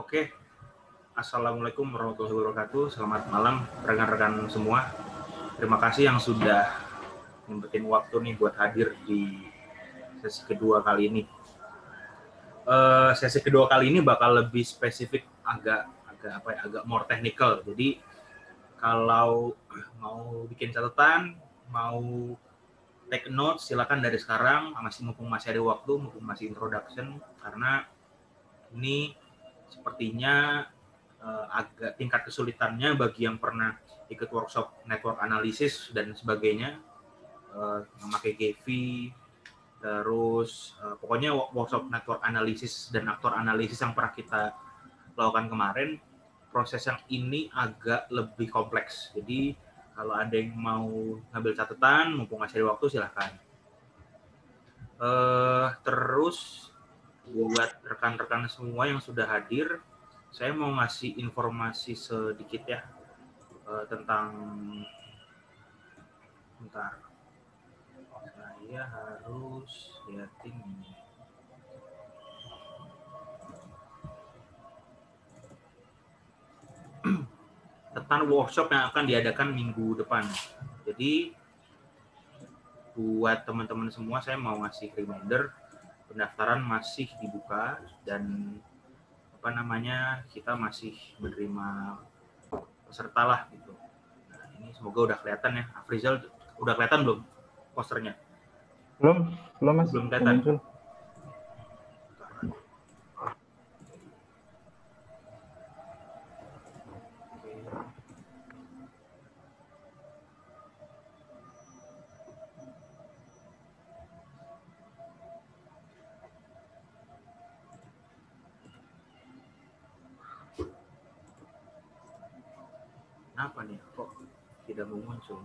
Oke, Assalamualaikum warahmatullahi wabarakatuh. Selamat malam rekan-rekan semua. Terima kasih yang sudah nyempetin waktu nih buat hadir di sesi kedua kali ini. Sesi kedua kali ini bakal lebih spesifik, agak more technical. Jadi kalau mau bikin catatan, mau take note, silakan dari sekarang. Mumpung masih ada waktu, mumpung masih introduction, karena ini sepertinya agak tingkat kesulitannya bagi yang pernah ikut workshop network analysis dan sebagainya, memakai GV, terus pokoknya workshop network analysis dan aktor analisis yang pernah kita lakukan kemarin, proses yang ini agak lebih kompleks. Jadi kalau ada yang mau ngambil catatan, mumpung masih ada waktu, silahkan. Terus buat rekan-rekan semua yang sudah hadir, saya mau ngasih informasi sedikit ya tentang, bentar, saya harus liatin ini. Tentang workshop yang akan diadakan minggu depan. Jadi buat teman-teman semua saya mau ngasih reminder, pendaftaran masih dibuka dan kita masih menerima peserta lah gitu. Nah, ini semoga udah kelihatan ya. Afrizal, udah kelihatan belum posternya? Belum Mas. Belum kelihatan. Kenapa nih kok tidak mau muncul?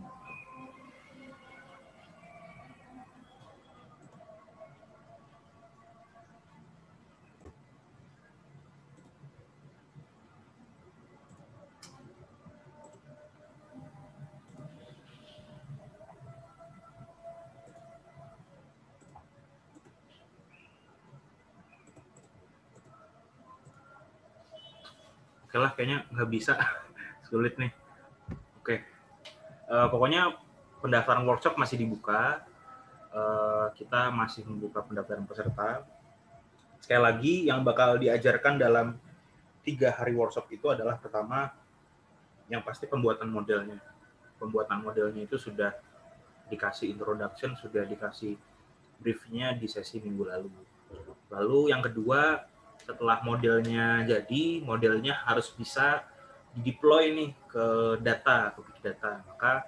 Oke lah, kayaknya nggak bisa. Sulit nih. Oke. Pokoknya pendaftaran workshop masih dibuka. Kita masih membuka pendaftaran peserta. Sekali lagi, yang bakal diajarkan dalam 3 hari workshop itu adalah pertama, yang pasti pembuatan modelnya. Pembuatan modelnya itu sudah dikasih introduction, sudah dikasih briefnya di sesi minggu lalu. Lalu yang kedua, setelah modelnya jadi, modelnya harus bisa di-deploy nih ke data, ke big data. Maka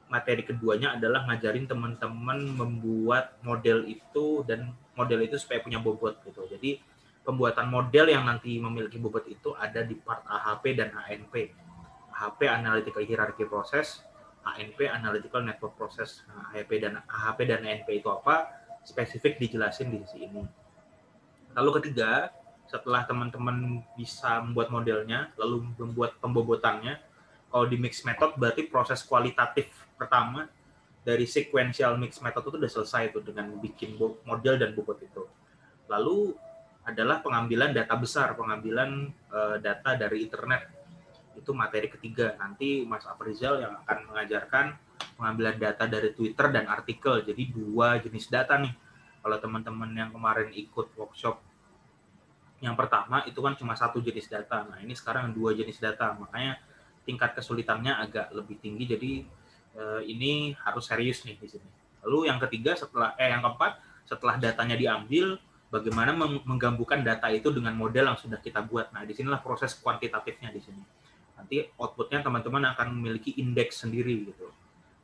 materi keduanya adalah ngajarin teman-teman membuat model itu, dan model itu supaya punya bobot gitu. Jadi pembuatan model yang nanti memiliki bobot itu ada di part AHP dan ANP. AHP Analytical Hierarchy Process, ANP Analytical Network Process. Nah, AHP dan ANP itu apa? Spesifik dijelasin di sisi ini. Lalu ketiga, setelah teman-teman bisa membuat modelnya, lalu membuat pembobotannya, kalau di mix method berarti proses kualitatif pertama dari sequential mix method itu udah selesai tuh dengan bikin model dan bobot itu. Lalu adalah pengambilan data besar, pengambilan data dari internet. Itu materi ketiga. Nanti Mas Afrizal yang akan mengajarkan pengambilan data dari Twitter dan artikel. Jadi 2 jenis data nih. Kalau teman-teman yang kemarin ikut workshop yang pertama itu kan cuma 1 jenis data. Nah, ini sekarang 2 jenis data. Makanya tingkat kesulitannya agak lebih tinggi. Jadi ini harus serius nih di sini. Lalu yang ketiga yang keempat, setelah datanya diambil, bagaimana menggabungkan data itu dengan model yang sudah kita buat. Nah, disinilah proses kuantitatifnya di sini. Nanti outputnya teman-teman akan memiliki indeks sendiri gitu.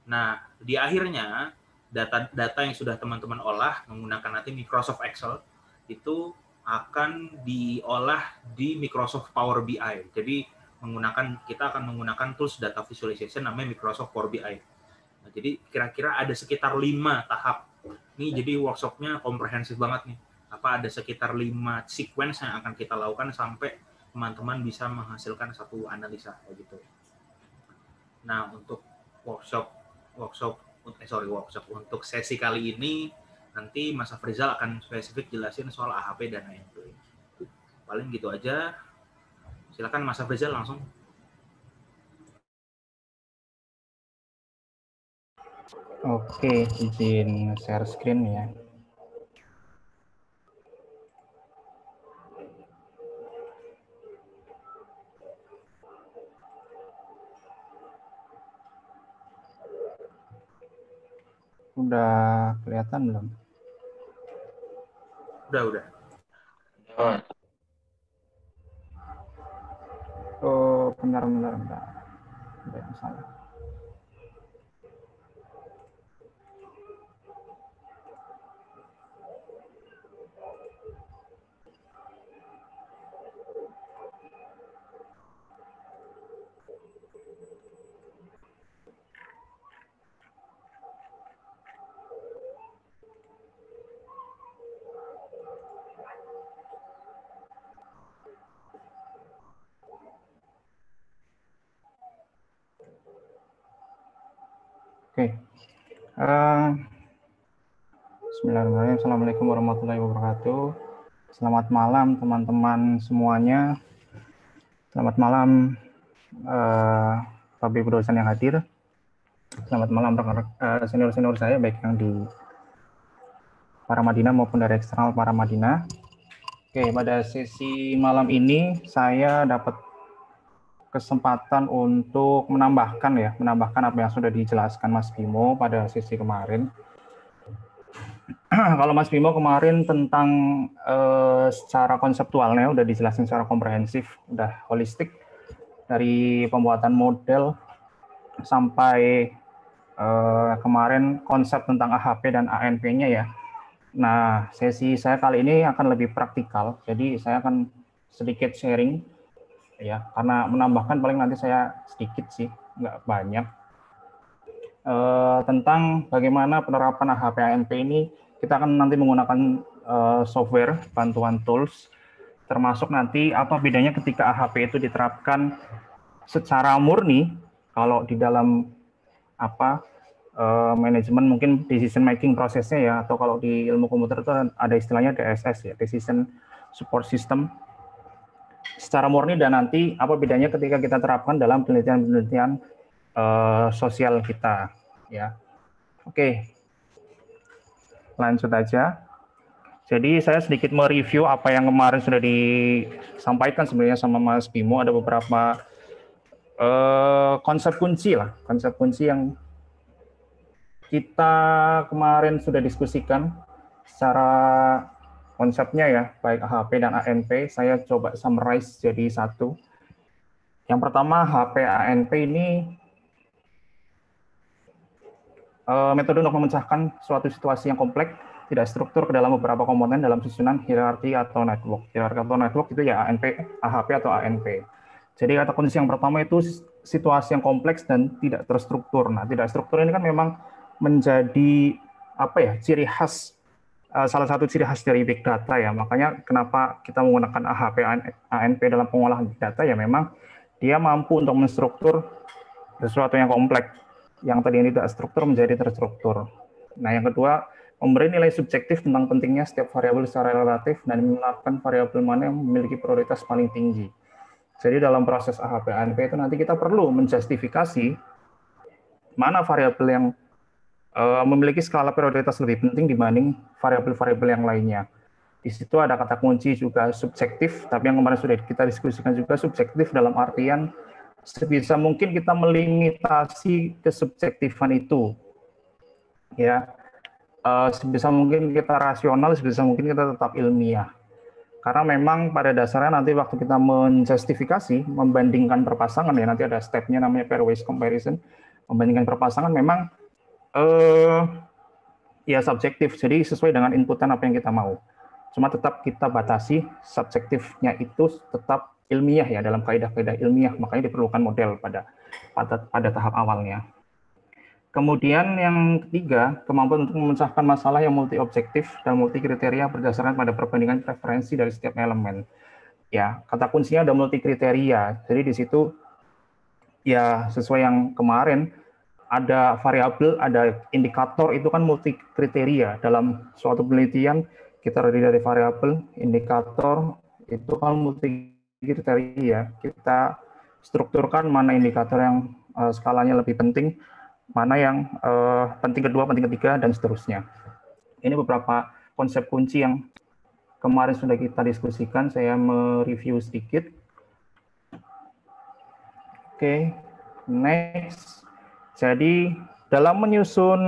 Nah, di akhirnya data yang sudah teman-teman olah menggunakan nanti Microsoft Excel itu akan diolah di Microsoft Power BI. Jadi kita akan menggunakan tools data visualization namanya Microsoft Power BI. Nah, jadi kira-kira ada sekitar 5 tahap. Ini jadi workshopnya komprehensif banget nih. Ada sekitar 5 sequence yang akan kita lakukan sampai teman-teman bisa menghasilkan satu analisa kayak gitu. Nah, untuk untuk sesi kali ini nanti Mas Afrizal akan spesifik jelasin soal AHP dan ANP. Paling gitu aja. Silakan Mas Afrizal langsung. Oke, izin share screen ya. Udah kelihatan belum? Udah. Oh, bentar. Ada yang salah. Oke. Bismillahirrahmanirrahim. Assalamualaikum warahmatullahi wabarakatuh. Selamat malam teman-teman semuanya. Selamat malam Bapak Ibu dosen yang hadir. Selamat malam senior-senior saya, baik yang di Paramadina maupun dari eksternal Paramadina. Oke, pada sesi malam ini saya dapat kesempatan untuk menambahkan apa yang sudah dijelaskan Mas Bimo pada sesi kemarin. Kalau Mas Bimo kemarin tentang secara konseptualnya udah dijelasin secara komprehensif, udah holistik dari pembuatan model sampai kemarin konsep tentang AHP dan ANP-nya ya. Nah, sesi saya kali ini akan lebih praktikal, jadi saya akan sedikit sharing ya, karena menambahkan paling nanti saya sedikit sih, nggak banyak, tentang bagaimana penerapan AHP ANP ini. Kita akan nanti menggunakan software, bantuan tools, termasuk nanti apa bedanya ketika AHP itu diterapkan secara murni, kalau di dalam manajemen mungkin decision making prosesnya ya, atau kalau di ilmu komputer itu ada istilahnya DSS ya, decision support system, secara murni, dan nanti apa bedanya ketika kita terapkan dalam penelitian-penelitian sosial kita ya. Oke, lanjut aja. Jadi saya sedikit mereview apa yang kemarin sudah disampaikan sebenarnya sama Mas Bimo. Ada beberapa konsep kunci yang kita kemarin sudah diskusikan secara konsepnya ya, baik AHP dan ANP. Saya coba summarize jadi satu. Yang pertama, AHP ANP ini metode untuk memecahkan suatu situasi yang kompleks, tidak struktur ke dalam beberapa komponen dalam susunan hierarki atau network. Hierarki atau network itu ya AHP atau ANP. Jadi kata kunci yang pertama itu situasi yang kompleks dan tidak terstruktur. Nah, tidak struktur ini kan memang menjadi ciri khas, salah satu ciri khas dari big data ya. Makanya kenapa kita menggunakan AHP ANP dalam pengolahan big data ya, memang dia mampu untuk menstruktur sesuatu yang kompleks yang tadi tidak struktur menjadi terstruktur. Nah, yang kedua, memberi nilai subjektif tentang pentingnya setiap variabel secara relatif dan menetapkan variabel mana yang memiliki prioritas paling tinggi. Jadi dalam proses AHP ANP itu nanti kita perlu menjustifikasi mana variabel yang memiliki skala prioritas lebih penting dibanding variabel-variabel yang lainnya. Di situ ada kata kunci juga subjektif, tapi yang kemarin sudah kita diskusikan juga subjektif dalam artian sebisa mungkin kita melimitasi kesubjektifan itu. Ya, sebisa mungkin kita rasional, sebisa mungkin kita tetap ilmiah. Karena memang pada dasarnya nanti waktu kita menjustifikasi, membandingkan perpasangan ya, nanti ada stepnya namanya pairwise comparison, membandingkan perpasangan memang ya subjektif, jadi sesuai dengan inputan apa yang kita mau. Cuma tetap kita batasi subjektifnya itu tetap ilmiah ya, dalam kaidah-kaidah ilmiah, makanya diperlukan model pada tahap awalnya. Kemudian yang ketiga, kemampuan untuk memecahkan masalah yang multi objektif dan multi kriteria berdasarkan pada perbandingan preferensi dari setiap elemen. Ya, kata kuncinya ada multi kriteria. Jadi di situ ya sesuai yang kemarin, ada variabel, ada indikator, itu kan multi kriteria. Dalam suatu penelitian kita terdiri dari variabel, indikator, itu kan multi kriteria. Kita strukturkan mana indikator yang skalanya lebih penting, mana yang penting kedua, penting ketiga, dan seterusnya. Ini beberapa konsep kunci yang kemarin sudah kita diskusikan. Saya mereview sedikit. Oke, next. Jadi dalam menyusun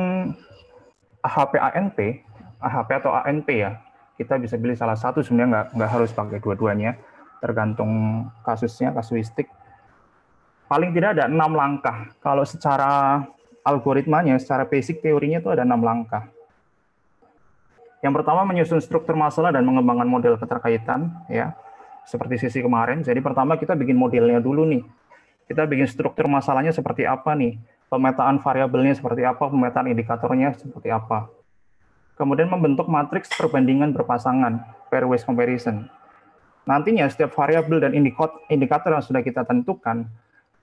AHP ANP, AHP atau ANP ya, kita bisa pilih salah satu, sebenarnya nggak harus pakai dua-duanya, tergantung kasusnya, kasuistik. Paling tidak ada 6 langkah. Kalau secara algoritmanya, secara basic teorinya itu ada 6 langkah. Yang pertama menyusun struktur masalah dan mengembangkan model keterkaitan, ya, seperti sesi kemarin. Jadi pertama kita bikin modelnya dulu nih. Kita bikin struktur masalahnya seperti apa nih, pemetaan variabelnya seperti apa, pemetaan indikatornya seperti apa. Kemudian membentuk matriks perbandingan berpasangan, pairwise comparison. Nantinya setiap variabel dan indikator yang sudah kita tentukan,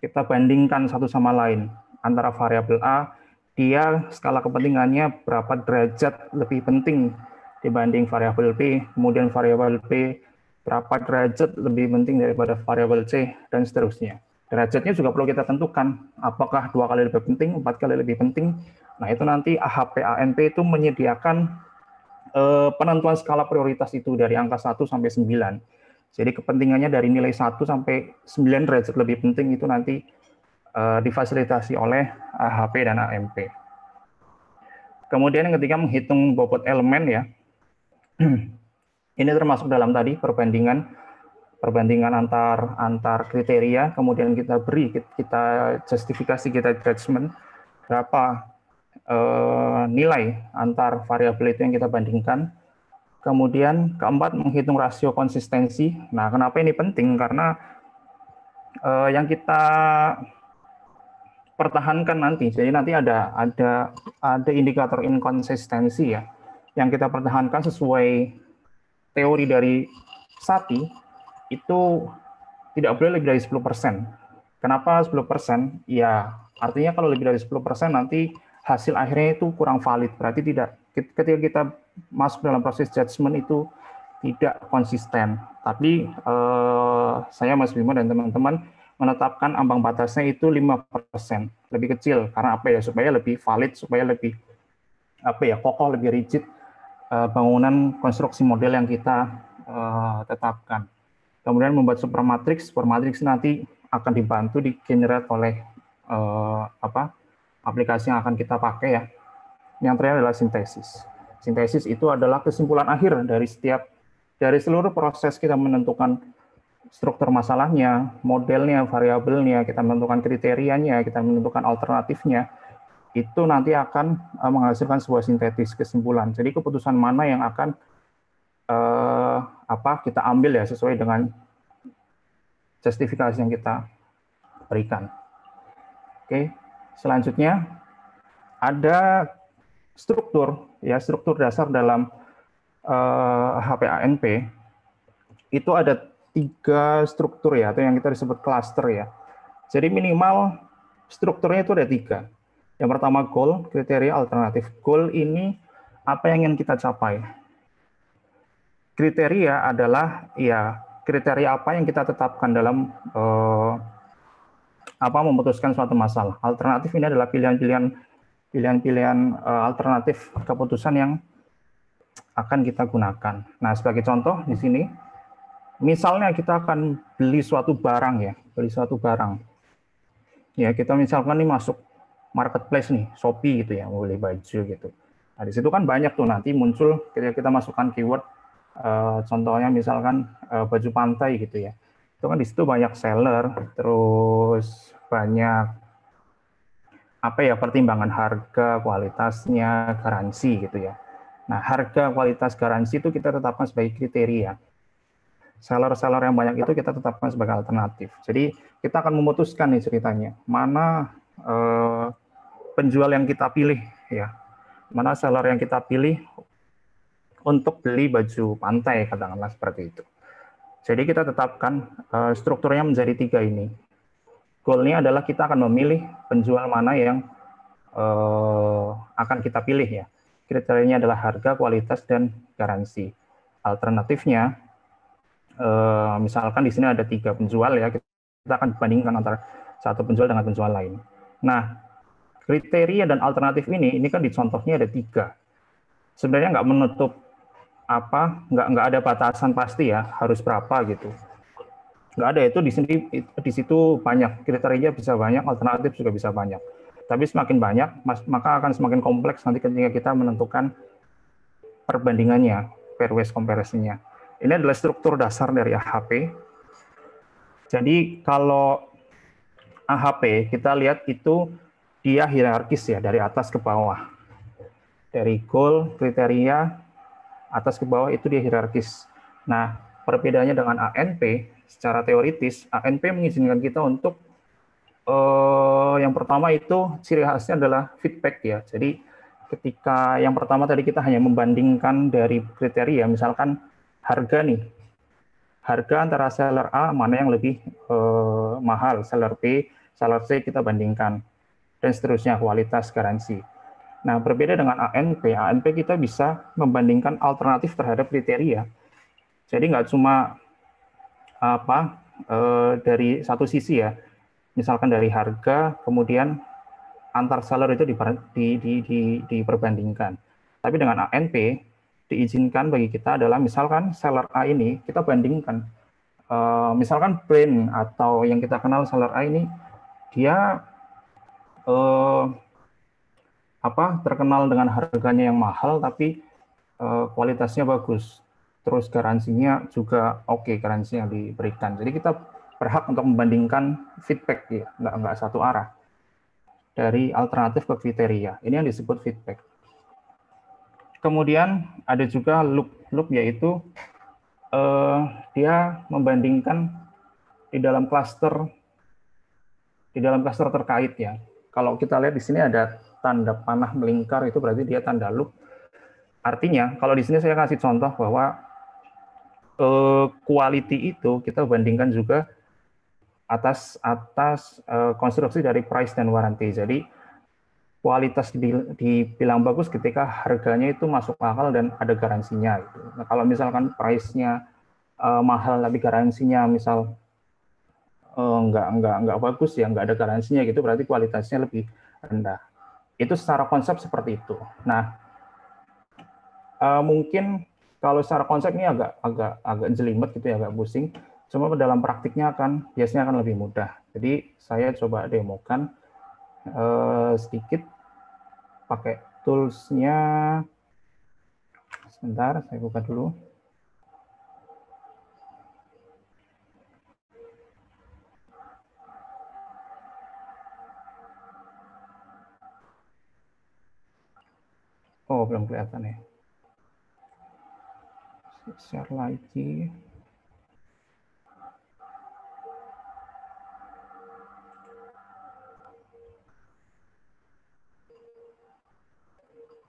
kita bandingkan satu sama lain. Antara variabel A, dia skala kepentingannya berapa derajat lebih penting dibanding variabel B, kemudian variabel B berapa derajat lebih penting daripada variabel C, dan seterusnya. Derajatnya juga perlu kita tentukan, apakah 2 kali lebih penting, 4 kali lebih penting. Nah, itu nanti AHP ANP itu menyediakan penentuan skala prioritas itu dari angka 1 sampai 9. Jadi kepentingannya dari nilai 1 sampai 9 derajat lebih penting itu nanti difasilitasi oleh AHP dan AMP. Kemudian yang ketiga menghitung bobot elemen ya. Ini termasuk dalam tadi perbandingan antar kriteria, kemudian kita justifikasi, kita judgment berapa nilai antar variabel itu yang kita bandingkan. Kemudian keempat menghitung rasio konsistensi. Nah, kenapa ini penting? Karena yang kita pertahankan nanti, jadi nanti ada indikator inkonsistensi ya, yang kita pertahankan sesuai teori dari Satie, itu tidak boleh lebih dari 10%. Kenapa 10%? Ya, artinya kalau lebih dari 10% nanti hasil akhirnya itu kurang valid. Berarti tidak, ketika kita masuk dalam proses judgment itu tidak konsisten. Tapi saya, Mas Bimo, dan teman-teman menetapkan ambang batasnya itu 5%. Lebih kecil. Karena apa ya? Supaya lebih valid, supaya lebih kokoh, lebih rigid bangunan konstruksi model yang kita tetapkan. Kemudian membuat supermatrix nanti akan dibantu di-generate oleh aplikasi yang akan kita pakai ya. Yang terakhir adalah sintesis. Sintesis itu adalah kesimpulan akhir dari seluruh proses kita menentukan struktur masalahnya, modelnya, variabelnya, kita menentukan kriterianya, kita menentukan alternatifnya, itu nanti akan menghasilkan sebuah sintetis kesimpulan. Jadi keputusan mana yang akan kita ambil ya sesuai dengan justifikasi yang kita berikan. Oke, selanjutnya ada struktur dasar dalam HPANP. Itu ada 3 struktur ya, atau yang kita disebut cluster ya. Jadi minimal strukturnya itu ada 3. Yang pertama goal, kriteria, alternatif. Goal ini apa yang ingin kita capai. Kriteria adalah ya kriteria apa yang kita tetapkan dalam memutuskan suatu masalah. Alternatif ini adalah pilihan-pilihan alternatif keputusan yang akan kita gunakan. Nah, sebagai contoh di sini, misalnya kita akan beli suatu barang. Ya, kita misalkan nih masuk marketplace nih, Shopee gitu ya, mau beli baju gitu. Nah, di situ kan banyak tuh nanti muncul ketika kita masukkan keyword, contohnya misalkan baju pantai gitu ya. Itu kan di situ banyak seller, terus banyak pertimbangan harga, kualitasnya, garansi gitu ya. Nah, harga, kualitas, garansi itu kita tetapkan sebagai kriteria. Seller-seller yang banyak itu kita tetapkan sebagai alternatif. Jadi kita akan memutuskan nih ceritanya, mana penjual yang kita pilih ya, mana seller yang kita pilih untuk beli baju pantai, katakanlah seperti itu. Jadi kita tetapkan strukturnya menjadi 3 ini. Goal-nya adalah kita akan memilih penjual mana yang akan kita pilih ya. Kriterianya adalah harga, kualitas, dan garansi. Alternatifnya Misalkan di sini ada 3 penjual ya, kita akan bandingkan antara satu penjual dengan penjual lain. Nah, kriteria dan alternatif ini kan di contohnya ada 3. Sebenarnya nggak menutup nggak ada batasan pasti ya harus berapa gitu. Nggak ada, itu di situ banyak kriteria, bisa banyak, alternatif juga bisa banyak. Tapi semakin banyak maka akan semakin kompleks nanti ketika kita menentukan perbandingannya, pairwise comparison-nya. Ini adalah struktur dasar dari AHP. Jadi kalau AHP kita lihat itu dia hierarkis ya, dari atas ke bawah. Dari goal, kriteria, atas ke bawah itu dia hierarkis. Nah, perbedaannya dengan ANP, secara teoritis, ANP mengizinkan kita untuk yang pertama itu ciri khasnya adalah feedback ya. Jadi ketika yang pertama tadi kita hanya membandingkan dari kriteria, misalkan harga nih, harga antara seller A mana yang lebih mahal, seller B, seller C kita bandingkan, dan seterusnya, kualitas, garansi. Nah, berbeda dengan ANP kita bisa membandingkan alternatif terhadap kriteria. Jadi nggak cuma dari satu sisi ya, misalkan dari harga, kemudian antar seller itu diperbandingkan. Tapi dengan ANP diizinkan bagi kita adalah misalkan seller A ini kita bandingkan, misalkan brand atau yang kita kenal seller A ini dia terkenal dengan harganya yang mahal tapi kualitasnya bagus, terus garansinya juga oke, garansi yang diberikan. Jadi kita berhak untuk membandingkan feedback ya, nggak satu arah dari alternatif ke kriteria. Ini yang disebut feedback. Kemudian ada juga loop yaitu dia membandingkan di dalam cluster terkait ya. Kalau kita lihat di sini ada tanda panah melingkar, itu berarti dia tanda loop. Artinya, kalau di sini saya kasih contoh bahwa quality itu kita bandingkan juga atas konstruksi dari price dan warranty. Jadi kualitas dibilang bagus ketika harganya itu masuk akal dan ada garansinya. Gitu. Nah, kalau misalkan price-nya mahal tapi garansinya misal nggak bagus ya, nggak ada garansinya gitu, berarti kualitasnya lebih rendah. Itu secara konsep seperti itu. Nah, mungkin kalau secara konsep ini agak jelimet gitu ya, agak pusing. Cuma dalam praktiknya biasanya akan lebih mudah. Jadi saya coba demokan sedikit pakai tools-nya. Sebentar, saya buka dulu. Oh, belum kelihatan ya. Share lagi.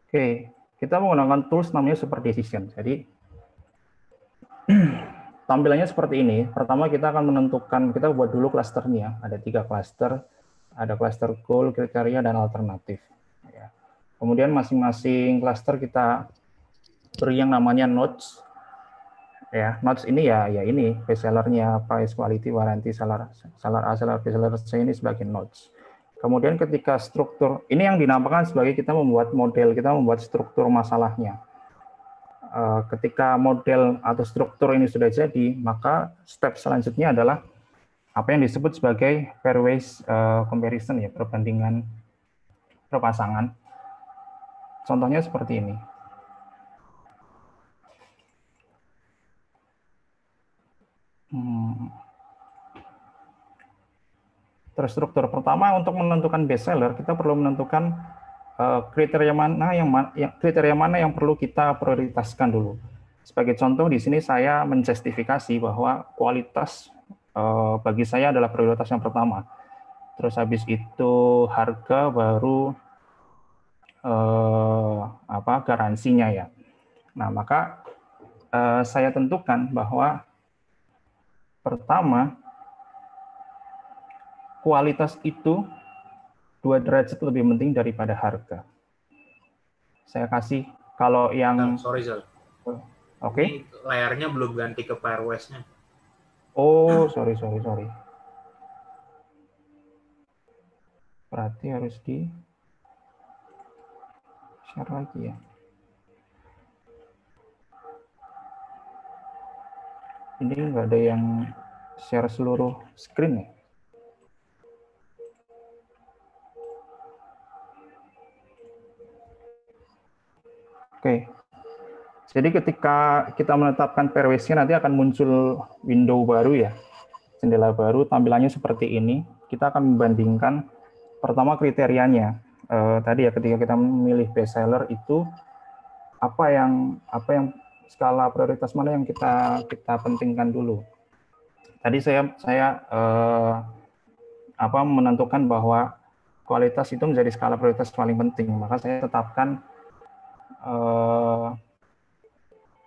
Oke, kita menggunakan tools namanya Super Decision. Jadi tampilannya seperti ini. Pertama kita akan menentukan, kita buat dulu klasternya. Ada 3 klaster, ada klaster goal, kriteria, dan alternatif. Ya. Kemudian masing-masing klaster kita beri yang namanya nodes. Ya, nodes ini ya ini bestsellernya, price, quality, warranty, seller A, seller B, seller C ini sebagai nodes. Kemudian ketika struktur, ini yang dinamakan sebagai kita membuat model, kita membuat struktur masalahnya. Ketika model atau struktur ini sudah jadi, maka step selanjutnya adalah apa yang disebut sebagai pairwise comparison ya, perbandingan perpasangan. Contohnya seperti ini. Terstruktur pertama untuk menentukan best seller, kita perlu menentukan kriteria mana yang perlu kita prioritaskan dulu. Sebagai contoh di sini saya menjustifikasi bahwa kualitas bagi saya adalah prioritas yang pertama. Terus habis itu harga, baru garansinya ya. Nah, maka saya tentukan bahwa pertama kualitas itu 2 derajat lebih penting daripada harga. Saya kasih kalau yang sorry Zal. Oke. Ini layarnya belum ganti ke pairwise-nya. Oh, sorry. Berarti harus di share lagi ya. Ini nggak ada yang share seluruh screen ya. Oke. Jadi ketika kita menetapkan pairwise-nya nanti akan muncul window baru ya. Jendela baru, tampilannya seperti ini. Kita akan membandingkan pertama kriterianya. Tadi ya ketika kita memilih best seller itu apa yang skala prioritas mana yang kita pentingkan dulu. Tadi saya menentukan bahwa kualitas itu menjadi skala prioritas paling penting, maka saya tetapkan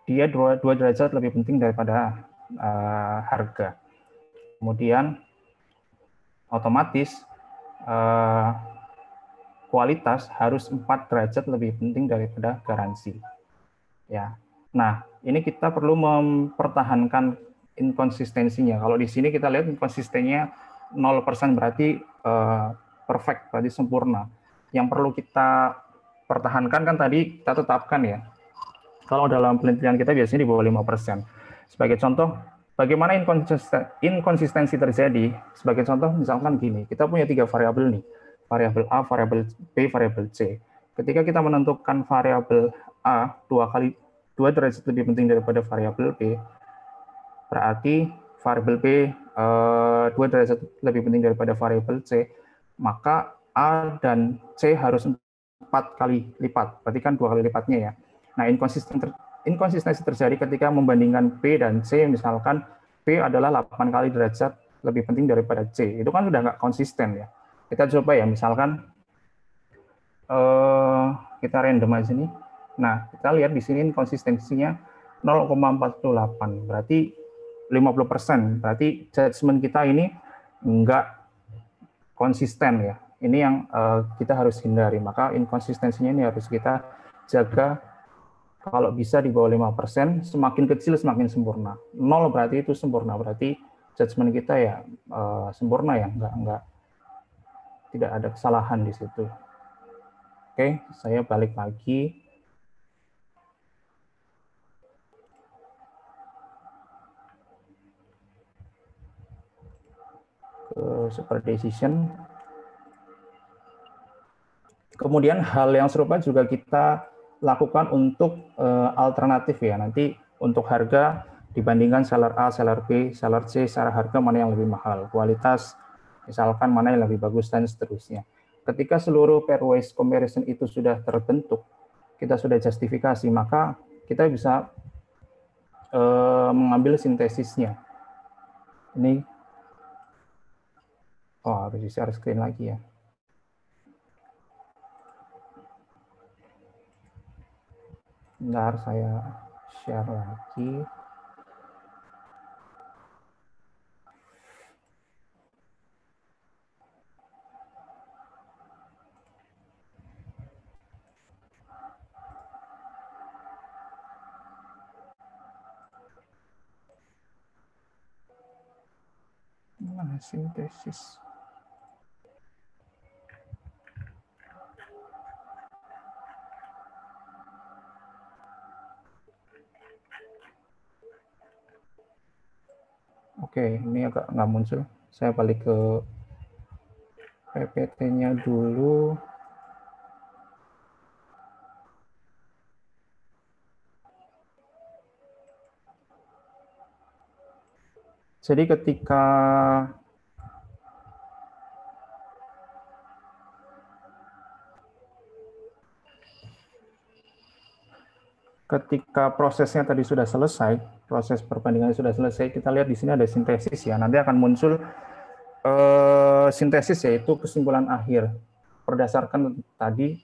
dia 2 derajat lebih penting daripada harga. Kemudian otomatis kualitas harus 4 derajat lebih penting daripada garansi. Ya. Nah, ini kita perlu mempertahankan inkonsistensinya. Kalau di sini kita lihat inkonsistensinya 0% berarti perfect, berarti sempurna. Yang perlu kita pertahankan kan tadi kita tetapkan ya. Kalau dalam penelitian kita biasanya di bawah 5%. Sebagai contoh, bagaimana inkonsistensi terjadi? Sebagai contoh, misalkan gini, kita punya 3 variabel nih, variabel A, variabel B, variabel C. Ketika kita menentukan variabel A 2 derajat lebih penting daripada variabel B, berarti variabel B 2 derajat lebih penting daripada variabel C, maka A dan C harus 4 kali lipat, berarti kan 2 kali lipatnya ya. Nah, inkonsistensi terjadi ketika membandingkan B dan C, misalkan B adalah 8 kali derajat lebih penting daripada C. Itu kan sudah nggak konsisten ya. Kita coba ya, misalkan kita randomize ini. Nah, kita lihat di sini konsistensinya 0,48, berarti 50%. Berarti judgement kita ini nggak konsisten ya. Ini yang kita harus hindari. Maka inkonsistensinya ini harus kita jaga. Kalau bisa di bawah 5%, semakin kecil semakin sempurna. 0 berarti itu sempurna, berarti judgement kita ya sempurna ya, tidak ada kesalahan di situ. Oke, saya balik lagi. Ke super decision. Kemudian hal yang serupa juga kita lakukan untuk alternatif ya. Nanti untuk harga dibandingkan seller A, seller B, seller C, secara harga mana yang lebih mahal, kualitas misalkan mana yang lebih bagus dan seterusnya. Ketika seluruh pairwise comparison itu sudah terbentuk, kita sudah justifikasi, maka kita bisa mengambil sintesisnya. Ini harus di-share screen lagi ya. Bentar, saya share lagi. Mana sintesis? Oke, ini agak nggak muncul. Saya balik ke PPT-nya dulu. Jadi ketika prosesnya tadi sudah selesai, proses perbandingan sudah selesai, kita lihat di sini ada sintesis ya. Nanti akan muncul sintesis, yaitu kesimpulan akhir. Berdasarkan tadi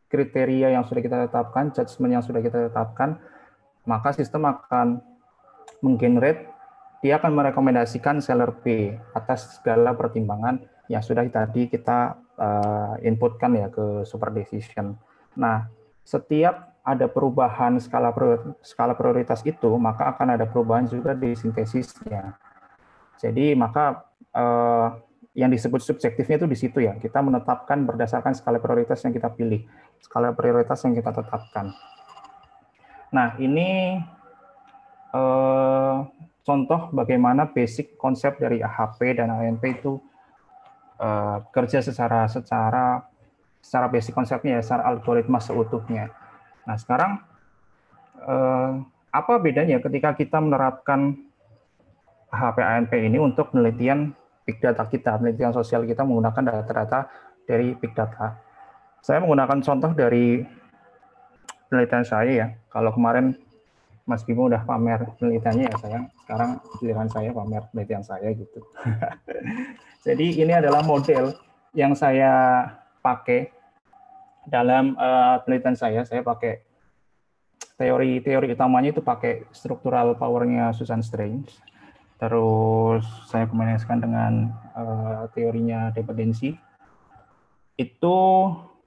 kriteria yang sudah kita tetapkan, judgement yang sudah kita tetapkan, maka sistem akan menggenerate, dia akan merekomendasikan seller B atas segala pertimbangan yang sudah tadi kita inputkan ya ke super decision. Nah, setiap ada perubahan skala prioritas itu, maka akan ada perubahan juga di sintesisnya. Jadi maka yang disebut subjektifnya itu di situ ya. Kita menetapkan berdasarkan skala prioritas yang kita pilih, skala prioritas yang kita tetapkan. Nah, ini contoh bagaimana basic konsep dari AHP dan ANP itu bekerja secara basic konsepnya ya, secara algoritma seutuhnya. Nah, sekarang apa bedanya ketika kita menerapkan AHP ANP ini untuk penelitian big data kita, penelitian sosial kita menggunakan data-data dari big data. Saya menggunakan contoh dari penelitian saya ya. Kalau kemarin Mas Bimo udah pamer penelitiannya ya, saya sekarang giliran saya pamer penelitian saya gitu. Jadi ini adalah model yang saya pakai dalam penelitian saya. Saya pakai teori utamanya itu pakai structural power-nya Susan Strange. Terus saya kombinasikan dengan teorinya dependensi. Itu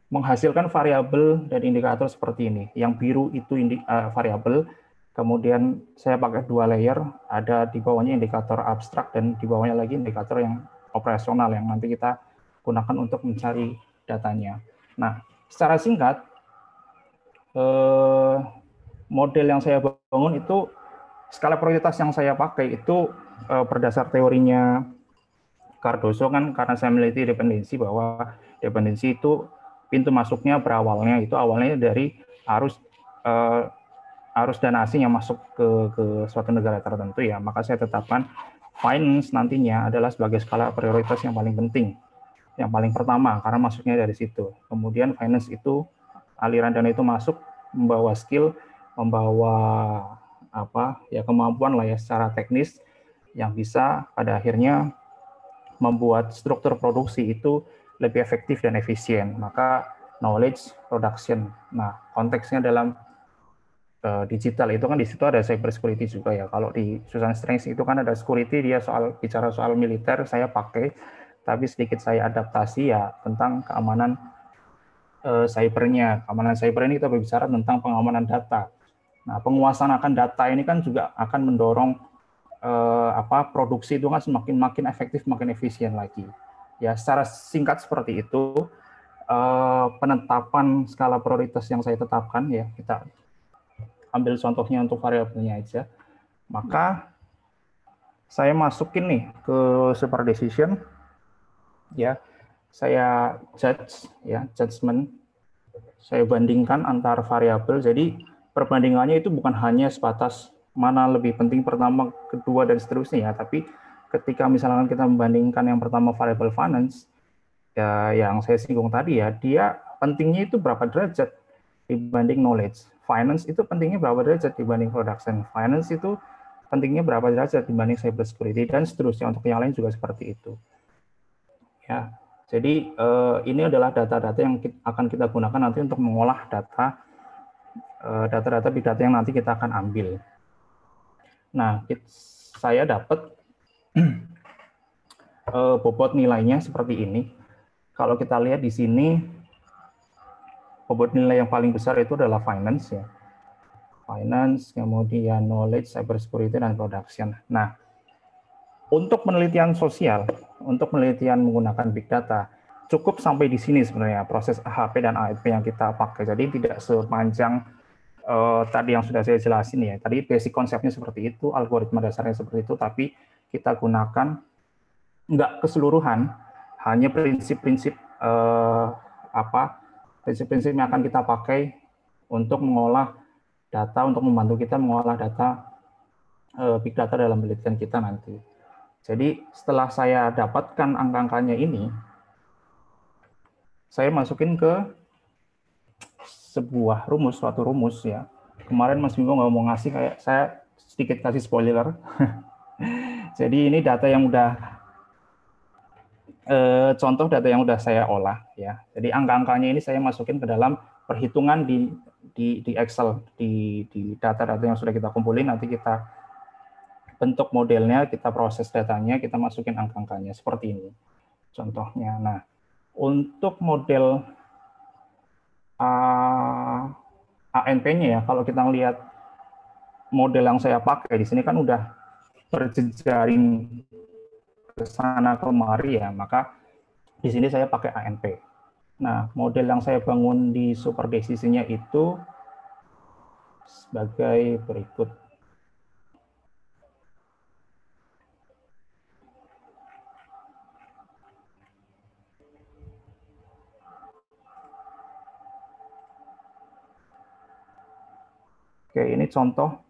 menghasilkan variabel dan indikator seperti ini. Yang biru itu variabel, kemudian saya pakai 2 layer, ada di bawahnya indikator abstrak dan di bawahnya lagi indikator yang operasional yang nanti kita gunakan untuk mencari datanya. Nah, secara singkat, model yang saya bangun itu skala prioritas yang saya pakai itu berdasar teorinya Cardoso kan, karena saya meneliti dependensi, bahwa dependensi itu pintu masuknya berawalnya itu awalnya dari arus dana asing yang masuk ke suatu negara tertentu ya, maka saya tetapkan finance nantinya adalah sebagai skala prioritas yang paling penting, yang paling pertama karena masuknya dari situ. Kemudian finance itu aliran dana itu masuk membawa skill, membawa kemampuan lah ya secara teknis yang bisa pada akhirnya membuat struktur produksi itu lebih efektif dan efisien. Maka knowledge production. Nah, konteksnya dalam digital itu kan di situ ada cyber security juga ya. Kalau di Susan Strange itu kan ada security, dia bicara soal militer, saya pakai, tapi sedikit saya adaptasi ya tentang keamanan cybernya. Keamanan cyber ini kita berbicara tentang pengamanan data. Nah, penguasaan akan data ini kan juga akan mendorong produksi itu kan semakin efektif, makin efisien lagi. Ya, secara singkat seperti itu penetapan skala prioritas yang saya tetapkan ya, kita ambil contohnya untuk variabelnya aja. Maka saya masukin nih ke super decision ya. Saya judgment. Saya bandingkan antar variabel. Jadi perbandingannya itu bukan hanya sebatas mana lebih penting pertama, kedua, dan seterusnya ya, tapi ketika misalkan kita membandingkan yang pertama variabel finance, ya yang saya singgung tadi ya, dia pentingnya itu berapa derajat dibanding knowledge. Finance itu pentingnya berapa derajat dibanding production. Finance itu pentingnya berapa derajat dibanding cyber security, dan seterusnya. Untuk yang lain juga seperti itu. Ya, jadi ini adalah data-data yang akan kita gunakan nanti untuk mengolah data-data big data yang nanti kita akan ambil. Nah, saya dapat bobot nilainya seperti ini. Kalau kita lihat di sini, bobot nilai yang paling besar itu adalah finance ya. Finance, kemudian knowledge, cyber security, dan production. Nah, untuk penelitian sosial, untuk penelitian menggunakan big data, cukup sampai di sini sebenarnya proses AHP dan ANP yang kita pakai. Jadi tidak sepanjang tadi yang sudah saya jelasin ya. Tadi basic konsepnya seperti itu, algoritma dasarnya seperti itu, tapi kita gunakan enggak keseluruhan, hanya prinsip-prinsip prinsip-prinsip yang akan kita pakai untuk mengolah data, untuk membantu kita mengolah data big data dalam penelitian kita nanti. Jadi setelah saya dapatkan angka-angkanya ini, saya masukin ke sebuah rumus, suatu rumus ya. Kemarin Mas Bimo nggak mau ngasih, kayak saya sedikit kasih spoiler. Jadi ini data yang udah contoh data yang udah saya olah ya. Jadi angka-angkanya ini saya masukin ke dalam perhitungan di Excel, di data-data yang sudah kita kumpulin, nanti kita bentuk modelnya, kita proses datanya, kita masukin angka-angkanya seperti ini contohnya. Nah, untuk model ANP-nya ya, kalau kita lihat model yang saya pakai di sini kan udah berjejaring ke sana kemari ya, maka di sini saya pakai ANP. Nah, model yang saya bangun di super decision-nya itu sebagai berikut. Oke, ini contoh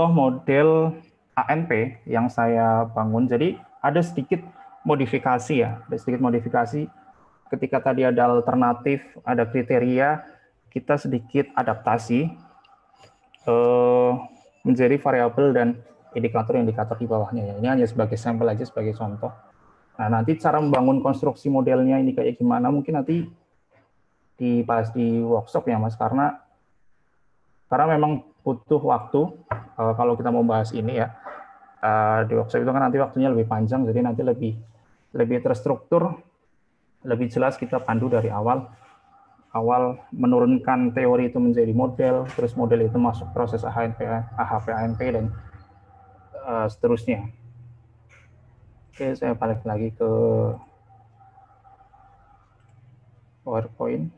model ANP yang saya bangun. Jadi ada sedikit modifikasi ya, ada sedikit modifikasi. Ketika tadi ada alternatif, ada kriteria, kita sedikit adaptasi menjadi variabel dan indikator-indikator di bawahnya ya. Ini hanya sebagai sampel aja, sebagai contoh. Nah, nanti cara membangun konstruksi modelnya ini kayak gimana, mungkin nanti dibahas di workshop ya, Mas, karena memang butuh waktu kalau kita mau bahas ini ya. Di workshop itu kan nanti waktunya lebih panjang, jadi nanti lebih terstruktur, lebih jelas kita pandu dari awal menurunkan teori itu menjadi model, terus model itu masuk proses AHP, ANP, dan seterusnya. Oke, saya balik lagi ke PowerPoint.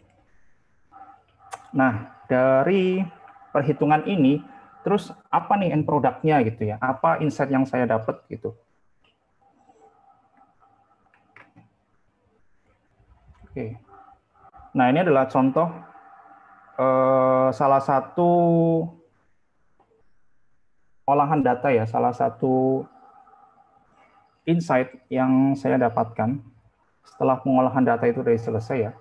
Nah, dari perhitungan ini, terus apa nih end product-nya gitu ya? Apa insight yang saya dapat gitu? Oke. Nah, ini adalah contoh salah satu olahan data ya, salah satu insight yang saya dapatkan setelah pengolahan data itu sudah selesai ya.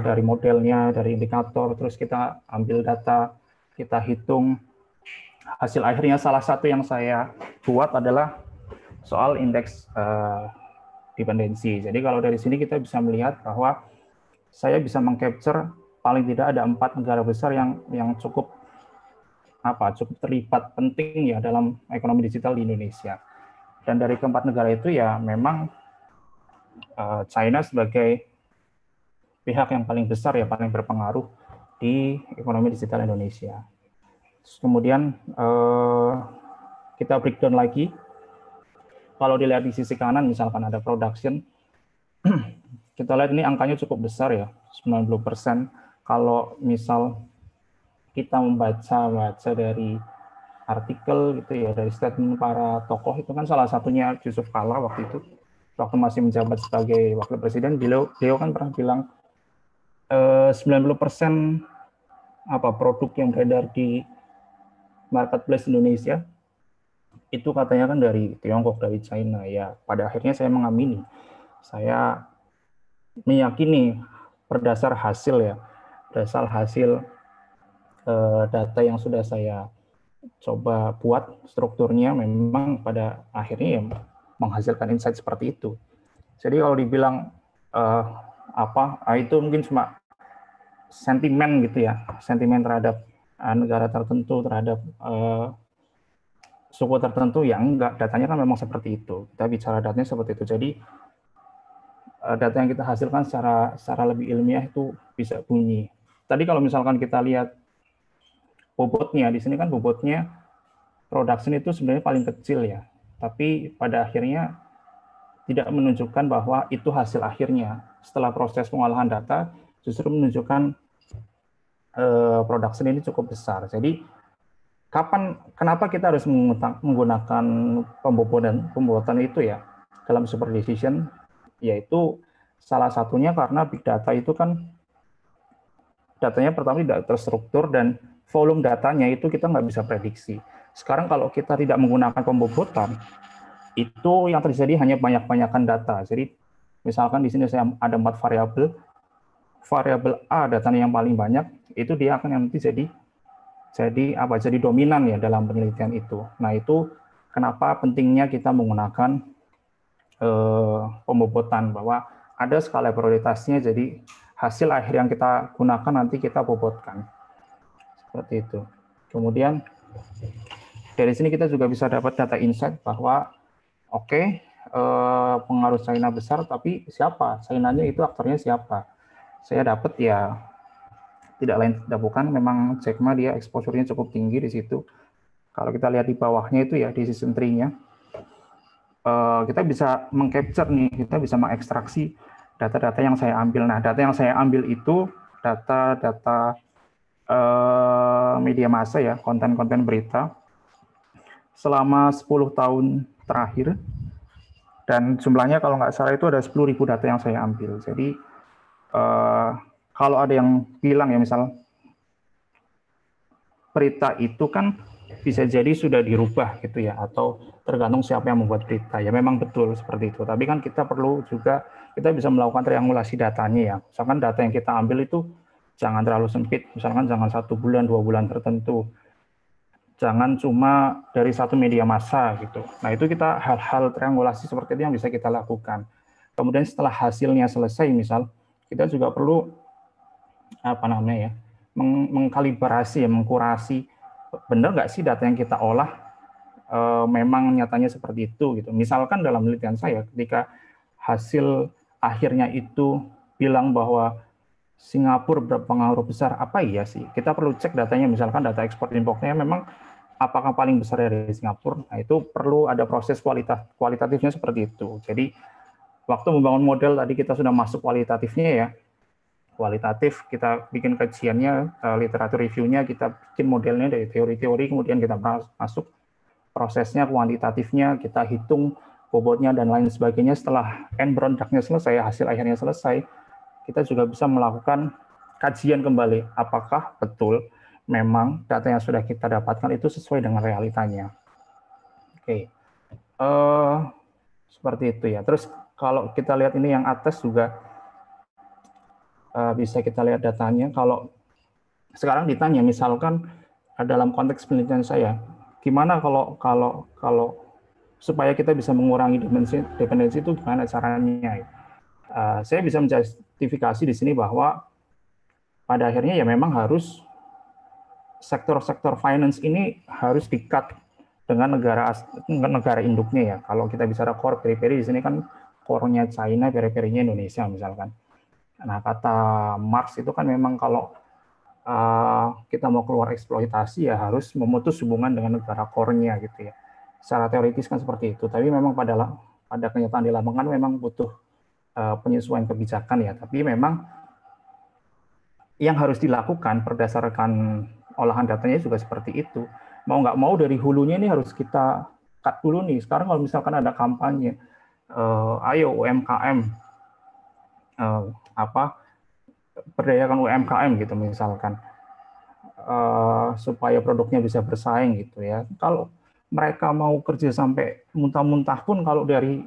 Dari modelnya, dari indikator, terus kita ambil data, kita hitung. Hasil akhirnya salah satu yang saya buat adalah soal indeks dependensi. Jadi kalau dari sini kita bisa melihat bahwa saya bisa mengcapture paling tidak ada 4 negara besar yang cukup terlibat penting ya dalam ekonomi digital di Indonesia. Dan dari keempat negara itu ya memang China sebagai pihak yang paling besar ya, paling berpengaruh di ekonomi digital Indonesia. Terus kemudian kita breakdown lagi. Kalau dilihat di sisi kanan misalkan ada production, kita lihat ini angkanya cukup besar ya, 90%. Kalau misal kita membaca dari artikel gitu ya, dari statement para tokoh itu kan salah satunya Yusuf Kala waktu itu, waktu masih menjabat sebagai wakil presiden, beliau kan pernah bilang 90% produk yang beredar di marketplace Indonesia itu katanya kan dari Tiongkok, dari China ya. Pada akhirnya saya mengamini, saya meyakini berdasar hasil data yang sudah saya coba buat strukturnya, memang pada akhirnya ya menghasilkan insight seperti itu. Jadi kalau dibilang itu mungkin cuma sentimen gitu ya, sentimen terhadap negara tertentu, terhadap suku tertentu, ya enggak, datanya kan memang seperti itu. Kita bicara datanya seperti itu. Jadi data yang kita hasilkan secara lebih ilmiah itu bisa bunyi. Tadi kalau misalkan kita lihat bobotnya, di sini kan bobotnya production itu sebenarnya paling kecil ya, tapi pada akhirnya tidak menunjukkan bahwa itu hasil akhirnya. Setelah proses pengolahan data, justru menunjukkan production ini cukup besar. Jadi kenapa kita harus menggunakan pembobotan itu ya dalam super decision? Yaitu salah satunya karena big data itu kan datanya pertama tidak terstruktur dan volume datanya itu kita nggak bisa prediksi. Sekarang kalau kita tidak menggunakan pembobotan, itu yang terjadi hanya banyak-banyakan data. Jadi misalkan di sini saya ada 4 variabel A datanya yang paling banyak, itu dia akan nanti jadi dominan ya dalam penelitian itu. Nah, itu kenapa pentingnya kita menggunakan pembobotan, bahwa ada skala prioritasnya, jadi hasil akhir yang kita gunakan nanti kita bobotkan. Seperti itu. Kemudian dari sini kita juga bisa dapat data insight bahwa pengaruh China besar, tapi siapa? China-nya itu aktornya siapa? Saya dapat ya tidak lain tidak bukan memang Jack Ma, dia exposure-nya cukup tinggi di situ. Kalau kita lihat di bawahnya itu ya, di season tree-nya, kita bisa mengcapture nih, kita bisa mengekstraksi data-data yang saya ambil. Nah, data yang saya ambil itu data-data media massa ya, konten-konten berita selama 10 tahun terakhir, dan jumlahnya kalau nggak salah itu ada 10.000 data yang saya ambil. Jadi kalau ada yang bilang ya, misal berita itu kan bisa jadi sudah dirubah gitu ya, atau tergantung siapa yang membuat berita. Ya memang betul seperti itu. Tapi kan kita perlu juga, kita bisa melakukan triangulasi datanya ya. Misalkan data yang kita ambil itu jangan terlalu sempit. Misalkan jangan 1 bulan, 2 bulan tertentu. Jangan cuma dari satu media massa gitu. Nah itu kita hal-hal triangulasi seperti itu yang bisa kita lakukan. Kemudian setelah hasilnya selesai, misal kita juga perlu apa namanya ya, mengkalibrasi ya, mengkurasi benar nggak sih data yang kita olah memang nyatanya seperti itu gitu. Misalkan dalam penelitian saya, ketika hasil akhirnya itu bilang bahwa Singapura berpengaruh besar, apa iya sih? Kita perlu cek datanya, misalkan data ekspor impornya memang apakah paling besar dari Singapura. Nah itu perlu ada proses kualitatifnya seperti itu. Jadi waktu membangun model tadi kita sudah masuk kualitatifnya ya. Kualitatif, kita bikin kajiannya, literatur reviewnya, kita bikin modelnya dari teori-teori, kemudian kita masuk prosesnya, kuantitatifnya, kita hitung bobotnya dan lain sebagainya. Setelah end productnya selesai, hasil akhirnya selesai, kita juga bisa melakukan kajian kembali, apakah betul memang data yang sudah kita dapatkan itu sesuai dengan realitanya. Oke, seperti itu ya. Terus kalau kita lihat ini yang atas juga bisa kita lihat datanya. Kalau sekarang ditanya, misalkan dalam konteks penelitian saya, gimana kalau supaya kita bisa mengurangi dependensi itu gimana caranya? Saya bisa menjustifikasi di sini bahwa pada akhirnya ya memang harus sektor-sektor finance ini harus di-cut dengan negara induknya ya. Kalau kita bicara core periphery di sini kan core-nya China, periphery-nya Indonesia misalkan. Nah, kata Marx itu kan memang kalau kita mau keluar eksploitasi ya harus memutus hubungan dengan negara core-nya gitu ya. Secara teoritis kan seperti itu, tapi memang pada kenyataan di lapangan memang butuh penyesuaian kebijakan ya. Tapi memang yang harus dilakukan berdasarkan olahan datanya juga seperti itu. Mau nggak mau dari hulunya ini harus kita cut dulu nih. Sekarang kalau misalkan ada kampanye, ayo UMKM berdayakan UMKM gitu misalkan, supaya produknya bisa bersaing gitu ya. Kalau mereka mau kerja sampai muntah-muntah pun kalau dari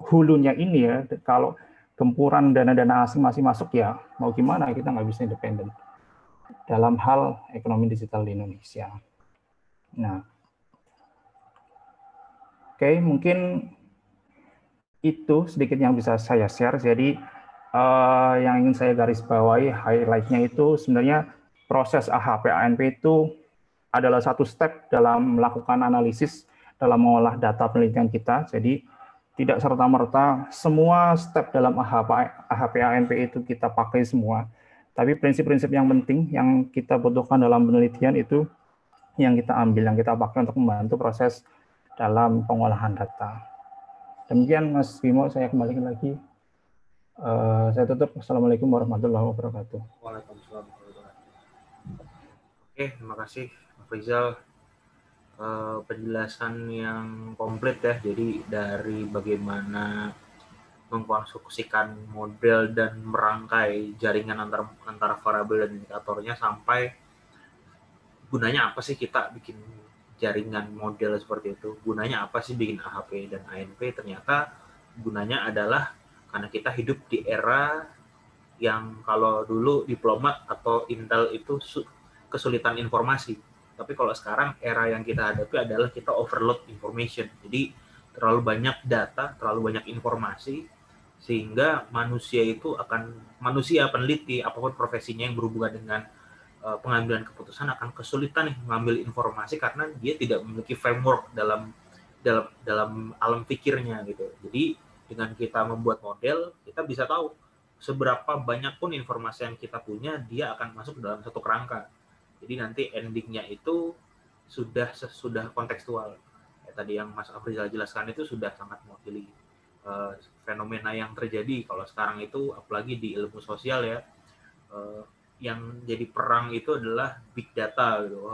hulunya ini ya, kalau gempuran dana-dana asing masih masuk ya mau gimana, kita nggak bisa independen dalam hal ekonomi digital di Indonesia. Nah, oke, mungkin itu sedikit yang bisa saya share. Jadi yang ingin saya garis bawahi, highlight-nya itu sebenarnya proses AHP ANP itu adalah satu step dalam melakukan analisis, dalam mengolah data penelitian kita. Jadi tidak serta-merta semua step dalam AHP ANP itu kita pakai semua. Tapi prinsip-prinsip yang penting yang kita butuhkan dalam penelitian itu yang kita ambil, yang kita pakai untuk membantu proses dalam pengolahan data. Demikian Mas Bimo, saya kembalikan lagi. Saya tutup. Assalamualaikum warahmatullahi wabarakatuh. Waalaikumsalam warahmatullahi wabarakatuh. Oke, terima kasih Pak Faisal. Penjelasan yang komplit ya. Jadi dari bagaimana mengkonstruksikan model dan merangkai jaringan antara variabel dan indikatornya sampai gunanya apa sih kita bikin jaringan model seperti itu, gunanya apa sih bikin AHP dan ANP. Ternyata gunanya adalah karena kita hidup di era yang kalau dulu diplomat atau intel itu kesulitan informasi. Tapi kalau sekarang era yang kita hadapi adalah kita overload information. Jadi terlalu banyak data, terlalu banyak informasi, sehingga manusia peneliti, apapun profesinya yang berhubungan dengan pengambilan keputusan akan kesulitan nih mengambil informasi karena dia tidak memiliki framework dalam alam pikirnya gitu. Jadi dengan kita membuat model, kita bisa tahu seberapa banyak pun informasi yang kita punya, dia akan masuk dalam satu kerangka. Jadi nanti endingnya itu sudah kontekstual. Ya, tadi yang Mas Afrizal jelaskan itu sudah sangat mewakili fenomena yang terjadi kalau sekarang itu, apalagi di ilmu sosial ya, yang jadi perang itu adalah big data gitu,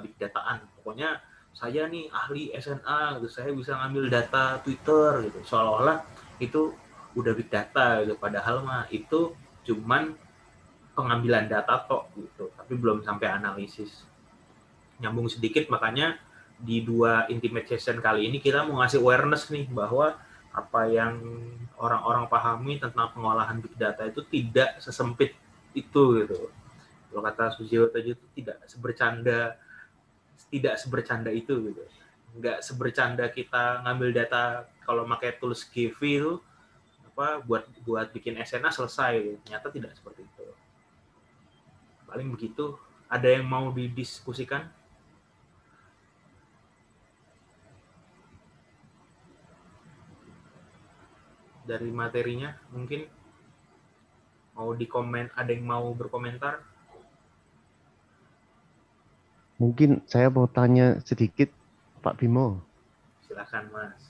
big dataan. Pokoknya saya nih ahli SNA gitu, saya bisa ngambil data Twitter gitu, seolah-olah itu udah big data gitu, padahal mah itu cuman pengambilan data tok gitu, tapi belum sampai analisis. Nyambung sedikit, makanya di 2 intimate session kali ini kita mau ngasih awareness nih bahwa apa yang orang-orang pahami tentang pengolahan big data itu tidak sesempit itu gitu. Kalau kata Sujio tadi itu tidak sebercanda itu gitu. Nggak sebercanda kita ngambil data kalau pakai tools GV itu apa buat bikin SNA selesai gitu. Ternyata tidak seperti itu. Paling begitu. Ada yang mau didiskusikan? Dari materinya mungkin mau dikomen, ada yang mau berkomentar? Mungkin saya mau tanya sedikit, Pak Bimo. Silakan, Mas.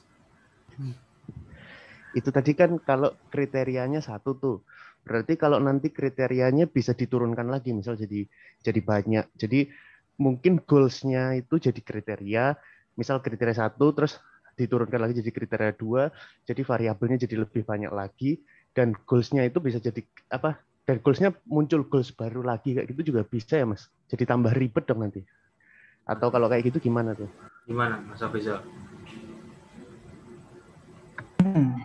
Itu tadi kan kalau kriterianya 1 tuh, berarti kalau nanti kriterianya bisa diturunkan lagi, misal jadi banyak. Jadi mungkin goals-nya itu jadi kriteria, misal kriteria 1 terus diturunkan lagi jadi kriteria 2, jadi variabelnya jadi lebih banyak lagi, dan goals-nya itu bisa jadi apa? Dan goals-nya muncul goals baru lagi kayak gitu juga bisa ya, Mas? Jadi tambah ribet dong nanti. Atau kalau kayak gitu gimana tuh? Gimana, Mas Afrizal?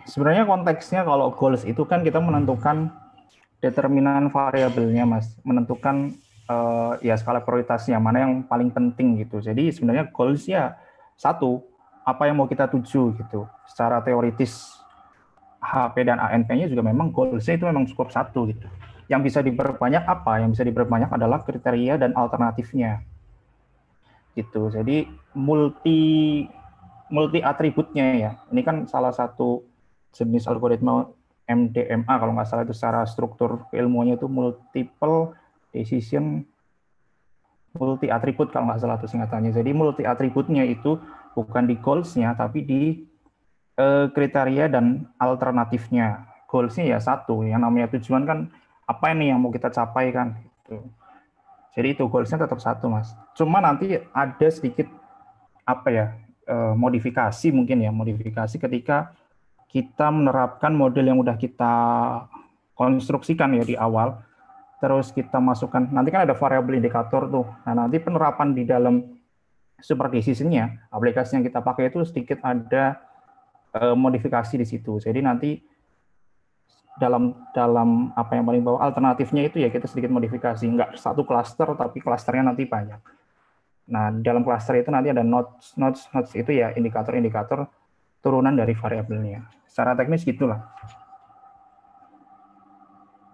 Sebenarnya konteksnya kalau goals itu kan kita menentukan determinan variabelnya, Mas, menentukan ya skala prioritasnya mana yang paling penting gitu. Jadi sebenarnya goals ya 1, apa yang mau kita tuju gitu. Secara teoritis HP dan ANP-nya juga memang goals-nya itu memang cukup 1 gitu. Yang bisa diperbanyak apa? Yang bisa diperbanyak adalah kriteria dan alternatifnya. Gitu. Jadi multi atributnya ya. Ini kan salah satu jenis algoritma MDMA kalau nggak salah, itu secara struktur keilmuannya itu multiple decision multi atribut kalau nggak salah itu singkatannya. Jadi multi atributnya itu bukan di goals-nya tapi di kriteria dan alternatifnya. Goals-nya ya 1, yang namanya tujuan kan apa ini yang mau kita capai kan gitu. Jadi itu goals-nya tetap 1, Mas. Cuma nanti ada sedikit apa ya, modifikasi mungkin ya, modifikasi ketika kita menerapkan model yang udah kita konstruksikan ya di awal, terus kita masukkan, nanti kan ada variabel indikator tuh. Nah, nanti penerapan di dalam super decision-nya, aplikasi yang kita pakai itu sedikit ada modifikasi di situ. Jadi nanti dalam apa yang paling bawah alternatifnya itu ya kita sedikit modifikasi, nggak 1 klaster tapi klasternya nanti banyak. Nah, dalam klaster itu nanti ada nodes itu ya indikator-indikator turunan dari variabelnya. Secara teknis gitulah.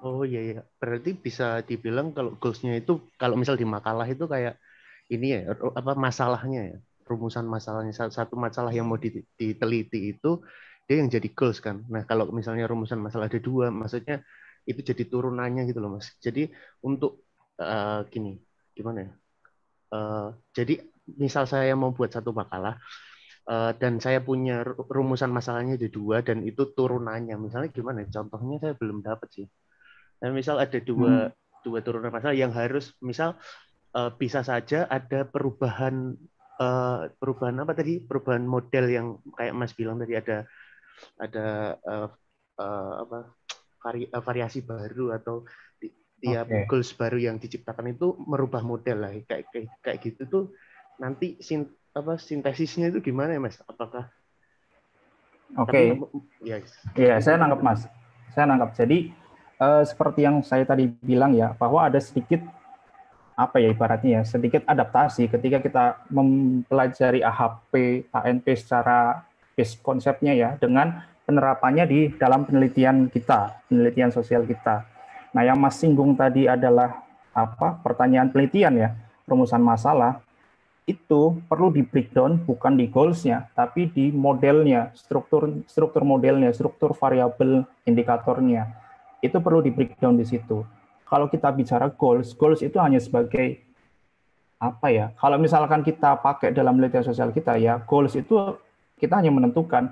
Oh iya, berarti bisa dibilang kalau goals-nya itu kalau misal di makalah itu kayak ini ya, apa masalahnya ya, rumusan masalahnya, satu masalah yang mau diteliti itu dia yang jadi goals kan. Nah kalau misalnya rumusan masalah ada 2, maksudnya itu jadi turunannya gitu loh, Mas. Jadi untuk gini, gimana ya? Jadi misal saya mau buat satu makalah dan saya punya rumusan masalahnya ada 2 dan itu turunannya, misalnya gimana? Contohnya saya belum dapat sih. Nah, misal ada dua turunan masalah yang harus, misal bisa saja ada perubahan apa tadi? Perubahan model yang kayak Mas bilang tadi ada apa variasi baru atau tiap goals baru yang diciptakan itu merubah model lah kayak gitu tuh. Nanti sintesisnya itu gimana ya, Mas? Apakah ya saya nangkap, Mas. Saya nangkap. Jadi seperti yang saya tadi bilang ya, bahwa ada sedikit apa ya ibaratnya ya, sedikit adaptasi ketika kita mempelajari AHP, ANP secara base konsepnya ya, dengan penerapannya di dalam penelitian kita, penelitian sosial kita. Nah, yang Mas singgung tadi adalah apa? Pertanyaan penelitian ya, rumusan masalah. Itu perlu di breakdown bukan di goals-nya, tapi di modelnya, struktur modelnya, struktur variabel indikatornya. Itu perlu di breakdown di situ. Kalau kita bicara goals itu hanya sebagai apa ya? Kalau misalkan kita pakai dalam penelitian sosial kita ya, goals itu kita hanya menentukan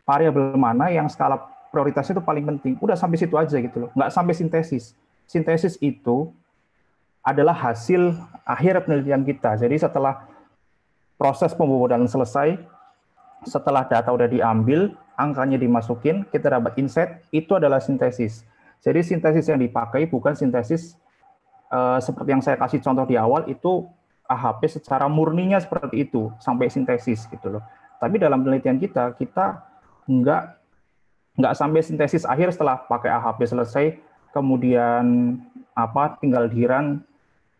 variabel mana yang skala prioritasnya itu paling penting. Udah sampai situ aja gitu loh. Nggak sampai sintesis. Sintesis itu adalah hasil akhir penelitian kita. Jadi setelah proses pembobotan selesai, setelah data udah diambil, angkanya dimasukin, kita dapat insight, itu adalah sintesis. Jadi sintesis yang dipakai bukan sintesis seperti yang saya kasih contoh di awal, itu AHP secara murninya seperti itu, sampai sintesis gitu loh. Tapi dalam penelitian kita nggak sampai sintesis akhir setelah pakai AHP selesai, kemudian tinggal dirun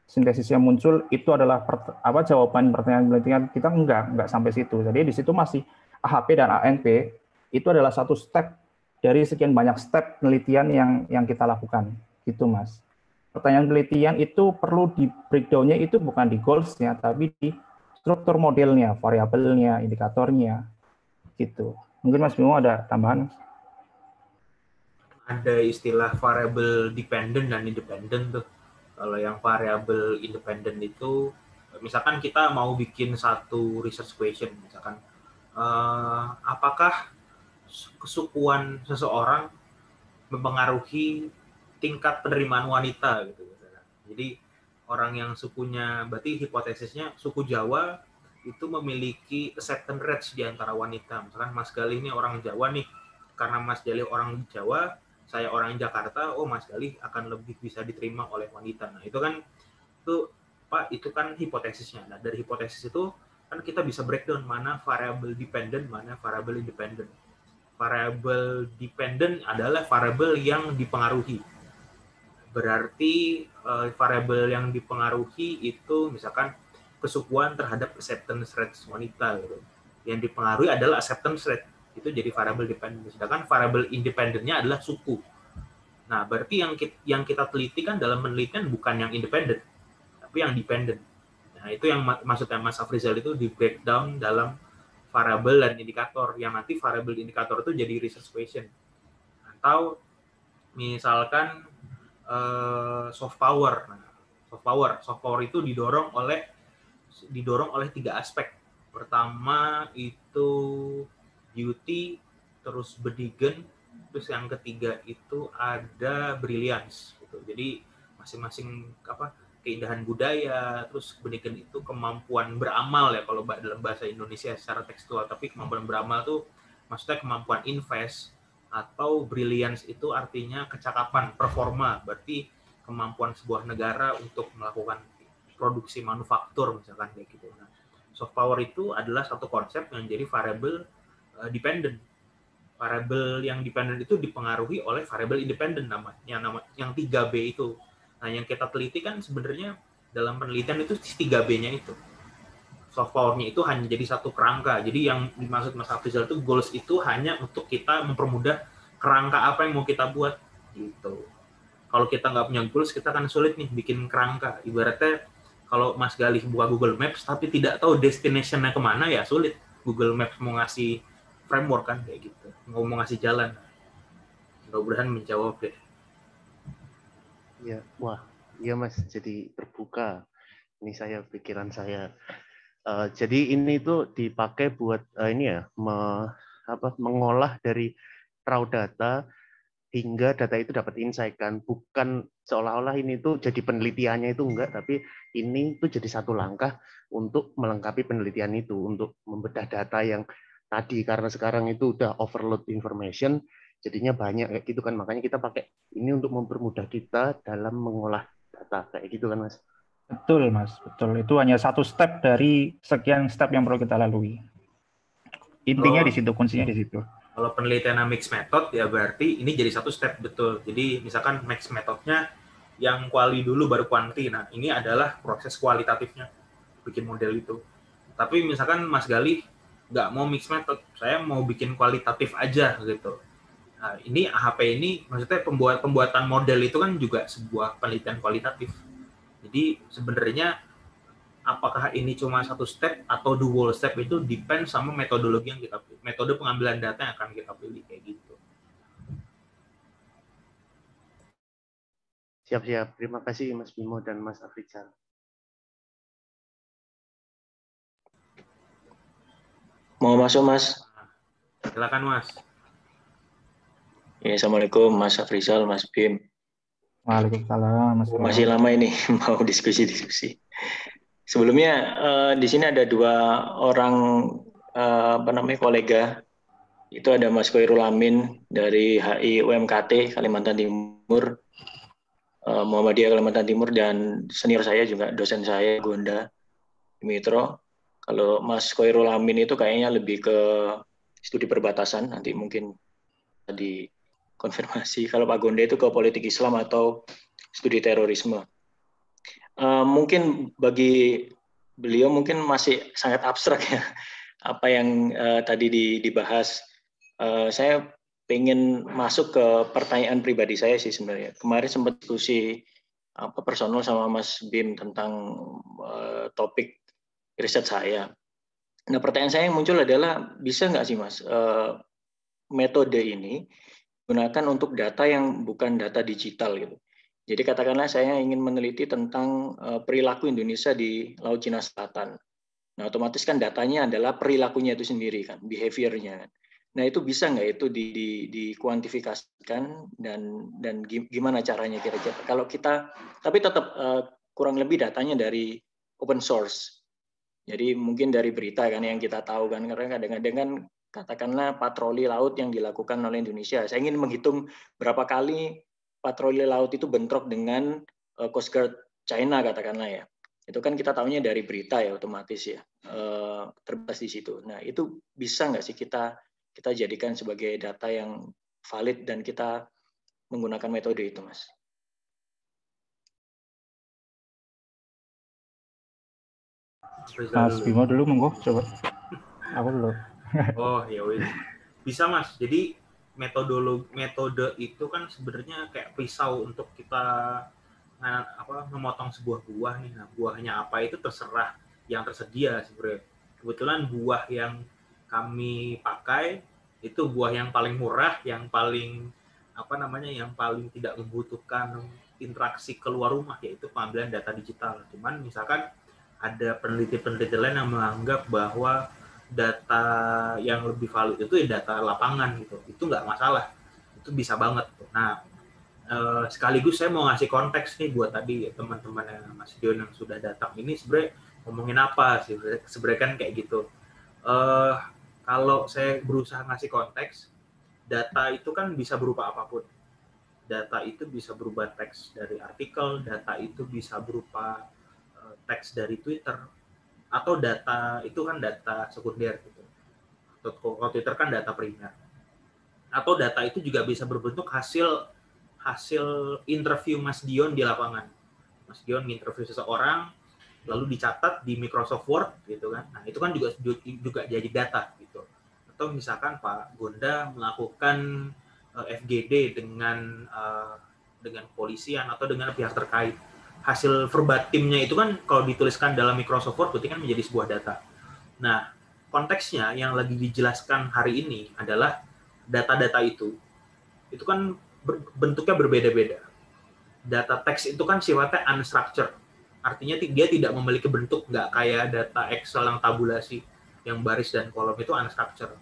sintesisnya muncul, itu adalah jawaban pertanyaan penelitian kita, enggak sampai situ. Jadi di situ masih AHP dan ANP itu adalah satu step dari sekian banyak step penelitian yang kita lakukan gitu Mas. Pertanyaan penelitian itu perlu di breakdown-nya itu bukan di goals-nya tapi di struktur modelnya, variabelnya, indikatornya gitu. Mungkin Mas Bimo ada tambahan? Ada istilah variable dependent dan independent tuh. Kalau yang variable independent itu, misalkan kita mau bikin satu research question, misalkan apakah kesukuan seseorang mempengaruhi tingkat penerimaan wanita gitu. Jadi orang yang sukunya, berarti hipotesisnya suku Jawa itu memiliki acceptance rate di antara wanita. Misalkan Mas Galih ini orang Jawa nih, karena Mas Galih orang Jawa, saya orang Jakarta, oh Mas Galih akan lebih bisa diterima oleh wanita. Nah itu kan itu kan hipotesisnya. Nah dari hipotesis itu kan kita bisa breakdown mana variable dependent, mana variable independent. Variable dependent adalah variable yang dipengaruhi. Berarti variabel yang dipengaruhi itu misalkan kesukuan terhadap acceptance rate wanita gitu. Yang dipengaruhi adalah acceptance rate, itu jadi variabel dependent. Sedangkan variabel independennya adalah suku. Nah, berarti yang kita teliti kan dalam penelitian bukan yang independen, tapi yang dependent. Nah, itu yang maksudnya Mas Afrizal itu di breakdown dalam variabel dan indikator, yang nanti variabel indikator itu jadi research question. Atau misalkan soft power. Nah, soft power itu didorong oleh 3 aspek. Pertama itu beauty, terus bedigen, terus yang ketiga itu ada brilliance gitu. Jadi masing-masing keindahan budaya, terus bedigen itu kemampuan beramal ya kalau dalam bahasa Indonesia secara tekstual, tapi kemampuan beramal tuh maksudnya kemampuan invest, atau brilliance itu artinya kecakapan, performa, berarti kemampuan sebuah negara untuk melakukan produksi manufaktur misalkan kayak gitu. Nah, soft power itu adalah satu konsep yang jadi variable dependent. Variable yang dependent itu dipengaruhi oleh variable independent yang 3B itu. Nah, yang kita teliti kan sebenarnya dalam penelitian itu 3B-nya itu. Soft power-nya itu hanya jadi satu kerangka. Jadi yang dimaksud Mas Afrizal itu goals itu hanya untuk kita mempermudah kerangka apa yang mau kita buat gitu. Kalau kita nggak punya goals, kita kan sulit nih bikin kerangka. Ibaratnya kalau Mas Galih buka Google Maps tapi tidak tahu destination-nya kemana, ya sulit. Google Maps mau ngasih framework kan kayak gitu, mau ngasih jalan. Mudah-mudahan menjawab deh. Ya, wah, iya Mas, jadi terbuka. Ini pikiran saya. Jadi ini tuh dipakai buat ini ya, mengolah dari raw data hingga data itu dapat insight kan. Bukan seolah-olah ini tuh jadi penelitiannya itu enggak, tapi ini tuh jadi satu langkah untuk melengkapi penelitian itu, untuk membedah data yang tadi, karena sekarang itu udah overload information, jadinya banyak kayak gitu kan. Makanya kita pakai ini untuk mempermudah kita dalam mengolah data kayak gitu kan Mas. Betul, Mas. Betul. Itu hanya satu step dari sekian step yang perlu kita lalui. Intinya di situ, kuncinya di situ. Kalau penelitian mixed method, ya berarti ini jadi satu step, betul. Jadi misalkan mixed methodnya yang quali dulu baru kuanti. Nah, ini adalah proses kualitatifnya, bikin model itu. Tapi misalkan Mas Galih nggak mau mixed method, saya mau bikin kualitatif aja gitu. Nah, ini AHP ini maksudnya pembuatan model itu kan juga sebuah penelitian kualitatif. Jadi sebenarnya apakah ini cuma satu step atau the whole step itu depend sama metodologi yang kita pilih, metode pengambilan data yang akan kita pilih kayak gitu. Siap-siap. Terima kasih Mas Bimo dan Mas Afrizal. Mau masuk, Mas? Silakan, Mas. Ya, Assalamualaikum, Mas Afrizal, Mas Bim. Waalaikumsalam, Mas Bimo. Masih lama ini mau diskusi-diskusi. Sebelumnya di sini ada dua orang kolega. Itu ada Mas Khairul Amin dari HI UMKT Kalimantan Timur, Muhammadiyah Kalimantan Timur, dan senior saya juga dosen saya Gonda Dimitro. Kalau Mas Khairul Amin itu kayaknya lebih ke studi perbatasan, nanti mungkin dikonfirmasi. Kalau Pak Gonda itu ke politik Islam atau studi terorisme. Mungkin bagi beliau mungkin masih sangat abstrak ya apa yang tadi dibahas. Saya pengen masuk ke pertanyaan pribadi saya sih sebenarnya. Kemarin sempat diskusi personal sama Mas Bim tentang topik riset saya. Nah, pertanyaan saya yang muncul adalah bisa nggak sih Mas metode ini gunakan untuk data yang bukan data digital gitu. Jadi katakanlah saya ingin meneliti tentang perilaku Indonesia di Laut Cina Selatan. Nah, otomatis kan datanya adalah perilakunya itu sendiri kan, behavior-nya. Nah, itu bisa nggak itu dikuantifikasikan dan gimana caranya kira-kira? Kalau kita, tapi tetap kurang lebih datanya dari open source. Jadi mungkin dari berita kan yang kita tahu kan, karena kadang-kadang kan katakanlah patroli laut yang dilakukan oleh Indonesia. Saya ingin menghitung berapa kali patroli laut itu bentrok dengan Coast Guard China katakanlah ya. Itu kan kita tahunya dari berita ya otomatis ya, terbatas di situ. Nah itu bisa nggak sih kita jadikan sebagai data yang valid dan kita menggunakan metode itu, Mas? Mas Bimo dulu, monggo coba. Aku dulu. Oh ya wis. Bisa Mas. Jadi metode itu kan sebenarnya kayak pisau untuk kita memotong sebuah buah nih. Nah, buahnya apa itu terserah yang tersedia sebenarnya. Kebetulan buah yang kami pakai itu buah yang paling murah, yang paling yang paling tidak membutuhkan interaksi keluar rumah, yaitu pengambilan data digital. Cuman misalkan ada peneliti-peneliti lain yang menganggap bahwa data yang lebih valid itu ya data lapangan gitu, itu nggak masalah, itu bisa banget. Nah, sekaligus saya mau ngasih konteks nih buat tadi teman-teman yang Mas Dion yang sudah datang ini sebenarnya ngomongin apa sih sebenarnya kan kayak gitu. Kalau saya berusaha ngasih konteks, data itu kan bisa berupa apapun. Data itu bisa berupa teks dari artikel, data itu bisa berupa teks dari Twitter, atau data itu kan data sekunder gitu. Kalau Twitter kan data primer. Atau data itu juga bisa berbentuk hasil interview Mas Dion di lapangan. Mas Dion nginterview seseorang, lalu dicatat di Microsoft Word gitu kan. Nah, itu kan juga jadi data gitu. Atau misalkan Pak Gonda melakukan FGD dengan polisian atau dengan pihak terkait. Hasil verbatimnya itu kan kalau dituliskan dalam Microsoft Word berarti kan menjadi sebuah data. Nah, konteksnya yang lagi dijelaskan hari ini adalah data-data itu kan bentuknya berbeda-beda. Data teks itu kan sifatnya unstructured. Artinya dia tidak memiliki bentuk, nggak kayak data Excel yang tabulasi, yang baris dan kolom itu unstructured.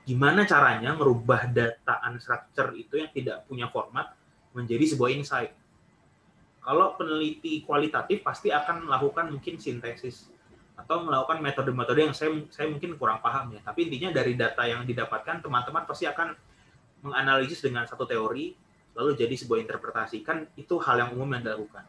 Gimana caranya merubah data unstructured itu yang tidak punya format menjadi sebuah insight? Kalau peneliti kualitatif pasti akan melakukan mungkin sintesis atau melakukan metode-metode yang saya mungkin kurang paham ya. Tapi intinya dari data yang didapatkan, teman-teman pasti akan menganalisis dengan satu teori, lalu jadi sebuah interpretasi. Kan itu hal yang umum yang dilakukan.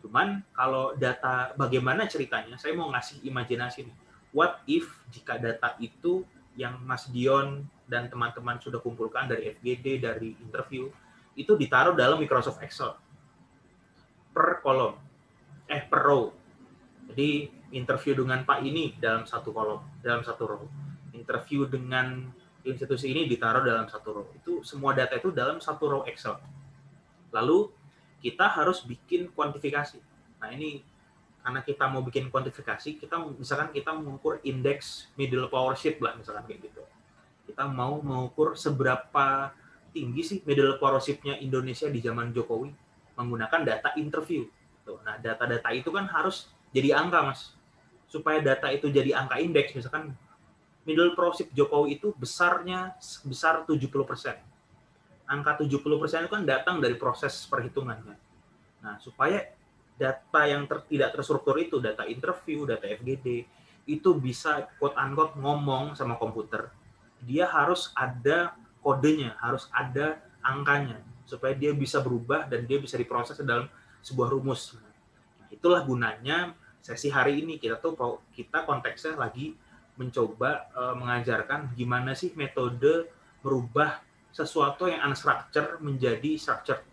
Cuman kalau data bagaimana ceritanya, saya mau ngasih imajinasi nih. What if jika data itu yang Mas Dion dan teman-teman sudah kumpulkan dari FGD, dari interview, itu ditaruh dalam Microsoft Excel per kolom, per row. Jadi interview dengan Pak ini dalam satu kolom, dalam satu row. Interview dengan institusi ini ditaruh dalam satu row. Itu semua data itu dalam satu row Excel. Lalu kita harus bikin kuantifikasi. Nah ini karena kita mau bikin kuantifikasi, misalkan kita mengukur indeks middle powership lah, misalkan kayak gitu. Kita mau mengukur seberapa tinggi sih middle powership-nya Indonesia di zaman Jokowi menggunakan data interview. Nah, data-data itu kan harus jadi angka, Mas. Supaya data itu jadi angka indeks, misalkan middle profit Jokowi itu besar 70%. Angka 70% itu kan datang dari proses perhitungan kan. Nah, supaya data yang tidak terstruktur itu, data interview, data FGD, itu bisa quote-unquote ngomong sama komputer, dia harus ada kodenya, harus ada angkanya, supaya dia bisa berubah dan dia bisa diproses dalam sebuah rumus. Nah, itulah gunanya sesi hari ini. Kita konteksnya lagi mencoba mengajarkan gimana sih metode merubah sesuatu yang unstructured menjadi structured.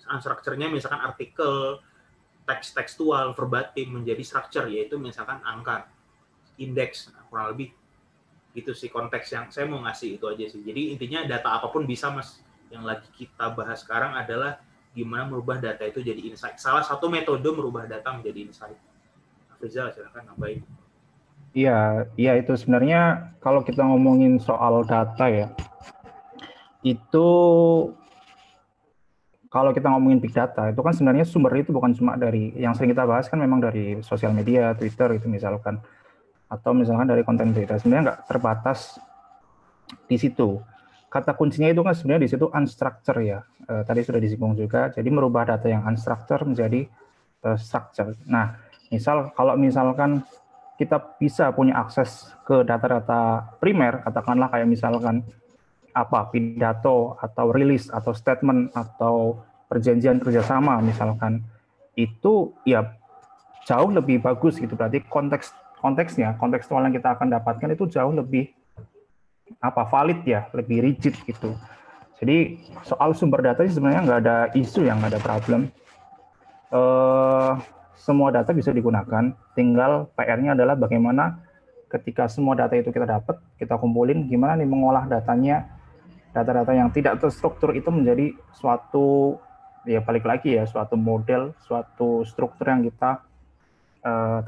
Unstructured-nya misalkan artikel, teks tekstual, verbatim menjadi structure, yaitu misalkan angka, indeks, kurang lebih gitu sih konteks yang saya mau ngasih itu aja sih. Jadi intinya data apapun bisa Mas. Yang lagi kita bahas sekarang adalah gimana merubah data itu jadi insight. Salah satu metode merubah data menjadi insight. Afrizal silakan nambahin. Iya, itu sebenarnya kalau kita ngomongin soal data ya, itu kalau kita ngomongin big data, itu kan sebenarnya sumber itu bukan cuma dari, yang sering kita bahas kan memang dari sosial media, Twitter itu misalkan, atau misalkan dari konten berita, sebenarnya nggak terbatas di situ. Kata kuncinya itu kan sebenarnya di situ unstructured ya, tadi sudah disinggung juga, jadi merubah data yang unstructured menjadi structured. Nah, kalau misalkan kita bisa punya akses ke data-data primer, katakanlah kayak misalkan pidato atau rilis atau statement atau perjanjian kerjasama misalkan, itu ya jauh lebih bagus gitu. Berarti kontekstual yang kita akan dapatkan itu jauh lebih valid ya, lebih rigid gitu. Jadi soal sumber data sebenarnya nggak ada isu, yang nggak ada problem. Semua data bisa digunakan, tinggal PR-nya adalah bagaimana ketika semua data itu kita dapat, kita kumpulin, gimana nih mengolah datanya, data-data yang tidak terstruktur itu menjadi suatu, ya balik lagi ya, suatu model, suatu struktur yang kita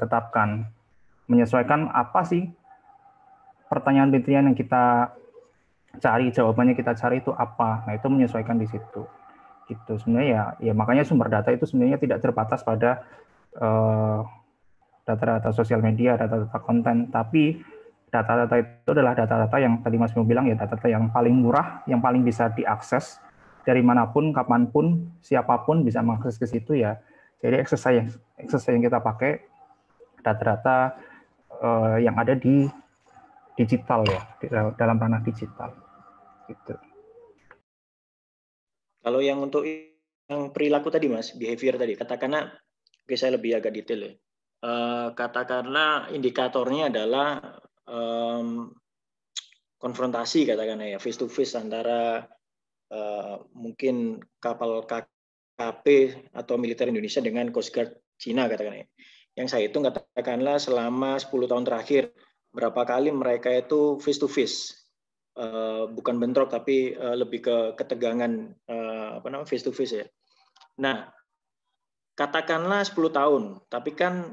tetapkan. Menyesuaikan apa sih pertanyaan-pertanyaan yang kita cari, jawabannya kita cari itu apa, nah itu menyesuaikan di situ. Gitu sebenarnya ya makanya sumber data itu sebenarnya tidak terbatas pada data-data sosial media, data-data konten, tapi data-data itu adalah data-data yang tadi Mas Bimo bilang ya, data-data yang paling murah, yang paling bisa diakses dari manapun, kapanpun, siapapun bisa mengakses ke situ ya. Jadi exercise yang kita pakai data-data yang ada di digital ya, dalam ranah digital. Gitu. Kalau yang untuk yang perilaku tadi Mas, behavior tadi, katakanlah, oke saya lebih agak detail ya. Katakanlah indikatornya adalah konfrontasi katakanlah ya, face to face antara mungkin kapal KP atau militer Indonesia dengan Coast Guard Cina katakanlah ya. Yang saya hitung katakanlah selama 10 tahun terakhir berapa kali mereka itu face to face. Bukan bentrok tapi lebih ke ketegangan face to face ya. Nah, katakanlah 10 tahun, tapi kan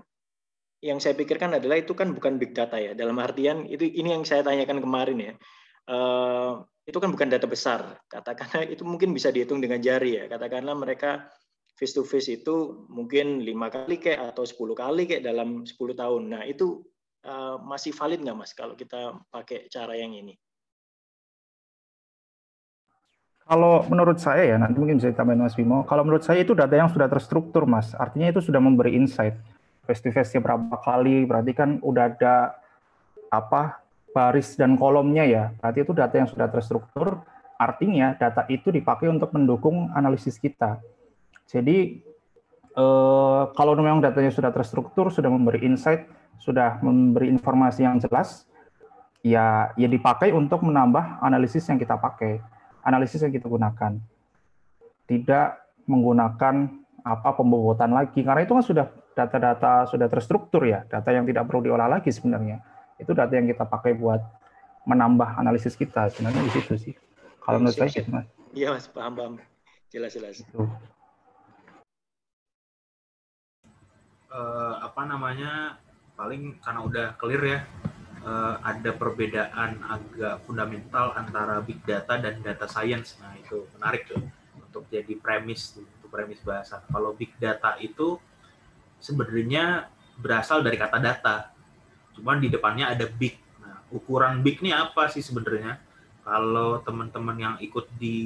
yang saya pikirkan adalah itu kan bukan big data ya. Dalam artian ini yang saya tanyakan kemarin ya. Itu kan bukan data besar. Katakanlah itu mungkin bisa dihitung dengan jari ya. Katakanlah mereka face to face itu mungkin 5 kali kayak atau 10 kali kayak dalam 10 tahun. Nah, itu masih valid nggak Mas kalau kita pakai cara yang ini? Kalau menurut saya ya, nanti mungkin bisa ditambahin Mas Bimo, kalau menurut saya itu data yang sudah terstruktur Mas, artinya itu sudah memberi insight. Face-to-face berapa kali, berarti kan udah ada baris dan kolomnya ya, berarti itu data yang sudah terstruktur, artinya data itu dipakai untuk mendukung analisis kita. Jadi kalau memang datanya sudah terstruktur, sudah memberi insight, sudah memberi informasi yang jelas, ya dipakai untuk menambah analisis yang kita pakai. Analisis yang kita gunakan, tidak menggunakan pembobotan lagi, karena itu kan sudah data-data sudah terstruktur ya, data yang tidak perlu diolah lagi sebenarnya. Itu data yang kita pakai buat menambah analisis kita, sebenarnya di situ sih. Kalau menurut saya gitu Mas. Iya Mas, paham. Jelas. Gitu. Paling karena udah clear ya. Ada perbedaan agak fundamental antara big data dan data science. Nah, itu menarik tuh untuk jadi premis bahasa. Kalau big data itu sebenarnya berasal dari kata data. Cuman di depannya ada big. Nah, ukuran big ini apa sih sebenarnya? Kalau teman-teman yang ikut di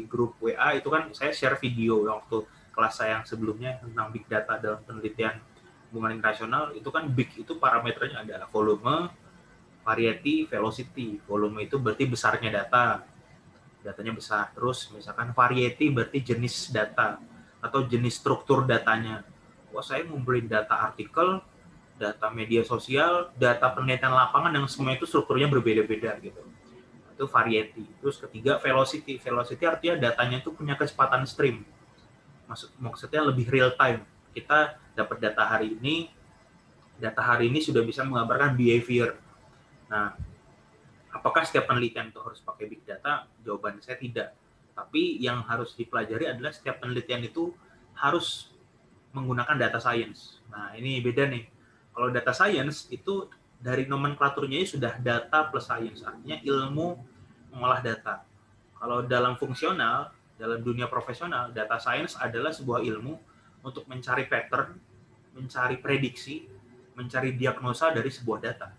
grup WA itu kan saya share video waktu kelas saya yang sebelumnya tentang big data dalam penelitian hubungan internasional. Itu kan big itu parameternya ada volume, variety, velocity. Volume itu berarti besarnya data, datanya besar. Terus misalkan variety berarti jenis data atau jenis struktur datanya. Wah, saya ngumpulin data artikel, data media sosial, data penelitian lapangan yang semua itu strukturnya berbeda-beda gitu. Itu variety. Terus ketiga velocity. Velocity artinya datanya itu punya kecepatan stream. Maksudnya lebih real time. Kita dapat data hari ini sudah bisa menggambarkan behavior. Nah, apakah setiap penelitian itu harus pakai big data? Jawaban saya tidak. Tapi yang harus dipelajari adalah setiap penelitian itu harus menggunakan data science. Nah, ini beda nih. Kalau data science itu dari nomenklaturnya sudah data plus science, artinya ilmu mengolah data. Kalau dalam fungsional, dalam dunia profesional, data science adalah sebuah ilmu untuk mencari pattern, mencari prediksi, mencari diagnosa dari sebuah data.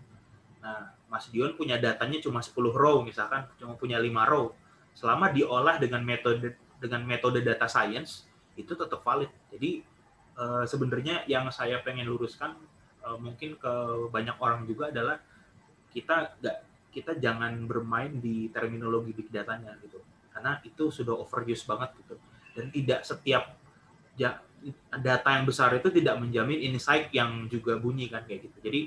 Nah, Mas Dion punya datanya cuma 10 row, misalkan cuma punya 5 row. Selama diolah dengan metode data science, itu tetap valid. Jadi sebenarnya yang saya pengen luruskan mungkin ke banyak orang juga adalah kita jangan bermain di terminologi big datanya gitu, karena itu sudah overuse banget gitu, dan tidak setiap data yang besar itu tidak menjamin insight yang juga bunyi kan kayak gitu. Jadi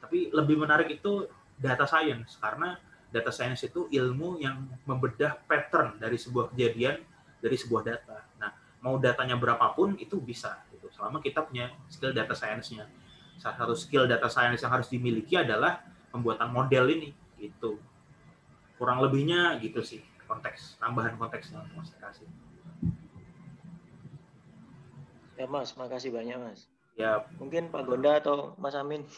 tapi lebih menarik itu data science, karena data science itu ilmu yang membedah pattern dari sebuah kejadian, dari sebuah data. Nah, mau datanya berapapun itu bisa gitu, selama kita punya skill data science-nya. Salah satu skill data science yang harus dimiliki adalah pembuatan model ini gitu. Kurang lebihnya gitu sih, tambahan konteksnya Mas kasih. Ya Mas, makasih banyak Mas. Ya, mungkin Pak Gonda atau Mas Amin.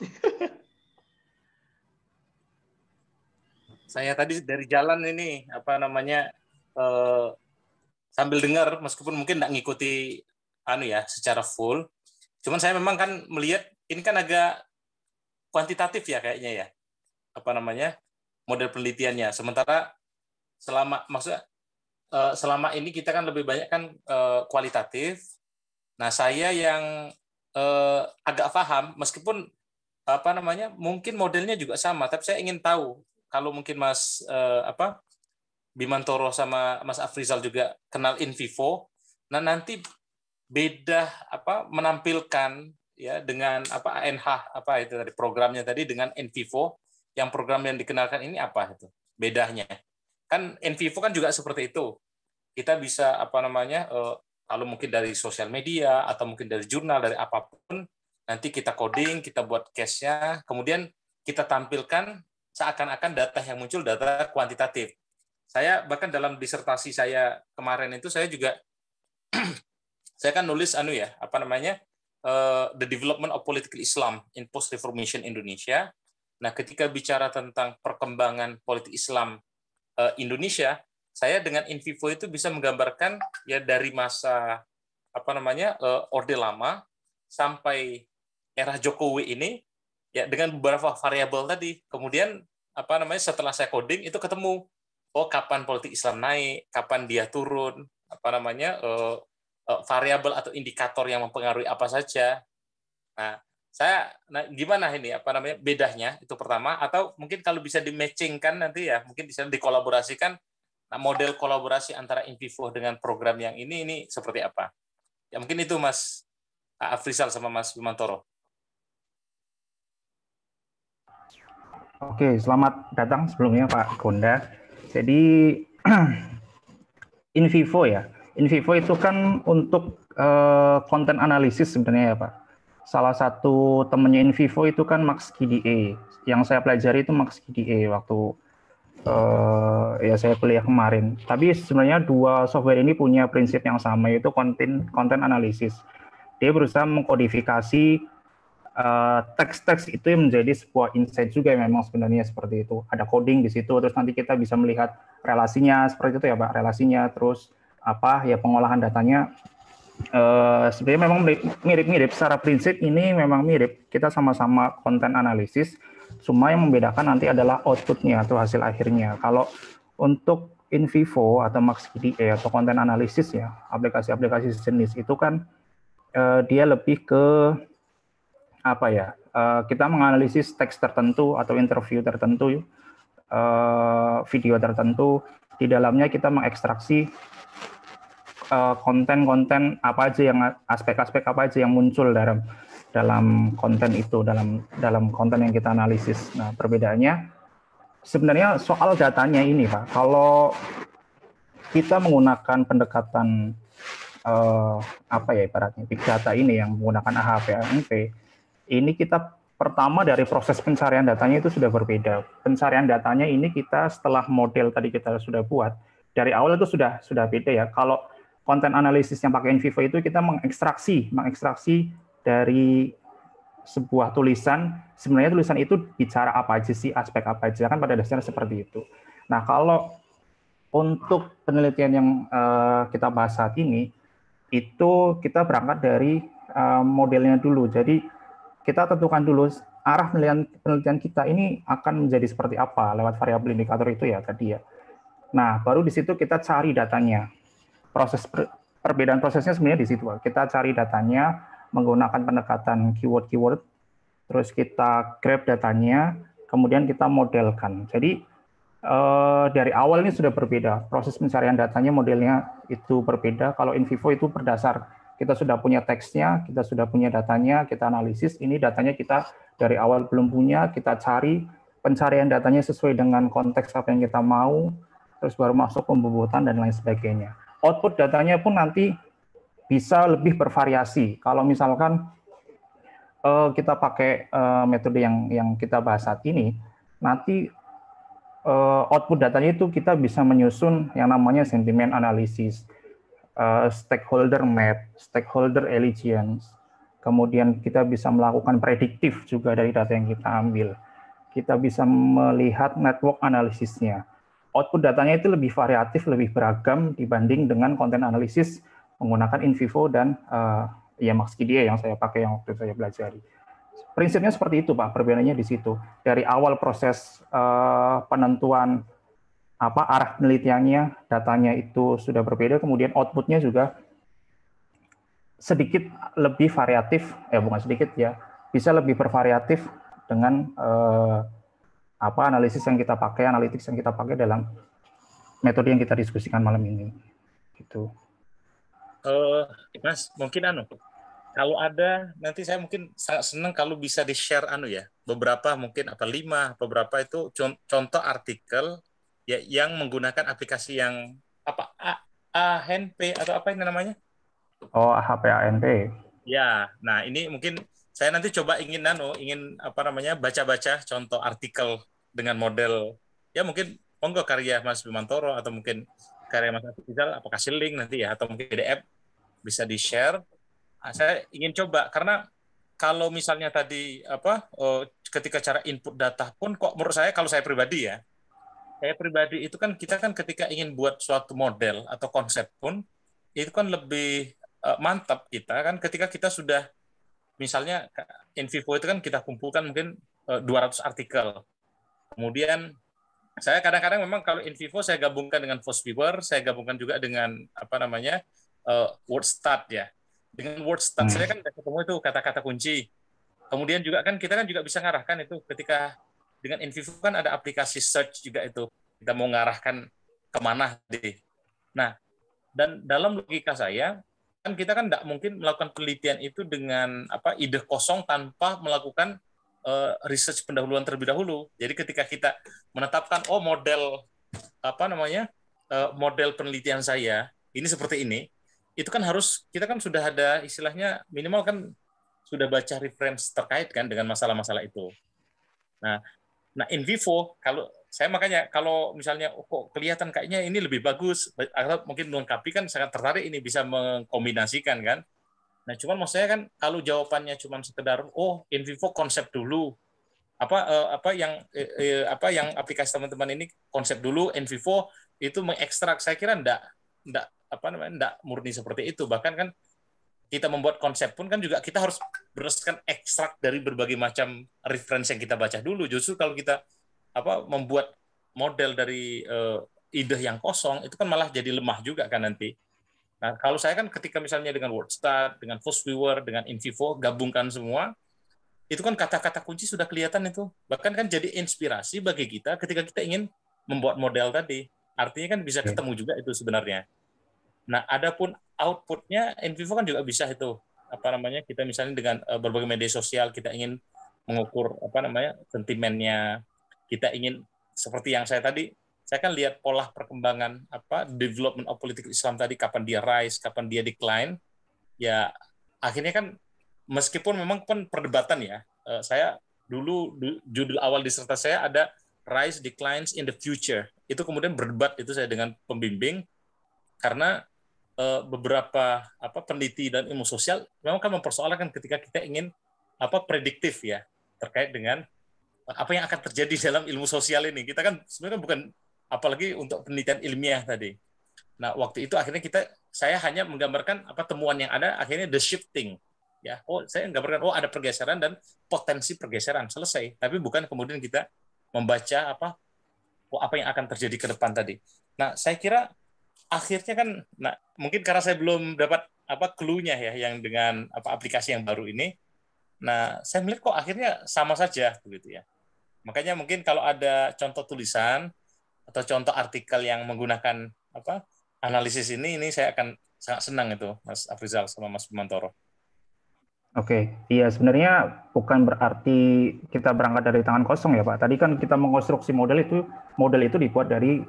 Saya tadi dari jalan ini sambil dengar, meskipun mungkin nggak ngikuti secara full. Cuman saya memang kan melihat ini kan agak kuantitatif ya kayaknya ya, model penelitiannya. Sementara selama ini kita kan lebih banyak kan kualitatif. Nah, saya yang agak paham, meskipun mungkin modelnya juga sama, tapi saya ingin tahu kalau mungkin Mas Bimantoro sama Mas Afrizal juga kenal in vivo. Nah, nanti beda menampilkan ya dengan ANH itu tadi programnya tadi dengan in vivo, yang program yang dikenalkan ini apa itu bedanya? Kan in vivo kan juga seperti itu. Kita bisa kalau mungkin dari sosial media atau mungkin dari jurnal, dari apapun, nanti kita coding, kita buat case-nya, kemudian kita tampilkan seakan-akan data yang muncul data kuantitatif. Saya bahkan dalam disertasi saya kemarin itu saya juga saya kan nulis The Development of Political Islam in Post-Reformation Indonesia. Nah, ketika bicara tentang perkembangan politik Islam Indonesia, saya dengan in vivo itu bisa menggambarkan ya dari masa Orde Lama sampai era Jokowi ini ya dengan beberapa variabel tadi. Kemudian setelah saya coding itu ketemu kapan politik Islam naik, kapan dia turun, variabel atau indikator yang mempengaruhi apa saja. Nah, gimana ini bedanya itu pertama, atau mungkin kalau bisa di-matchingkan nanti ya mungkin bisa dikolaborasikan. Nah, model kolaborasi antara in vivo dengan program yang ini seperti apa? Ya mungkin itu Mas Afrizal sama Mas Bimantoro. Oke, selamat datang sebelumnya Pak Gonda. Jadi in vivo ya. In vivo itu kan untuk konten analisis sebenarnya ya Pak. Salah satu temannya in vivo itu kan Max KDA. Yang saya pelajari itu Max KDA waktu saya kuliah kemarin. Tapi sebenarnya dua software ini punya prinsip yang sama, yaitu konten analisis. Dia berusaha mengkodifikasi teks-teks itu yang menjadi sebuah insight juga memang sebenarnya seperti itu. Ada coding di situ, terus nanti kita bisa melihat relasinya seperti itu ya Pak, relasinya, terus pengolahan datanya. Sebenarnya memang mirip-mirip secara prinsip, ini memang mirip. Kita sama-sama konten analisis, Cuma yang membedakan nanti adalah outputnya atau hasil akhirnya. Kalau untuk in vivo atau MaxQDA atau konten analisis ya, aplikasi-aplikasi sejenis itu kan dia lebih ke apa ya? Kita menganalisis teks tertentu atau interview tertentu, video tertentu, di dalamnya kita mengekstraksi konten-konten apa aja yang aspek-aspek apa aja yang muncul dalam konten itu, dalam konten yang kita analisis. Nah, perbedaannya sebenarnya soal datanya ini, Pak. Kalau kita menggunakan pendekatan apa ya ibaratnya big data ini yang menggunakan AHP, ANP, ini kita pertama dari proses pencarian datanya itu sudah berbeda. Pencarian datanya ini kita setelah model tadi kita sudah buat, dari awal itu sudah beda ya. Kalau konten analisis yang pakai in vivo itu kita mengekstraksi dari sebuah tulisan, sebenarnya tulisan itu bicara apa aja sih, aspek apa aja, kan pada dasarnya seperti itu. Nah, kalau untuk penelitian yang kita bahas saat ini, itu kita berangkat dari modelnya dulu. Jadi kita tentukan dulu arah penelitian kita ini akan menjadi seperti apa lewat variabel indikator itu ya tadi ya. Nah, baru di situ kita cari datanya. Perbedaan prosesnya sebenarnya di situ. Kita cari datanya menggunakan pendekatan keyword-keyword, terus kita grab datanya, kemudian kita modelkan. Jadi dari awal ini sudah berbeda. Proses pencarian datanya, modelnya itu berbeda. Kalau in vivo itu berdasar kita sudah punya teksnya, kita sudah punya datanya, kita analisis. Ini datanya kita dari awal belum punya, kita cari pencarian datanya sesuai dengan konteks apa yang kita mau, terus baru masuk pembobotan dan lain sebagainya. Output datanya pun nanti bisa lebih bervariasi. Kalau misalkan kita pakai metode yang kita bahas saat ini, nanti output datanya itu kita bisa menyusun yang namanya sentiment analysis, stakeholder map, stakeholder allegiance, kemudian kita bisa melakukan prediktif juga dari data yang kita ambil. Kita bisa melihat network analisisnya. Output datanya itu lebih variatif, lebih beragam dibanding dengan konten analisis menggunakan in vivo dan ya MaxQDA yang saya pakai yang waktu saya pelajari. Prinsipnya seperti itu, Pak. Perbedaannya di situ. Dari awal proses penentuan arah penelitiannya, datanya itu sudah berbeda, kemudian outputnya juga sedikit lebih variatif, bukan sedikit ya, bisa lebih bervariatif dengan analisis yang kita pakai, analytics yang kita pakai dalam metode yang kita diskusikan malam ini. Gitu. Mas, mungkin kalau ada nanti saya mungkin sangat senang kalau bisa di-share beberapa mungkin 5 beberapa itu contoh artikel ya yang menggunakan aplikasi yang ANP atau apa ini namanya? Oh, AHP ANP. Ya, nah ini mungkin saya nanti coba ingin baca-baca contoh artikel dengan model ya mungkin monggo karya Mas Bimantoro atau mungkin karya Mas Afrizal kasih link nanti ya atau mungkin PDF bisa di-share. Saya ingin coba karena kalau misalnya tadi ketika cara input data pun kok menurut saya kalau saya pribadi itu kan kita kan ketika ingin buat suatu model atau konsep pun itu kan lebih mantap kita kan ketika kita sudah misalnya in vivo itu kan kita kumpulkan mungkin 200 artikel. Kemudian saya kadang-kadang memang kalau in vivo saya gabungkan dengan Fosviewer, saya gabungkan juga dengan WordStat ya. Dengan WordStat saya kan ketemu itu kata-kata kunci. Kemudian juga kan kita kan juga bisa ngarahkan itu ketika dengan in vivo kan ada aplikasi search juga itu. Kita mau ngarahkan kemana deh. Nah, dan dalam logika saya kan kita kan tidak mungkin melakukan penelitian itu dengan ide kosong tanpa melakukan research pendahuluan terlebih dahulu. Jadi ketika kita menetapkan model model penelitian saya ini seperti ini, itu kan harus kita kan sudah ada istilahnya minimal kan sudah baca reference terkait kan dengan masalah-masalah itu. Nah in vivo kalau misalnya kok kelihatan kayaknya ini lebih bagus atau mungkin melengkapi kan sangat tertarik ini bisa mengkombinasikan kan. Nah, cuman maksudnya kan kalau jawabannya cuma sekedar in vivo konsep dulu. Yang aplikasi teman-teman ini konsep dulu, in vivo itu mengekstrak. Saya kira enggak murni seperti itu. Bahkan kan kita membuat konsep pun kan juga kita harus berdasarkan ekstrak dari berbagai macam referensi yang kita baca dulu. Justru kalau kita membuat model dari ide yang kosong, itu kan malah jadi lemah juga kan nanti. Nah, kalau saya kan ketika misalnya dengan WordStat, dengan FastViewer, dengan InVivo, gabungkan semua, itu kan kata-kata kunci sudah kelihatan itu. Bahkan kan jadi inspirasi bagi kita ketika kita ingin membuat model tadi. Artinya kan bisa ketemu juga itu sebenarnya. Nah, adapun outputnya, InVivo kan juga bisa itu. Kita misalnya dengan berbagai media sosial, kita ingin mengukur sentimennya, kita ingin seperti yang saya kan lihat pola perkembangan development of political Islam tadi, kapan dia rise, kapan dia decline, ya akhirnya kan meskipun memang kan perdebatan ya, saya dulu judul awal disertasi saya ada rise declines in the future, itu kemudian berdebat itu saya dengan pembimbing karena beberapa peneliti dan ilmu sosial memang kan mempersoalkan ketika kita ingin prediktif ya terkait dengan apa yang akan terjadi dalam ilmu sosial ini. Kita kan sebenarnya bukan, apalagi untuk penelitian ilmiah tadi. Nah, waktu itu akhirnya saya hanya menggambarkan temuan yang ada, akhirnya the shifting. Ya, saya menggambarkan ada pergeseran dan potensi pergeseran, selesai. Tapi bukan kemudian kita membaca apa yang akan terjadi ke depan tadi. Nah, saya kira akhirnya kan, mungkin karena saya belum dapat clue-nya ya yang dengan aplikasi yang baru ini. Nah, saya melihat kok akhirnya sama saja begitu ya. Makanya mungkin kalau ada contoh tulisan atau contoh artikel yang menggunakan analisis ini saya akan sangat senang itu, Mas Afrizal sama Mas Bimantoro. Oke, iya sebenarnya bukan berarti kita berangkat dari tangan kosong ya Pak. Tadi kan kita mengkonstruksi model itu dibuat dari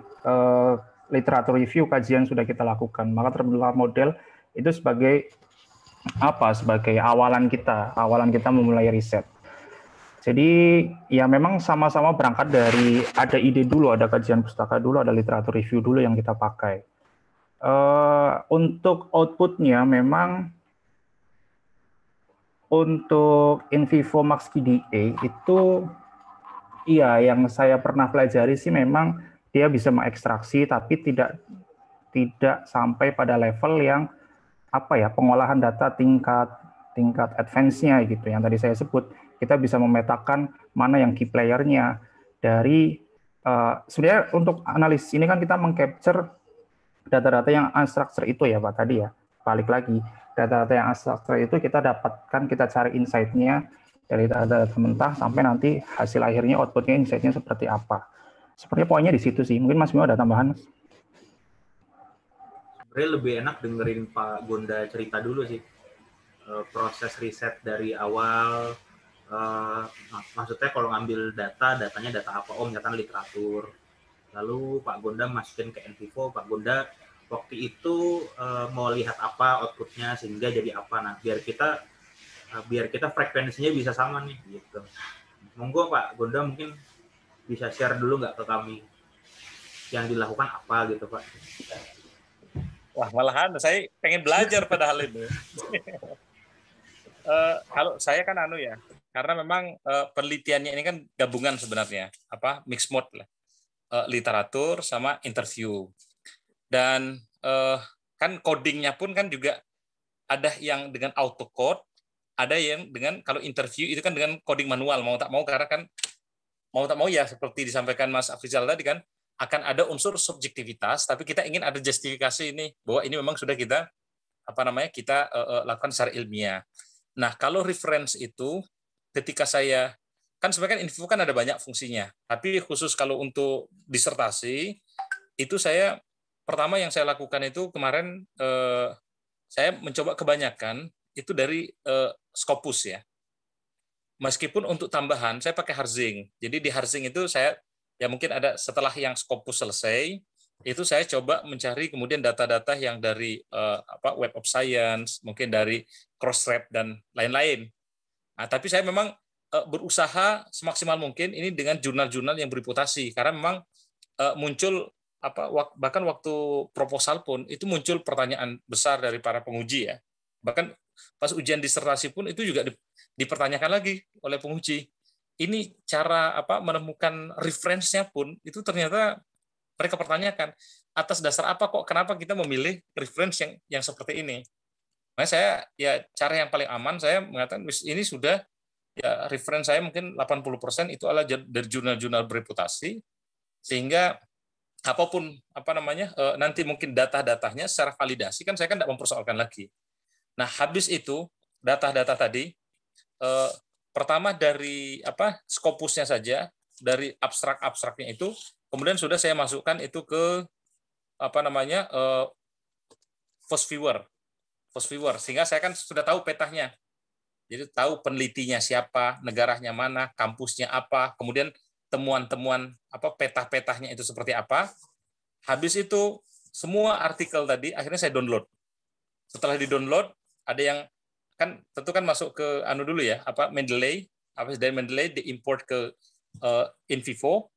literatur review, kajian sudah kita lakukan. Maka terbentuklah model itu sebagai awalan kita memulai riset. Jadi ya memang sama-sama berangkat dari ada ide dulu, ada kajian pustaka dulu, ada literatur review dulu yang kita pakai. Untuk outputnya memang untuk InVivo Max PDA itu iya yang saya pernah pelajari sih memang dia bisa mengekstraksi tapi tidak sampai pada level yang pengolahan data tingkat advance-nya gitu yang tadi saya sebut. Kita bisa memetakan mana yang key player-nya dari sebenarnya untuk analisis ini kan kita meng-capture data-data yang unstructured itu ya Pak tadi ya. Balik lagi, data-data yang unstructured itu kita dapatkan, kita cari insight-nya dari data-data mentah sampai nanti hasil akhirnya output-nya insight-nya seperti apa. Sepertinya poinnya di situ sih. Mungkin Mas Bimo ada tambahan, Mas? Sebenarnya lebih enak dengerin Pak Gonda cerita dulu sih. Proses riset dari awal, maksudnya kalau ngambil datanya data apa? Misalkan literatur. Lalu Pak Gonda masukin ke InVivo, Pak Gonda waktu itu mau lihat apa outputnya sehingga jadi apa. Nah, biar kita frekuensinya bisa sama nih gitu. Monggo Pak Gonda mungkin bisa share dulu nggak ke kami yang dilakukan apa gitu Pak. Wah, malahan saya pengen belajar padahal ini. Kalau saya kan ya, karena memang penelitiannya ini kan gabungan sebenarnya, mixed mode lah, literatur sama interview. Dan kan codingnya pun kan juga ada yang dengan autocode, ada yang dengan kalau interview itu kan dengan coding manual, mau tak mau karena kan mau tak mau ya seperti disampaikan Mas Afrizal tadi kan akan ada unsur subjektivitas, tapi kita ingin ada justifikasi ini bahwa ini memang sudah kita kita lakukan secara ilmiah. Nah, kalau reference itu ketika saya kan sebenarnya InVivo kan ada banyak fungsinya, tapi khusus kalau untuk disertasi itu saya pertama yang saya lakukan itu kemarin saya mencoba kebanyakan itu dari Scopus ya. Meskipun untuk tambahan saya pakai Harzing. Jadi di Harzing itu saya ya mungkin ada setelah yang Scopus selesai itu saya coba mencari kemudian data-data yang dari Web of Science, mungkin dari Crossref dan lain-lain. Nah, tapi saya memang berusaha semaksimal mungkin ini dengan jurnal-jurnal yang bereputasi karena memang muncul bahkan waktu proposal pun itu muncul pertanyaan besar dari para penguji ya. Bahkan pas ujian disertasi pun itu juga dipertanyakan lagi oleh penguji. Ini cara menemukan reference-nya pun itu ternyata mereka pertanyakan atas dasar apa kok kenapa kita memilih reference yang seperti ini. Makanya saya ya cara yang paling aman saya mengatakan ini sudah ya reference saya mungkin 80% itu adalah dari jurnal-jurnal bereputasi, sehingga apapun nanti mungkin data-datanya secara validasi kan saya kan tidak mempersoalkan lagi. Nah, habis itu data-data tadi pertama dari Scopusnya saja, dari abstrak-abstraknya itu kemudian sudah saya masukkan itu ke First Viewer, sehingga saya kan sudah tahu petanya. Jadi tahu penelitinya siapa, negaranya mana, kampusnya apa, kemudian temuan-temuan peta-petanya itu seperti apa. Habis itu semua artikel tadi akhirnya saya download. Setelah di-download, ada yang kan tentu kan masuk ke dulu ya, Mendeley, dari Mendeley diimport ke InVivo.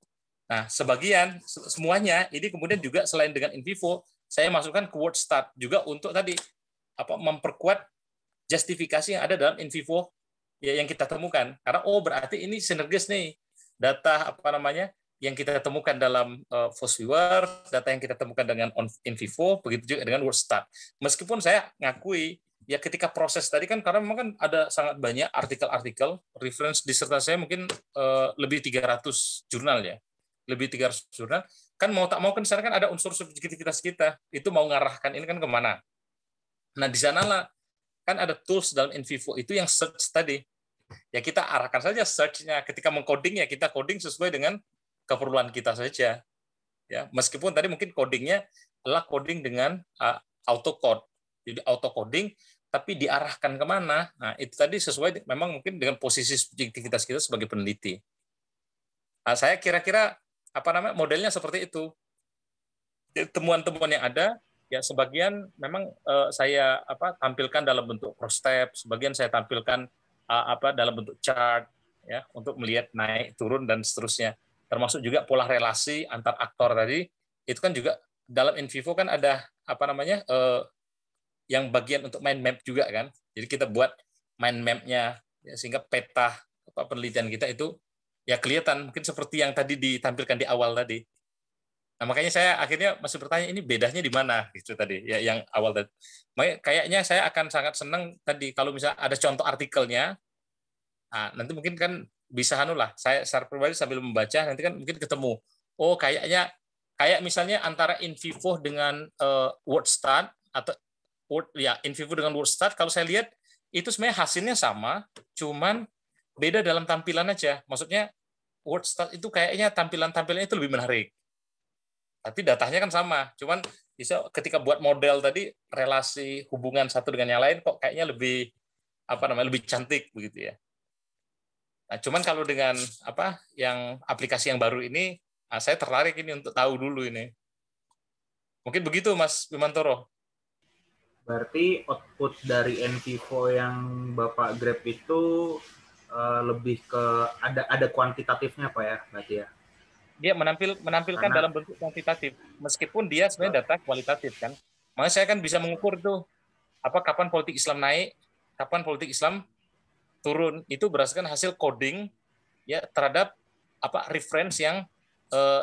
Nah, sebagian semuanya ini kemudian juga selain dengan InVivo, saya masukkan ke WordStat juga untuk tadi memperkuat justifikasi yang ada dalam InVivo ya yang kita temukan. Karena berarti ini sinergis nih data yang kita temukan dalam Viewer, data yang kita temukan dengan InVivo, begitu juga dengan WordStat. Meskipun saya ngakui ya ketika proses tadi kan karena memang kan ada sangat banyak artikel-artikel, reference disertasi saya mungkin lebih 300 jurnal ya. Lebih 300 jurnal. Kan mau tak mau kan sekarang kan ada unsur subjektivitas kita. Itu mau ngarahkan ini kan kemana. Nah, di sanalah kan ada tools dalam InVivo itu yang search tadi. Ya kita arahkan saja search-nya. Ketika mengcoding ya kita coding sesuai dengan keperluan kita saja. Ya, meskipun tadi mungkin codingnya adalah coding dengan autocode. Jadi auto-coding, tapi diarahkan kemana? Nah, itu tadi sesuai memang mungkin dengan posisi subjektivitas kita sebagai peneliti. Nah, saya kira-kira modelnya seperti itu. Jadi, temuan-temuan yang ada ya sebagian memang saya tampilkan dalam bentuk cross-tab, sebagian saya tampilkan dalam bentuk chart ya untuk melihat naik turun dan seterusnya. Termasuk juga pola relasi antar aktor tadi itu kan juga dalam InVivo kan ada yang bagian untuk mind map juga kan. Jadi kita buat mind map-nya ya, sehingga peta penelitian kita itu ya kelihatan mungkin seperti yang tadi ditampilkan di awal tadi. Nah, makanya saya akhirnya masih bertanya ini bedanya di mana gitu tadi ya yang awal tadi. Makanya kayaknya saya akan sangat senang tadi kalau misalnya ada contoh artikelnya. Nah, nanti mungkin kan bisa saya secara pribadi sambil membaca nanti kan mungkin ketemu. Oh, kayak misalnya antara InVivo dengan WordStat atau InVivo dengan WordStat kalau saya lihat itu sebenarnya hasilnya sama, cuman beda dalam tampilan aja. Maksudnya WordStat itu kayaknya tampilannya itu lebih menarik. Tapi datanya kan sama, cuman bisa ketika buat model tadi relasi hubungan satu dengan yang lain kok kayaknya lebih lebih cantik begitu ya. Nah, cuman kalau dengan yang aplikasi yang baru ini, saya tertarik ini untuk tahu dulu ini. Mungkin begitu Mas Bimantoro. Berarti output dari InVivo yang Bapak grab itu lebih ke ada kuantitatifnya Pak ya, berarti ya? Dia menampilkan dalam bentuk kuantitatif, meskipun dia sebenarnya data kualitatif kan. Makanya saya kan bisa mengukur tuh kapan politik Islam naik, kapan politik Islam turun, itu berdasarkan hasil coding ya terhadap reference yang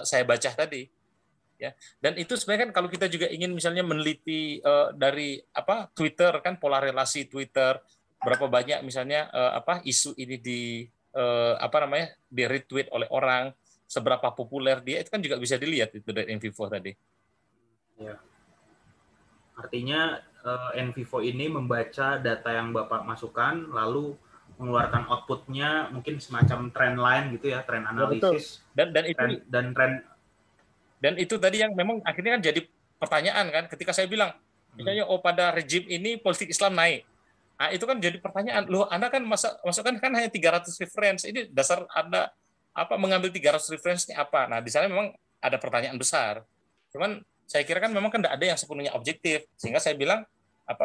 saya baca tadi. Ya. Dan itu sebenarnya kan kalau kita juga ingin misalnya meneliti dari Twitter kan pola relasi Twitter berapa banyak misalnya isu ini di di retweet oleh orang, seberapa populer dia itu kan juga bisa dilihat itu dari InVivo tadi. Ya. Artinya InVivo ini membaca data yang Bapak masukkan lalu mengeluarkan outputnya mungkin semacam trend line gitu ya, trend analisis. Ya, dan itu tadi yang memang akhirnya kan jadi pertanyaan kan ketika saya bilang misalnya pada rejim ini politik Islam naik. Nah, itu kan jadi pertanyaan. Loh, Anda kan masukkan kan hanya 300 reference. Ini dasar Anda mengambil 300 reference ini apa? Nah, di sana memang ada pertanyaan besar. Cuman saya kira kan memang kan tidak ada yang sepenuhnya objektif. Sehingga saya bilang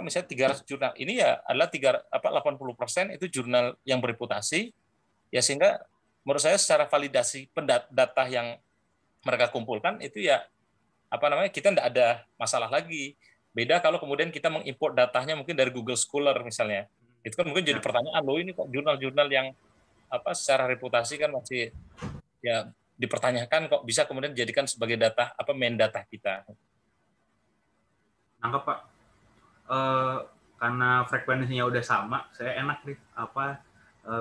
misalnya 300 jurnal ini ya adalah 80% itu jurnal yang bereputasi. Ya sehingga menurut saya secara validasi data yang mereka kumpulkan itu ya kita tidak ada masalah lagi. Beda kalau kemudian kita mengimport datanya mungkin dari Google Scholar misalnya. Itu kan mungkin jadi pertanyaan, loh ini kok jurnal-jurnal yang secara reputasi kan masih ya dipertanyakan kok bisa kemudian dijadikan sebagai data main data kita. Nangkep Pak. karena frekuensinya udah sama, saya enak nih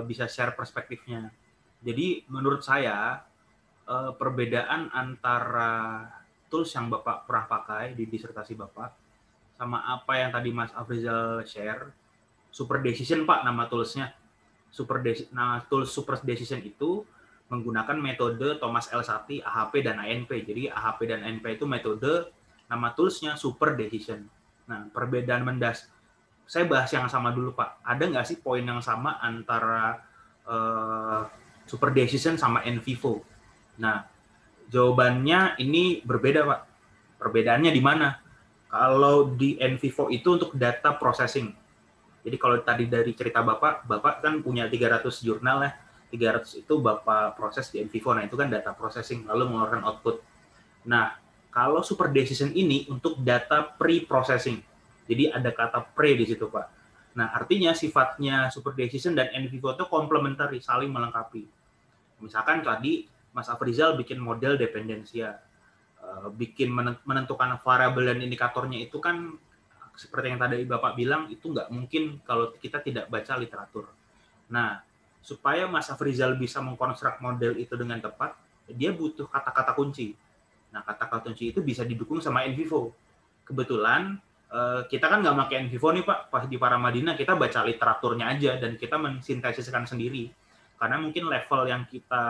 bisa share perspektifnya. Jadi menurut saya perbedaan antara tools yang Bapak pernah pakai di disertasi Bapak sama apa yang tadi Mas Afrizal share, Super Decision Pak nama toolsnya. Tools Super Decision itu menggunakan metode Thomas L. Satie, AHP, dan ANP. Jadi AHP dan ANP itu metode, nama toolsnya Super Decision. Nah, perbedaan saya bahas yang sama dulu Pak. Ada nggak sih poin yang sama antara Super Decision sama NVivo? Nah, jawabannya ini berbeda Pak. Perbedaannya di mana? Kalau di NVivo itu untuk data processing. Jadi kalau tadi dari cerita Bapak kan punya 300 jurnal ya. 300 itu Bapak proses di NVivo. Nah, itu kan data processing, lalu mengeluarkan output. Nah, kalau Super Decision ini untuk data pre-processing. Jadi ada kata pre di situ, Pak. Nah, artinya sifatnya Super Decision dan NVivo itu komplementari, saling melengkapi. Misalkan tadi Mas Afrizal bikin model dependensia, bikin menentukan variabel dan indikatornya itu kan seperti yang tadi Bapak bilang, itu nggak mungkin kalau kita tidak baca literatur. Nah, supaya Mas Afrizal bisa mengkonstruk model itu dengan tepat, dia butuh kata-kata kunci. Nah, kata-kata kunci itu bisa didukung sama NVivo. Kebetulan, kita kan nggak pakai NVivo nih Pak, pas di Paramadina kita baca literaturnya aja, dan kita mensintesiskan sendiri. Karena mungkin level yang kita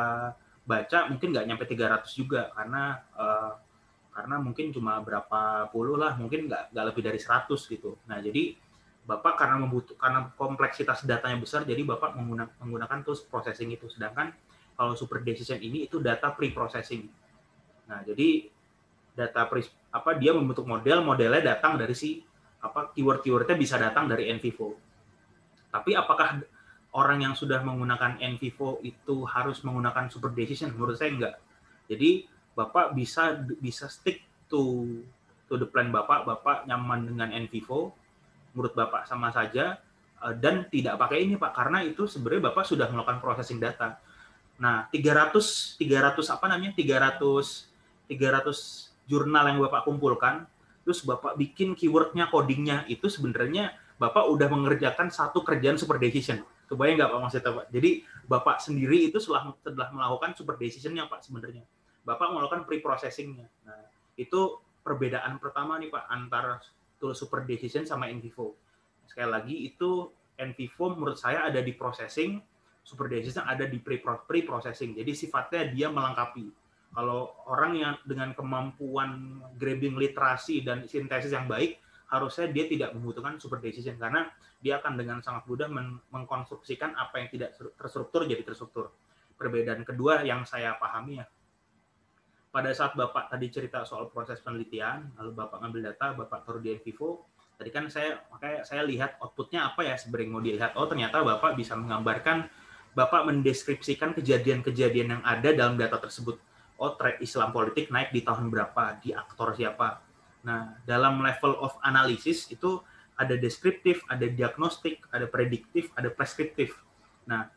baca mungkin nggak nyampe 300 juga, karena mungkin cuma berapa puluh lah, mungkin nggak lebih dari 100 gitu. Nah, jadi Bapak karena kompleksitas datanya besar, jadi Bapak menggunakan tools processing itu. Sedangkan kalau Super Decision ini itu data pre-processing. Nah, jadi dia membentuk modelnya datang dari keyword-keywordnya bisa datang dari NVivo. Tapi apakah orang yang sudah menggunakan NVivo itu harus menggunakan Super Decision? Menurut saya enggak. Jadi Bapak bisa stick to the plan Bapak nyaman dengan NVivo, menurut Bapak sama saja, dan tidak pakai ini Pak, karena itu sebenarnya Bapak sudah melakukan processing data. Nah, 300 jurnal yang Bapak kumpulkan, terus Bapak bikin keywordnya, codingnya, itu sebenarnya Bapak udah mengerjakan satu kerjaan Super Decision. Kebayang nggak Pak maksudnya Pak? Jadi Bapak sendiri itu setelah melakukan Super Decision-nya Pak sebenarnya. Bapak melakukan pre-processing-nya. Nah, itu perbedaan pertama nih Pak antara tool Super Decision sama NVivo. Sekali lagi, itu NVivo menurut saya ada di processing, Super Decision ada di pre-processing. Jadi sifatnya dia melengkapi. Kalau orang yang dengan kemampuan grabbing literasi dan sintesis yang baik, harusnya dia tidak membutuhkan Super Decision, karena dia akan dengan sangat mudah mengkonstruksikan apa yang tidak terstruktur jadi terstruktur. Perbedaan kedua yang saya pahami ya, pada saat Bapak tadi cerita soal proses penelitian, lalu Bapak ngambil data, Bapak taruh di NVivo, tadi kan saya lihat outputnya apa ya sebenarnya mau dilihat. Oh, ternyata Bapak bisa menggambarkan, Bapak mendeskripsikan kejadian-kejadian yang ada dalam data tersebut. Oh, threat Islam politik naik di tahun berapa, di aktor siapa. Nah, dalam level of analysis itu ada deskriptif, ada diagnostik, ada prediktif, ada preskriptif. Nah,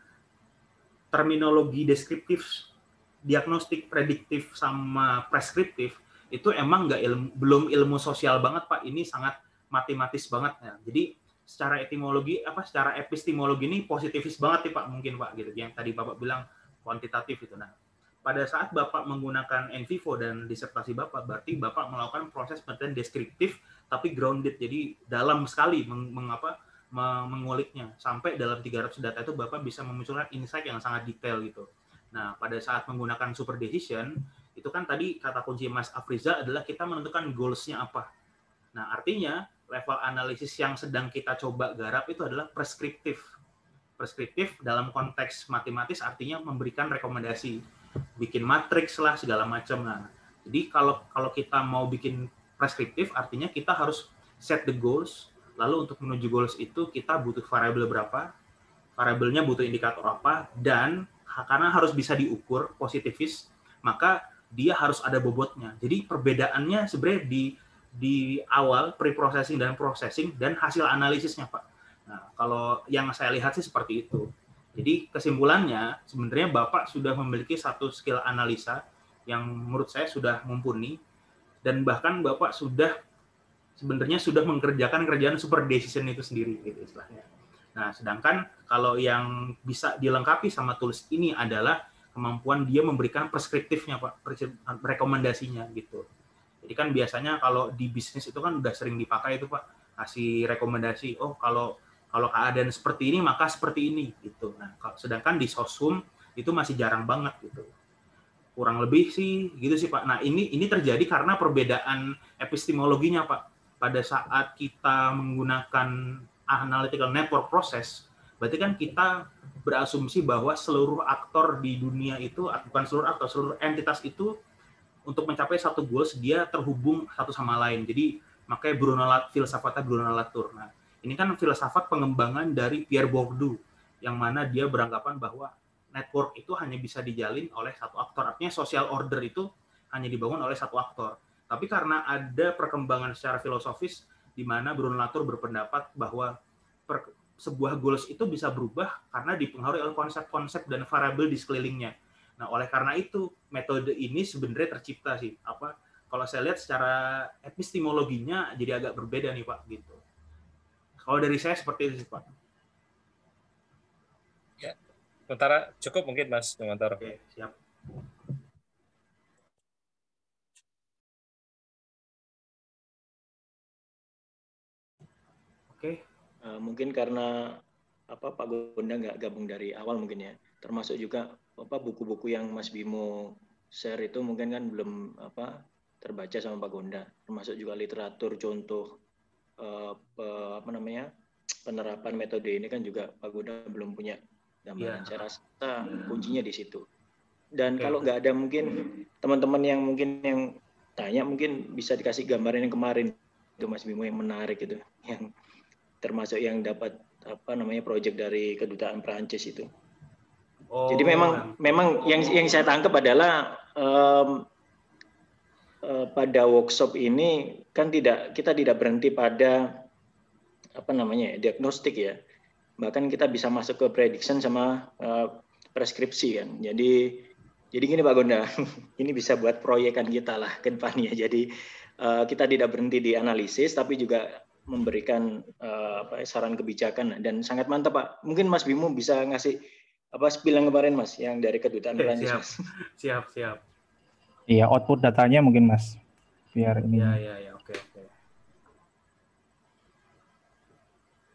terminologi deskriptif, diagnostik, prediktif, sama preskriptif itu emang belum ilmu sosial banget Pak, ini sangat matematis banget ya. Jadi secara epistemologi ini positifis banget nih Pak, mungkin Pak gitu. Yang tadi Bapak bilang kuantitatif itu. Nah, pada saat Bapak menggunakan NVivo dan disertasi Bapak, berarti Bapak melakukan proses penelitian deskriptif tapi grounded. Jadi dalam sekali menguliknya sampai dalam 300 data itu Bapak bisa memunculkan insight yang sangat detail gitu. Nah, pada saat menggunakan Super Decision, itu kan tadi kata kunci Mas Afrizal adalah kita menentukan goals-nya apa. Nah, artinya level analisis yang sedang kita coba garap itu adalah preskriptif. Preskriptif dalam konteks matematis artinya memberikan rekomendasi, bikin matriks lah segala macam. Nah, jadi kalau kita mau bikin preskriptif artinya kita harus set the goals, lalu untuk menuju goals itu kita butuh variabel berapa, variabelnya butuh indikator apa, dan karena harus bisa diukur positifis, maka dia harus ada bobotnya. Jadi perbedaannya sebenarnya di awal pre-processing dan processing dan hasil analisisnya Pak. Nah, kalau yang saya lihat sih seperti itu. Jadi kesimpulannya sebenarnya Bapak sudah memiliki satu skill analisa yang menurut saya sudah mumpuni, dan bahkan Bapak sudah sebenarnya sudah mengerjakan kerjaan super decision itu sendiri gitu istilahnya. Nah, sedangkan kalau yang bisa dilengkapi sama tools ini adalah kemampuan dia memberikan preskriptifnya, Pak, rekomendasinya gitu. Jadi kan biasanya kalau di bisnis itu kan udah sering dipakai itu, Pak, kasih rekomendasi, oh kalau keadaan seperti ini maka seperti ini gitu. Nah, sedangkan di sosum itu masih jarang banget gitu. Kurang lebih sih gitu sih, Pak. Nah, ini terjadi karena perbedaan epistemologinya, Pak. Pada saat kita menggunakan analytical network process, berarti kan kita berasumsi bahwa seluruh aktor di dunia itu, bukan seluruh aktor, seluruh entitas itu untuk mencapai satu goals dia terhubung satu sama lain. Jadi makanya filsafatnya Bruno Latour. Nah, ini kan filsafat pengembangan dari Pierre Bourdieu, yang mana dia beranggapan bahwa network itu hanya bisa dijalin oleh satu aktor. Artinya social order itu hanya dibangun oleh satu aktor. Tapi karena ada perkembangan secara filosofis di mana Bruno Latour berpendapat bahwa sebuah goals itu bisa berubah karena dipengaruhi oleh konsep-konsep dan variabel di sekelilingnya. Nah, oleh karena itu metode ini sebenarnya tercipta sih. Kalau saya lihat secara epistemologinya jadi agak berbeda nih, Pak, gitu. Kalau dari saya seperti itu sih, Pak. Ya, sementara cukup mungkin Mas Dewanto. Oke, siap. Oke. Mungkin karena Pak Gonda nggak gabung dari awal mungkin ya. Termasuk juga buku-buku yang Mas Bimo share itu mungkin kan belum terbaca sama Pak Gonda. Termasuk juga literatur contoh penerapan metode ini kan juga Pak Gonda belum punya gambaran. Saya rasa kuncinya di situ. Dan kalau nggak ada mungkin teman-teman yang tanya mungkin bisa dikasih gambaran yang kemarin itu Mas Bimo yang menarik itu, yang termasuk yang dapat proyek dari kedutaan Prancis itu. Jadi memang yang saya tangkap adalah pada workshop ini kan kita tidak berhenti pada diagnostik ya. Bahkan kita bisa masuk ke prediction sama preskripsi kan. Jadi gini Pak Gonda, ini bisa buat proyekan kita lah ke depannya. Jadi kita tidak berhenti di analisis tapi juga memberikan saran kebijakan dan sangat mantap Pak. Mungkin Mas Bimo bisa ngasih spill yang kemarin Mas yang dari kedutaan Prancis Mas. Siap. Iya, output datanya mungkin Mas. Biar ini. Ya, oke.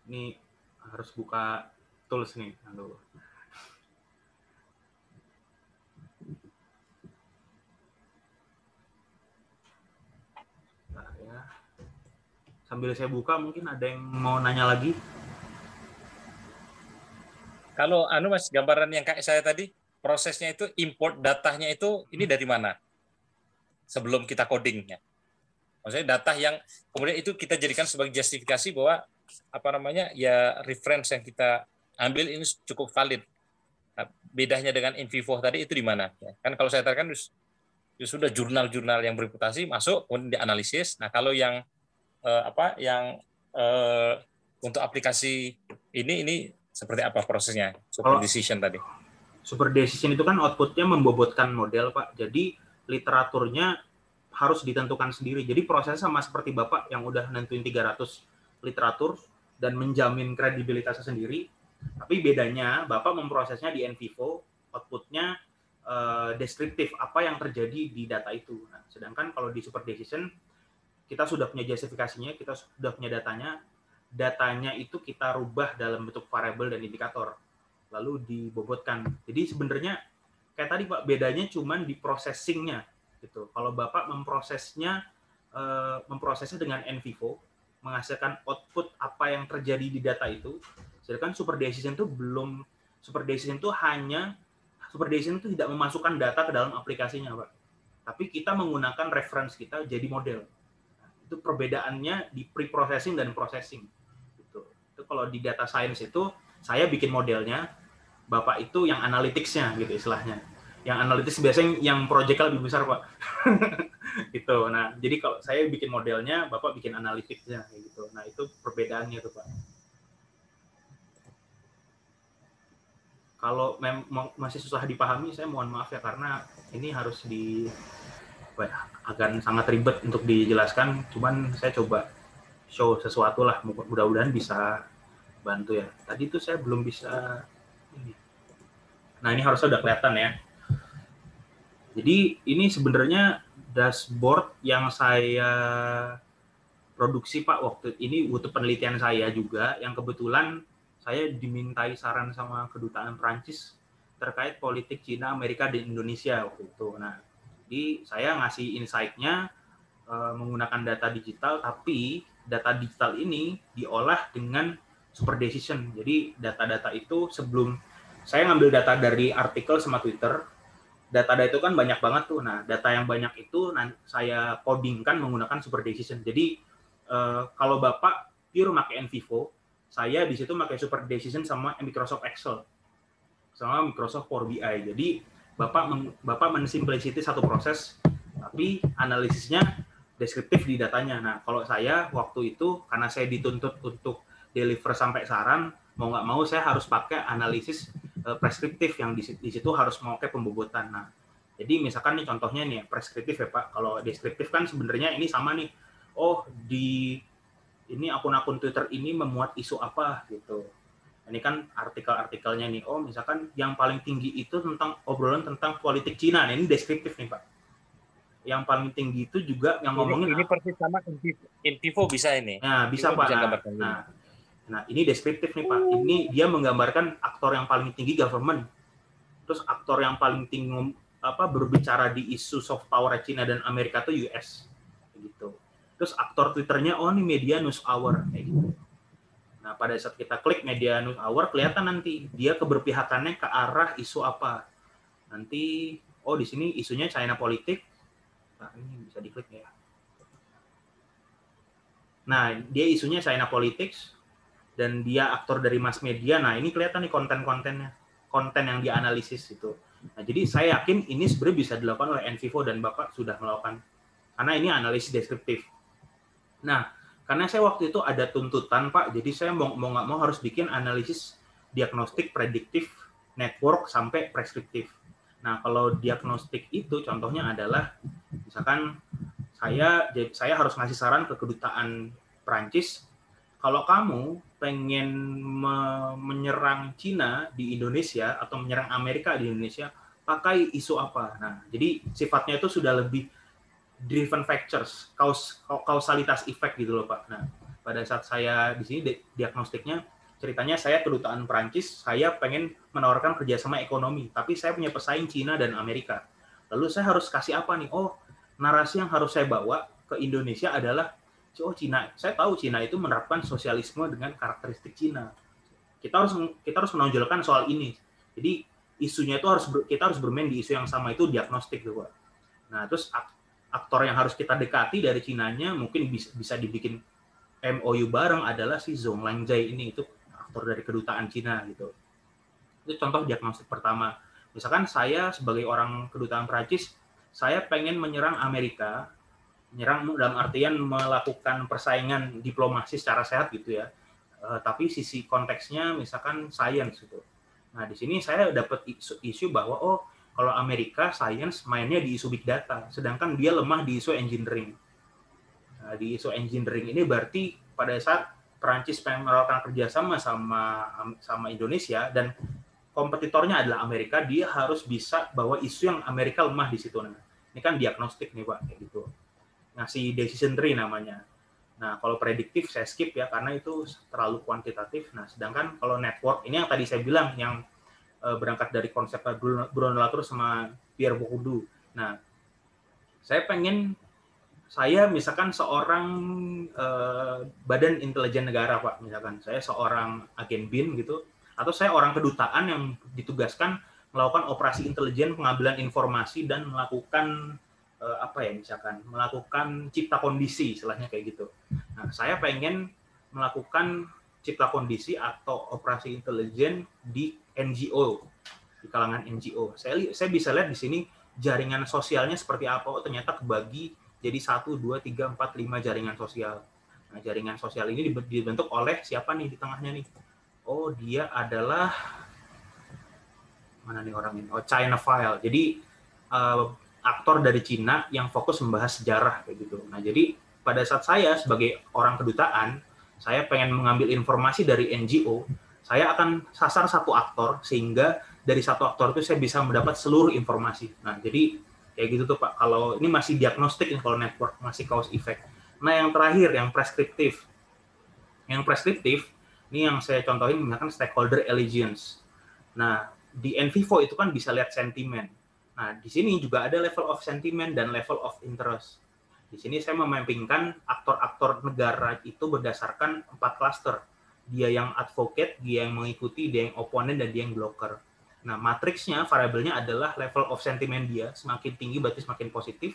Ini harus buka tools nih. Aduh. Nah, ya. Sambil saya buka, mungkin ada yang mau nanya lagi? Kalau Mas, gambaran yang kayak saya tadi, prosesnya itu import datanya itu ini dari mana? Sebelum kita codingnya. Maksudnya data yang kemudian itu kita jadikan sebagai justifikasi bahwa reference yang kita ambil ini cukup valid. Nah, bedanya dengan in vivo tadi itu di mana? Kan kalau saya katakan sudah jurnal-jurnal yang bereputasi masuk kemudian dianalisis. Nah, kalau yang untuk aplikasi ini seperti apa prosesnya? Super decision tadi. Super decision itu kan outputnya membobotkan model, Pak. Jadi literaturnya harus ditentukan sendiri. Jadi prosesnya sama seperti Bapak yang udah nentuin 300 literatur dan menjamin kredibilitasnya sendiri. Tapi bedanya Bapak memprosesnya di in vivo, outputnya deskriptif apa yang terjadi di data itu. Nah, sedangkan kalau di super decision kita sudah punya justifikasinya, kita sudah punya datanya itu kita rubah dalam bentuk variabel dan indikator, lalu dibobotkan. Jadi sebenarnya kayak tadi Pak, bedanya cuma di processing-nya gitu. Kalau Bapak memprosesnya dengan in vivo, menghasilkan output apa yang terjadi di data itu, sedangkan super decision itu tidak memasukkan data ke dalam aplikasinya, Pak. Tapi kita menggunakan reference kita jadi model. Itu perbedaannya di pre-processing dan processing. Itu kalau di data science itu saya bikin modelnya, Bapak itu yang analytics-nya gitu istilahnya. Yang analytics biasanya yang proyeknya lebih besar, Pak. Gitu. Nah, jadi kalau saya bikin modelnya, Bapak bikin analytics-nya gitu. Nah, itu perbedaannya tuh, Pak. Kalau masih susah dipahami, saya mohon maaf ya karena ini harus agak sangat ribet untuk dijelaskan, cuman saya coba show sesuatu lah, mudah-mudahan bisa bantu ya. Tadi tuh saya belum bisa ini. Nah, ini harusnya udah kelihatan ya. Jadi ini sebenarnya dashboard yang saya produksi Pak waktu ini butuh penelitian saya juga, yang kebetulan saya dimintai saran sama kedutaan Prancis terkait politik Cina Amerika di Indonesia waktu itu. Nah, jadi saya ngasih insight-nya menggunakan data digital, tapi data digital ini diolah dengan super decision. Jadi data-data itu sebelum saya ngambil data dari artikel sama Twitter, data-data itu kan banyak banget tuh. Nah, data yang banyak itu saya codingkan menggunakan super decision. Jadi kalau Bapak pure pakai NVivo, saya di situ pakai super decision sama Microsoft Excel, sama Microsoft Power BI. Jadi Bapak mensimplicity satu proses, tapi analisisnya deskriptif di datanya. Nah, kalau saya waktu itu karena saya dituntut untuk deliver sampai saran, mau nggak mau saya harus pakai analisis preskriptif yang di situ harus memakai pembobotan. Nah, jadi misalkan nih contohnya nih preskriptif ya Pak. Kalau deskriptif kan sebenarnya ini sama nih. Oh, di ini akun-akun Twitter ini memuat isu apa gitu. Ini kan artikel-artikelnya nih. Oh, misalkan yang paling tinggi itu tentang obrolan tentang politik Cina. Nah, ini deskriptif nih Pak. Yang paling tinggi itu juga yang ngomongin ini persis sama NVivo bisa ini. Nah, bisa Pak. Nah, ini deskriptif nih Pak. Ini dia menggambarkan aktor yang paling tinggi government. Terus aktor yang paling tinggi berbicara di isu soft power Cina dan Amerika itu US gitu. Terus aktor Twitternya ini Media News Hour kayak gitu. Nah, pada saat kita klik Media News Hour kelihatan nanti dia keberpihakannya ke arah isu apa. Nanti di sini isunya China politik. Nah, ini bisa diklik ya. Nah, dia isunya China Politics dan dia aktor dari mass media. Nah, ini kelihatan nih konten-kontennya. Konten yang dianalisis itu. Nah, jadi saya yakin ini sebenarnya bisa dilakukan oleh NVivo dan Bapak sudah melakukan. Karena ini analisis deskriptif. Nah, karena saya waktu itu ada tuntutan, Pak, jadi saya mau nggak mau harus bikin analisis diagnostik, prediktif, network, sampai preskriptif. Nah, kalau diagnostik itu contohnya adalah misalkan saya harus ngasih saran ke kedutaan Prancis, kalau kamu pengen menyerang Cina di Indonesia atau menyerang Amerika di Indonesia, pakai isu apa? Nah, jadi sifatnya itu sudah lebih driven factors, kausalitas efek gitu loh Pak. Nah, pada saat saya di sini diagnostiknya, ceritanya saya kedutaan Prancis, saya pengen menawarkan kerjasama ekonomi, tapi saya punya pesaing Cina dan Amerika. Lalu saya harus kasih apa nih? Narasi yang harus saya bawa ke Indonesia adalah, Cina, saya tahu Cina itu menerapkan sosialisme dengan karakteristik Cina. Kita harus menonjolkan soal ini. Jadi isunya itu kita harus bermain di isu yang sama, itu diagnostik tuh Pak. Nah, terus aktor yang harus kita dekati dari Cinanya mungkin bisa dibikin MOU bareng adalah si Zhong Langjai ini, itu aktor dari kedutaan Cina gitu. Itu contoh diagnostik pertama. Misalkan saya sebagai orang kedutaan Prancis, saya pengen menyerang Amerika, menyerang dalam artian melakukan persaingan diplomasi secara sehat gitu ya. Tapi sisi konteksnya misalkan science gitu. Nah, di sini saya dapat isu bahwa kalau Amerika science mainnya di isu big data, sedangkan dia lemah di isu engineering. Nah, di isu engineering ini berarti pada saat Perancis pengen melakukan kerjasama sama Indonesia dan kompetitornya adalah Amerika, dia harus bisa bawa isu yang Amerika lemah di situ. Nah, ini kan diagnostik nih Pak, kayak gitu. Ngasih decision tree namanya. Nah, kalau prediktif saya skip ya, karena itu terlalu kuantitatif. Nah, sedangkan kalau network, ini yang tadi saya bilang, yang berangkat dari konsep Bruno Latour sama Pierre Bourdieu. Nah, saya misalkan seorang badan intelijen negara Pak, misalkan saya seorang agen BIN gitu, atau saya orang kedutaan yang ditugaskan melakukan operasi intelijen pengambilan informasi dan melakukan melakukan cipta kondisi, istilahnya kayak gitu. Nah, saya pengen melakukan cipta kondisi atau operasi intelijen di NGO, di kalangan NGO. Saya bisa lihat di sini jaringan sosialnya seperti apa. Ternyata kebagi jadi 1, 2, 3, 4, 5 jaringan sosial. Nah, jaringan sosial ini dibentuk oleh siapa nih di tengahnya nih? Dia adalah mana nih orang ini? Chinophile. Jadi aktor dari Cina yang fokus membahas sejarah kayak gitu. Nah, jadi pada saat saya sebagai orang kedutaan, saya pengen mengambil informasi dari NGO, saya akan sasar satu aktor, sehingga dari satu aktor itu saya bisa mendapat seluruh informasi. Nah, jadi kayak gitu tuh Pak. Kalau ini masih diagnostik, kalau network masih cause effect. Nah, yang terakhir, yang preskriptif. Yang preskriptif, ini yang saya contohin misalkan stakeholder allegiance. Nah, di NVivo itu kan bisa lihat sentimen. Nah, di sini juga ada level of sentiment dan level of interest. Di sini saya memappingkan aktor-aktor negara itu berdasarkan 4 cluster. Dia yang advocate, dia yang mengikuti, dia yang opponent, dan dia yang blocker. Nah, matriksnya, variabelnya adalah level of sentiment dia. Semakin tinggi berarti semakin positif.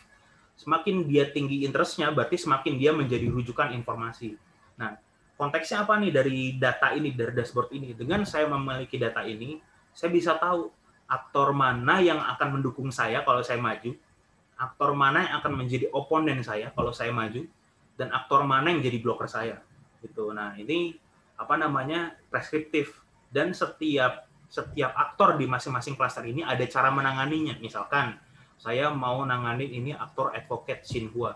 Semakin dia tinggi interestnya, berarti semakin dia menjadi rujukan informasi. Nah, konteksnya apa nih dari data ini, dari dashboard ini? Dengan saya memiliki data ini, saya bisa tahu aktor mana yang akan mendukung saya kalau saya maju, aktor mana yang akan menjadi oponen saya kalau saya maju, dan aktor mana yang jadi blocker saya. Gitu. Nah, ini apa namanya preskriptif, dan setiap aktor di masing-masing klaster ini ada cara menanganinya. Misalkan saya mau nanganin ini aktor advocate Xinhua.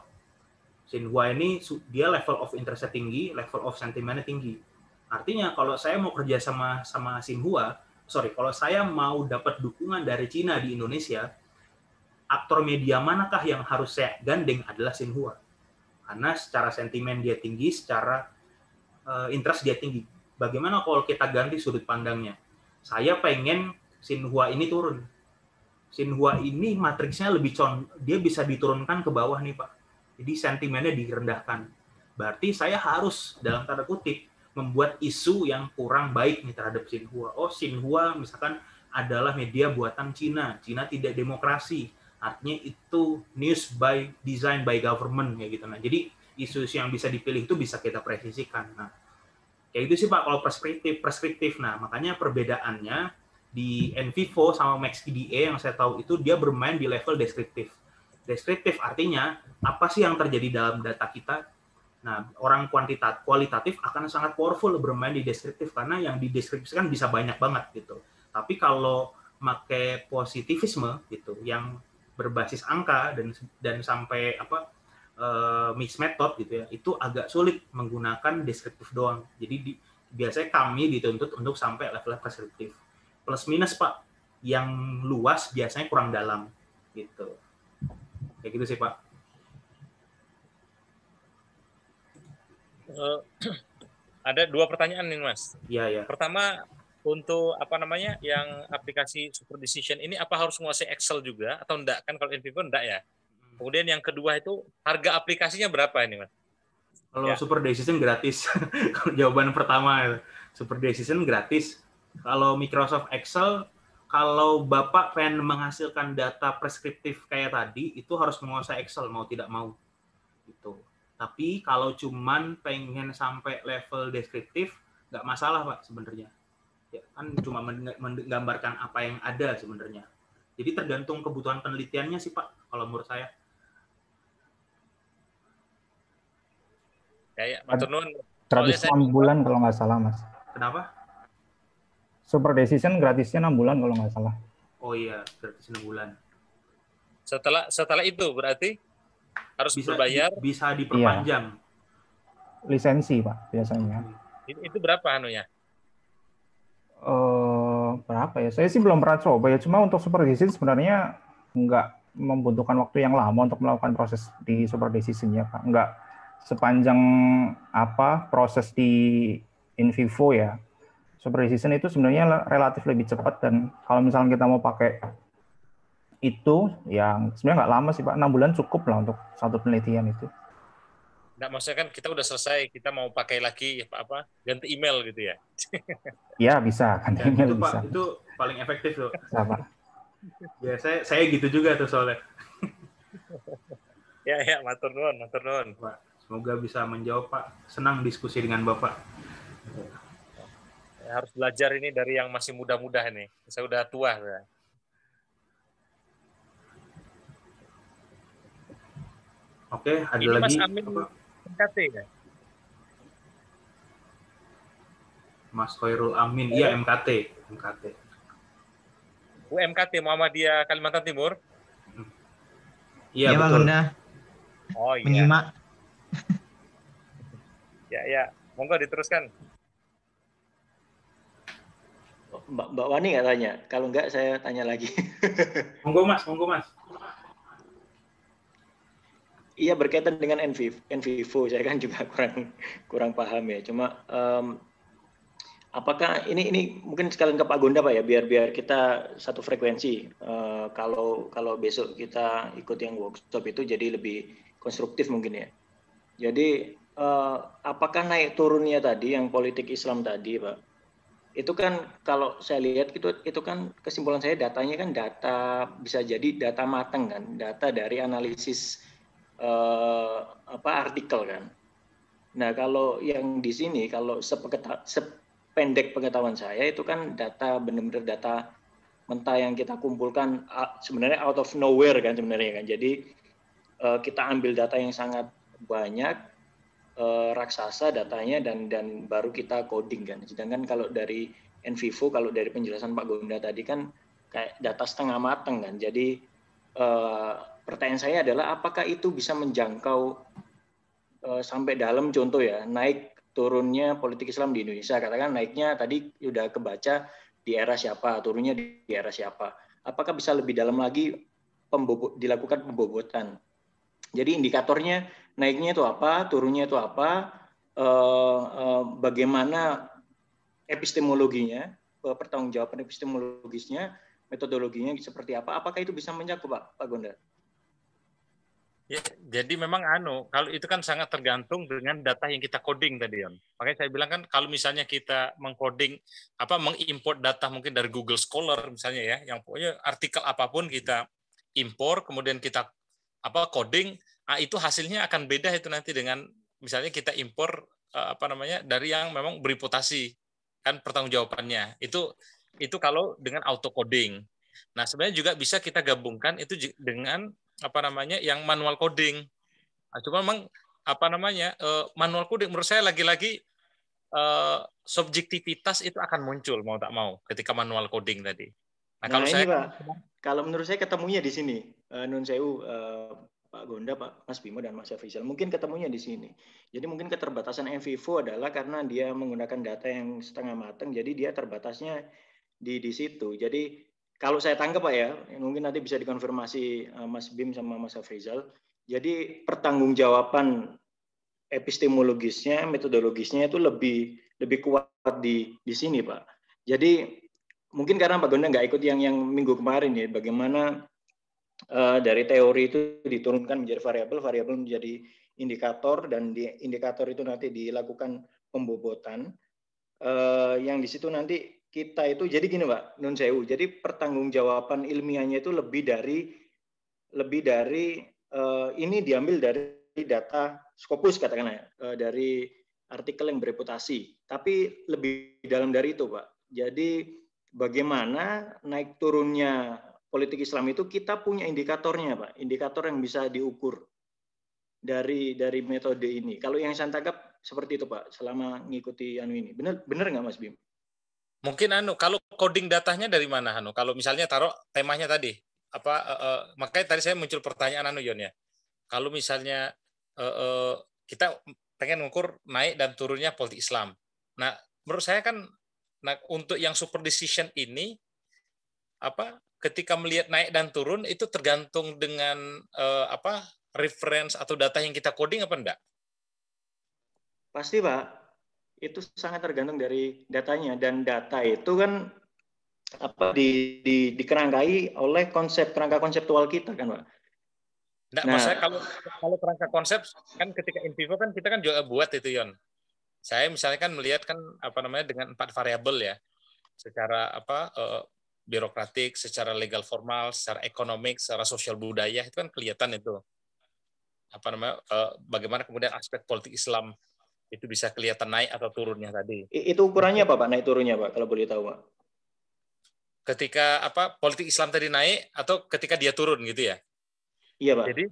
Xinhua ini dia level of interest tinggi, level of sentimentnya tinggi. Artinya kalau saya mau kerja sama Xinhua, kalau saya mau dapat dukungan dari Cina di Indonesia, aktor media manakah yang harus saya gandeng adalah Xinhua. Karena secara sentimen dia tinggi, secara interest dia tinggi. Bagaimana kalau kita ganti sudut pandangnya? Saya pengen Xinhua ini turun. Xinhua ini matriksnya lebih dia bisa diturunkan ke bawah nih Pak. Jadi sentimennya direndahkan. Berarti saya harus dalam tanda kutip membuat isu yang kurang baik nih terhadap Xinhua. Oh, Xinhua misalkan adalah media buatan Cina. Cina tidak demokrasi. Artinya itu news by design by government ya gitu. Nah, jadi isu-isu yang bisa dipilih itu bisa kita presisikan. Nah, kayak gitu sih Pak kalau preskriptif. Nah, makanya perbedaannya di NVivo sama MaxQDA yang saya tahu itu dia bermain di level deskriptif. Deskriptif artinya apa sih yang terjadi dalam data kita. Nah, orang kualitatif akan sangat powerful bermain di deskriptif karena yang dideskripsikan bisa banyak banget gitu. Tapi kalau pakai positivisme gitu yang berbasis angka dan sampai mixed method gitu ya, itu agak sulit menggunakan deskriptif doang. Jadi biasanya kami dituntut untuk sampai level preskriptif. Plus minus Pak, yang luas biasanya kurang dalam gitu. Kayak gitu sih Pak. Ada 2 pertanyaan nih Mas. Iya. Pertama, untuk yang aplikasi Super Decision ini apa harus menguasai Excel juga atau enggak? Kan kalau NVivo enggak ya. Kemudian yang kedua itu harga aplikasinya berapa ini Mas? Kalau Super Decision gratis. Jawaban pertama, Super Decision gratis. Kalau Microsoft Excel, kalau Bapak pengen menghasilkan data preskriptif kayak tadi, itu harus menguasai Excel, mau tidak mau. Gitu. Tapi kalau cuman pengen sampai level deskriptif, nggak masalah Pak sebenarnya. Ya, kan cuma menggambarkan apa yang ada sebenarnya. Jadi tergantung kebutuhan penelitiannya sih Pak, kalau menurut saya. Ya, matur nuwun. Gratis 6 bulan kalau nggak salah, Mas. Kenapa? Super Decision gratisnya 6 bulan kalau nggak salah. Oh iya, gratis 6 bulan. Setelah itu berarti harus berbayar? Bisa diperpanjang. Iya. Lisensi, Pak, biasanya. Itu berapa anunya? Berapa ya? Saya sih belum pernah coba ya. Cuma untuk Super Decision sebenarnya nggak membutuhkan waktu yang lama untuk melakukan proses di Super Decision-nya, Pak. Nggak sepanjang proses di NVivo ya. Super Decision itu sebenarnya relatif lebih cepat, dan kalau misalnya kita mau pakai itu yang sebenarnya nggak lama sih Pak, 6 bulan cukup lah untuk satu penelitian itu. Nggak, maksudnya kan kita udah selesai, kita mau pakai lagi ganti email gitu ya? Ya bisa, ganti email itu, bisa. Pak, itu paling efektif tuh. Bisa, Pak. Ya saya gitu juga tuh soalnya. Ya, matur nuwun. Pak, semoga bisa menjawab Pak. Senang diskusi dengan Bapak. Ya, harus belajar ini dari yang masih muda-muda ini. Saya udah tua. Ya. Oke, ada ini lagi. Mas Amin MKT ya? Mas Khairul Amin, iya MKT. MKT Muhammadiyah Kalimantan Timur. Iya, betul. Bang Gunda. Oh iya. Menyimak. Ya, monggo diteruskan. Mbak Wani nggak tanya? Kalau nggak, saya tanya lagi. Monggo Mas, monggo Mas. Iya, berkaitan dengan NVivo, saya kan juga kurang paham ya. Cuma apakah ini mungkin sekalian ke Pak Gonda Pak ya, biar kita satu frekuensi. Kalau besok kita ikut yang workshop itu jadi lebih konstruktif mungkin ya. Jadi apakah naik turunnya tadi yang politik Islam tadi Pak? Itu kan kalau saya lihat itu kan kesimpulan saya datanya kan data, bisa jadi data matang kan, data dari analisis artikel kan. Nah, kalau yang di sini kalau sependek pengetahuan saya itu kan data benar-benar data mentah yang kita kumpulkan sebenarnya out of nowhere kan sebenarnya kan. Jadi kita ambil data yang sangat banyak, raksasa datanya, dan baru kita coding kan. Sedangkan kalau dari NVivo, kalau dari penjelasan Pak Gonda tadi kan kayak data setengah matang kan. Jadi pertanyaan saya adalah apakah itu bisa menjangkau sampai dalam, contoh ya, naik turunnya politik Islam di Indonesia. Katakan naiknya tadi udah kebaca di era siapa, turunnya di era siapa. Apakah bisa lebih dalam lagi dilakukan pembobotan? Jadi indikatornya naiknya itu apa, turunnya itu apa, bagaimana epistemologinya, pertanggungjawaban epistemologisnya, metodologinya seperti apa, apakah itu bisa mencakup Pak Gonda? Ya, jadi memang kalau itu kan sangat tergantung dengan data yang kita coding tadi, Yon. Makanya saya bilang kan kalau misalnya kita mengcoding mengimport data mungkin dari Google Scholar misalnya ya, yang pokoknya artikel apapun kita import kemudian kita coding, itu hasilnya akan beda itu nanti dengan misalnya kita impor dari yang memang bereputasi, kan pertanggungjawabannya. Itu kalau dengan auto coding. Nah, sebenarnya juga bisa kita gabungkan itu dengan yang manual coding. Cuma memang manual coding menurut saya lagi-lagi subjektivitas itu akan muncul mau tak mau ketika manual coding tadi. Nah, kalau ini saya Pak, kalau menurut saya ketemunya di sini, Nun Sewu, Pak Gonda, Pak Mas Bimo, dan Mas Afrizal, mungkin ketemunya di sini. Jadi mungkin keterbatasan NVivo adalah karena dia menggunakan data yang setengah matang, jadi dia terbatasnya di situ. Jadi kalau saya tangkap Pak ya, mungkin nanti bisa dikonfirmasi Mas Bim sama Mas Afrizal. Jadi pertanggungjawaban epistemologisnya, metodologisnya itu lebih kuat di sini Pak. Jadi mungkin karena Pak Gonda nggak ikut yang minggu kemarin ya, bagaimana dari teori itu diturunkan menjadi variabel menjadi indikator, dan di indikator itu nanti dilakukan pembobotan. Yang di situ nanti kita itu, jadi gini Pak Nun Sewu, jadi pertanggungjawaban ilmiahnya itu lebih dari ini diambil dari data Scopus katakanlah, dari artikel yang bereputasi, tapi lebih dalam dari itu Pak. Jadi bagaimana naik turunnya politik Islam itu kita punya indikatornya Pak, indikator yang bisa diukur dari metode ini. Kalau yang saya tangkap seperti itu Pak, selama ngikuti ini. Benar nggak Mas Bim? Mungkin kalau coding datanya dari mana kalau misalnya taruh temanya tadi makanya tadi saya muncul pertanyaan Yon ya. Kalau misalnya kita pengen mengukur naik dan turunnya politik Islam. Nah, menurut saya kan untuk yang super decision ini ketika melihat naik dan turun itu tergantung dengan reference atau data yang kita coding apa enggak? Pasti Pak. Itu sangat tergantung dari datanya, dan data itu kan dikerangkai oleh kerangka konseptual kita kan Pak. Nah, maksudnya kalau kerangka konsep kan ketika NVivo kan kita kan juga buat itu Yon. Saya misalnya kan melihat kan dengan 4 variabel ya, secara birokratik, secara legal formal, secara ekonomik, secara sosial budaya itu kan kelihatan itu bagaimana kemudian aspek politik Islam itu bisa kelihatan naik atau turunnya tadi. Itu ukurannya apa Pak, naik turunnya Pak, kalau boleh tahu Pak? Ketika politik Islam tadi naik atau ketika dia turun gitu ya? Iya Pak. Jadi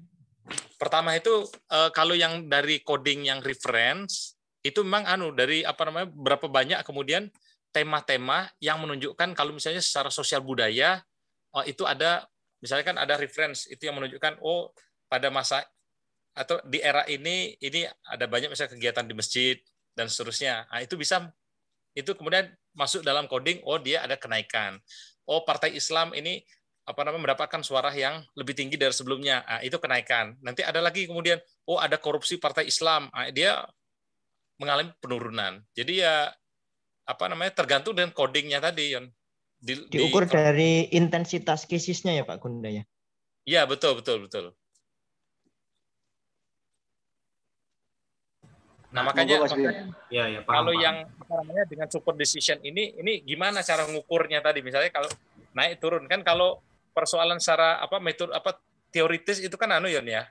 pertama itu kalau yang dari coding yang reference itu memang dari berapa banyak kemudian tema-tema yang menunjukkan kalau misalnya secara sosial budaya itu ada misalnya kan ada reference itu yang menunjukkan pada masa atau di era ini ada banyak misalnya kegiatan di masjid, dan seterusnya. Nah, itu bisa, itu kemudian masuk dalam coding, oh dia ada kenaikan. Oh partai Islam ini mendapatkan suara yang lebih tinggi dari sebelumnya. Nah, itu kenaikan. Nanti ada lagi kemudian, oh ada korupsi partai Islam. Nah, dia mengalami penurunan. Jadi ya tergantung dengan codingnya tadi, Yon. Diukur dari intensitas kesisnya ya Pak Gunda ya? Iya, betul. Nah, makanya ya, kalau yang dengan super decision ini gimana cara ngukurnya tadi? Misalnya kalau naik turun kan, kalau persoalan secara metode teoritis itu kan Yon ya.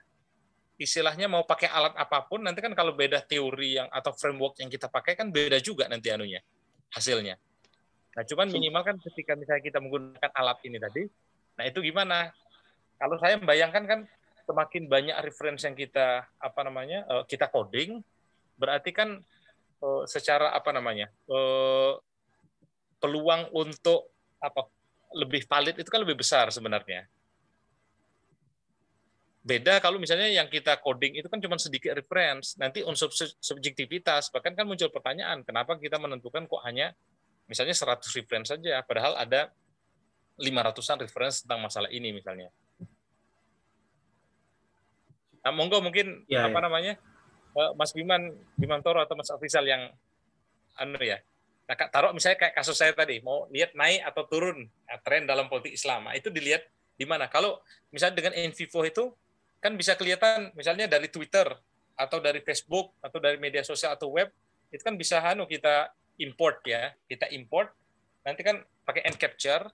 Istilahnya mau pakai alat apapun nanti kan kalau beda teori atau framework yang kita pakai kan beda juga nanti hasilnya. Nah, cuman minimal kan ketika misalnya kita menggunakan alat ini tadi, nah itu gimana? Kalau saya membayangkan kan semakin banyak reference yang kita kita coding, berarti kan secara peluang untuk lebih valid itu kan lebih besar sebenarnya. Beda kalau misalnya yang kita coding itu kan cuma sedikit reference, nanti unsur subjektivitas, bahkan kan muncul pertanyaan, kenapa kita menentukan kok hanya misalnya 100 reference saja, padahal ada 500-an reference tentang masalah ini misalnya. Nah, monggo mungkin Mas Bimantoro atau Mas Afrizal yang nah, taruh misalnya kayak kasus saya tadi, mau lihat naik atau turun tren dalam politik Islam. Nah, itu dilihat di mana? Kalau misalnya dengan InVivo itu kan bisa kelihatan misalnya dari Twitter atau dari Facebook atau dari media sosial atau web, itu kan bisa kita import ya. Kita import, nanti kan pakai encapture,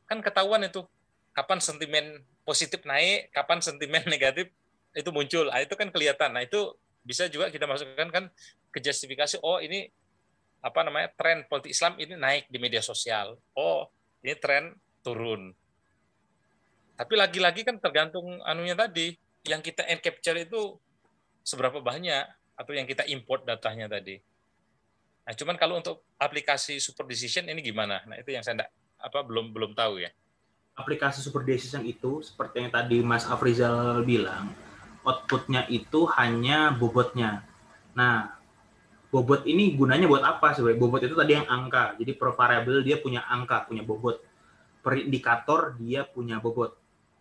kan ketahuan itu kapan sentimen positif naik, kapan sentimen negatif itu muncul. Nah, itu kan kelihatan. Nah, itu bisa juga kita masukkan kan ke justifikasi, oh ini tren politik Islam ini naik di media sosial. Oh, ini tren turun. Tapi lagi-lagi kan tergantung tadi, yang kita encapture itu seberapa banyak atau yang kita import datanya tadi. Nah, cuman kalau untuk aplikasi super decision ini gimana? Nah, itu yang saya belum tahu ya. Aplikasi super decision itu seperti yang tadi Mas Afrizal bilang, outputnya itu hanya bobotnya. Nah, bobot ini gunanya buat apa sih? Bobot itu tadi yang angka. Jadi per variabel dia punya angka, punya bobot. Per indikator dia punya bobot,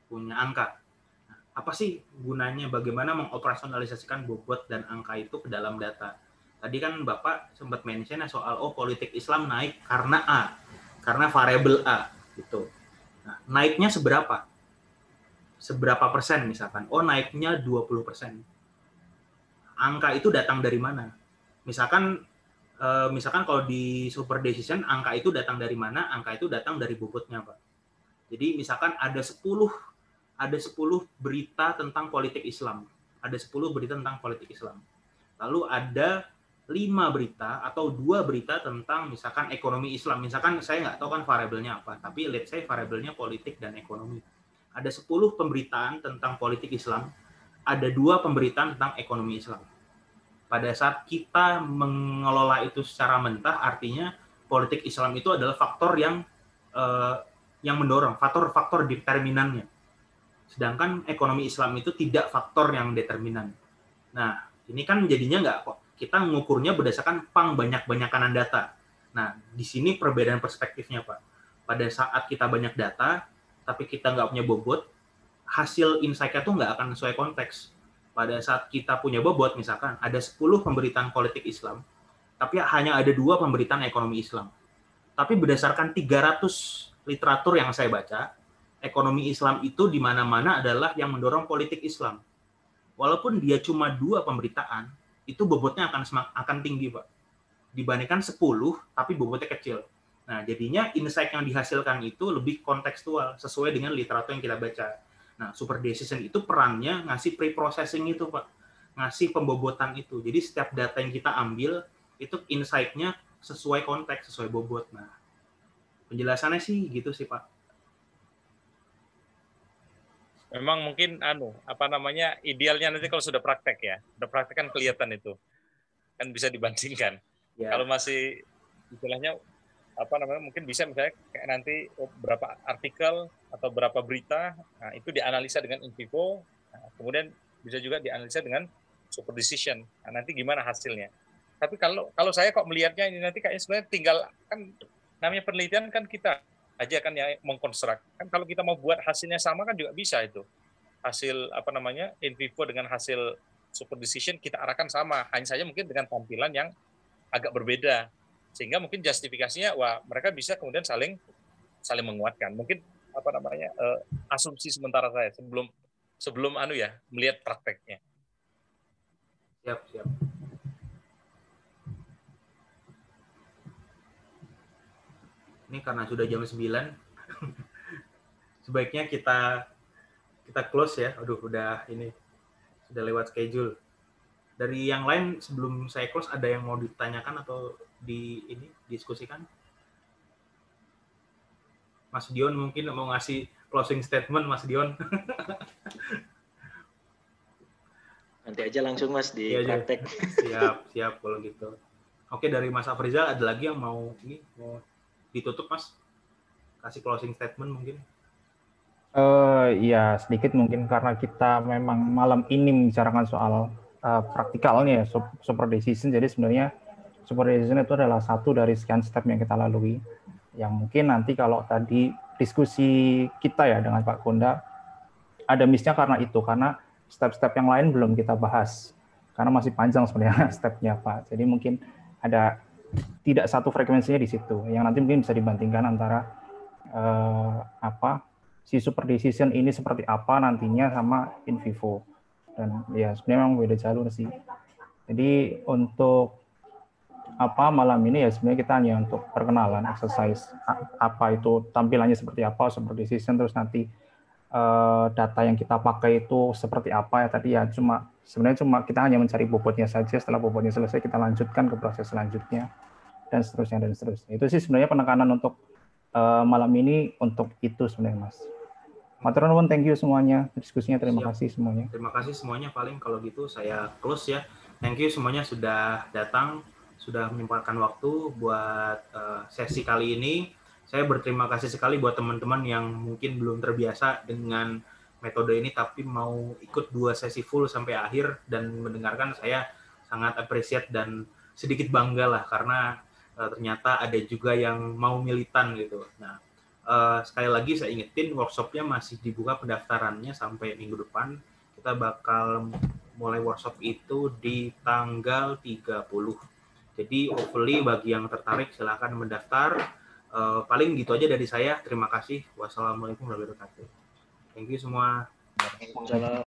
punya angka. Nah, apa sih gunanya? Bagaimana mengoperasionalisasikan bobot dan angka itu ke dalam data? Tadi kan Bapak sempat mention soal politik Islam naik karena A, karena variabel A gitu. Nah, naiknya seberapa? Seberapa persen misalkan? Oh, naiknya 20%. Angka itu datang dari mana? Misalkan kalau di super decision, angka itu datang dari mana? Angka itu datang dari bobotnya, Pak. Jadi misalkan ada 10 berita tentang politik Islam. Ada 10 berita tentang politik Islam. Lalu ada 5 berita atau 2 berita tentang misalkan ekonomi Islam. Misalkan saya nggak tahu kan variabelnya apa, tapi let's say variabelnya politik dan ekonomi. Ada 10 pemberitaan tentang politik Islam, ada 2 pemberitaan tentang ekonomi Islam. Pada saat kita mengelola itu secara mentah, artinya politik Islam itu adalah faktor yang mendorong, faktor determinannya. Sedangkan ekonomi Islam itu tidak faktor yang determinan. Nah, ini kan jadinya nggak kok. Kita mengukurnya berdasarkan banyak-banyakan data. Nah, di sini perbedaan perspektifnya, Pak. Pada saat kita banyak data, tapi kita nggak punya bobot, hasil insight-nya tuh nggak akan sesuai konteks. Pada saat kita punya bobot, misalkan ada 10 pemberitaan politik Islam, tapi hanya ada 2 pemberitaan ekonomi Islam. Tapi berdasarkan 300 literatur yang saya baca, ekonomi Islam itu di mana-mana adalah yang mendorong politik Islam. Walaupun dia cuma 2 pemberitaan, itu bobotnya akan tinggi, Pak. Dibandingkan 10, tapi bobotnya kecil. Nah, jadinya insight yang dihasilkan itu lebih kontekstual, sesuai dengan literatur yang kita baca. Nah, super decision itu perannya ngasih pre-processing itu, Pak. Ngasih pembobotan itu. Jadi setiap data yang kita ambil, itu insight-nya sesuai konteks, sesuai bobot. Nah, penjelasannya sih gitu sih, Pak. Memang mungkin idealnya nanti kalau sudah praktek ya. Sudah praktek kan kelihatan itu. Kan bisa dibandingkan. Ya. Kalau masih istilahnya mungkin bisa misalnya kayak nanti berapa artikel atau berapa berita, nah itu dianalisa dengan InVivo, nah, kemudian bisa juga dianalisa dengan super decision. Nah, nanti gimana hasilnya? Tapi kalau saya kok melihatnya ini nanti kayaknya sebenarnya tinggal kan namanya penelitian kan kita aja kan yang mengkonstruk. Kan kalau kita mau buat hasilnya sama kan juga bisa itu. Hasil apa namanya in vivo dengan hasil super decision kita arahkan sama, hanya saja mungkin dengan tampilan yang agak berbeda. Sehingga mungkin justifikasinya wah mereka bisa kemudian saling menguatkan. Mungkin apa namanya asumsi sementara saya sebelum melihat prakteknya. Siap. Ini karena sudah jam 9. Sebaiknya kita close ya. Aduh, udah lewat schedule. Dari yang lain sebelum saya close ada yang mau ditanyakan atau diskusikan? Mas Dion mungkin mau ngasih closing statement, Mas Dion. Nanti aja langsung Mas di praktek. Siap kalau gitu. Oke, dari Mas Afrizal ada lagi yang mau ditutup, Mas? Kasih closing statement mungkin. Ya, sedikit mungkin karena kita memang malam ini membicarakan soal praktikalnya ya, super decision. Jadi sebenarnya super decision itu adalah satu dari sekian step yang kita lalui. Yang mungkin nanti kalau tadi diskusi kita ya dengan Pak Konda, ada miss-nya karena step-step yang lain belum kita bahas. Karena masih panjang sebenarnya step-nya Pak. Jadi mungkin ada tidak satu frekuensinya di situ. Yang nanti mungkin bisa dibandingkan antara si super decision ini seperti apa nantinya sama in vivo. Dan ya sebenarnya memang beda jalur sih. Jadi untuk malam ini ya sebenarnya kita hanya untuk perkenalan exercise apa itu tampilannya seperti apa super decision, terus nanti data yang kita pakai itu seperti apa ya tadi ya sebenarnya kita hanya mencari bobotnya saja. Setelah bobotnya selesai kita lanjutkan ke proses selanjutnya dan seterusnya. Itu sih sebenarnya penekanan untuk malam ini untuk itu sebenarnya Mas. Matur nuwun, thank you semuanya diskusinya, terima kasih semuanya. Terima kasih semuanya, paling kalau gitu saya close ya. Thank you semuanya sudah datang, sudah menyempatkan waktu buat sesi kali ini. Saya berterima kasih sekali buat teman-teman yang mungkin belum terbiasa dengan metode ini tapi mau ikut 2 sesi full sampai akhir dan mendengarkan. Saya sangat appreciate dan sedikit bangga lah karena ternyata ada juga yang mau militan gitu. Nah, sekali lagi saya ingetin workshopnya masih dibuka pendaftarannya sampai minggu depan. Kita bakal mulai workshop itu di tanggal 30. Jadi hopefully bagi yang tertarik silakan mendaftar. Paling gitu aja dari saya. Terima kasih. Wassalamualaikum warahmatullahi wabarakatuh. Thank you semua.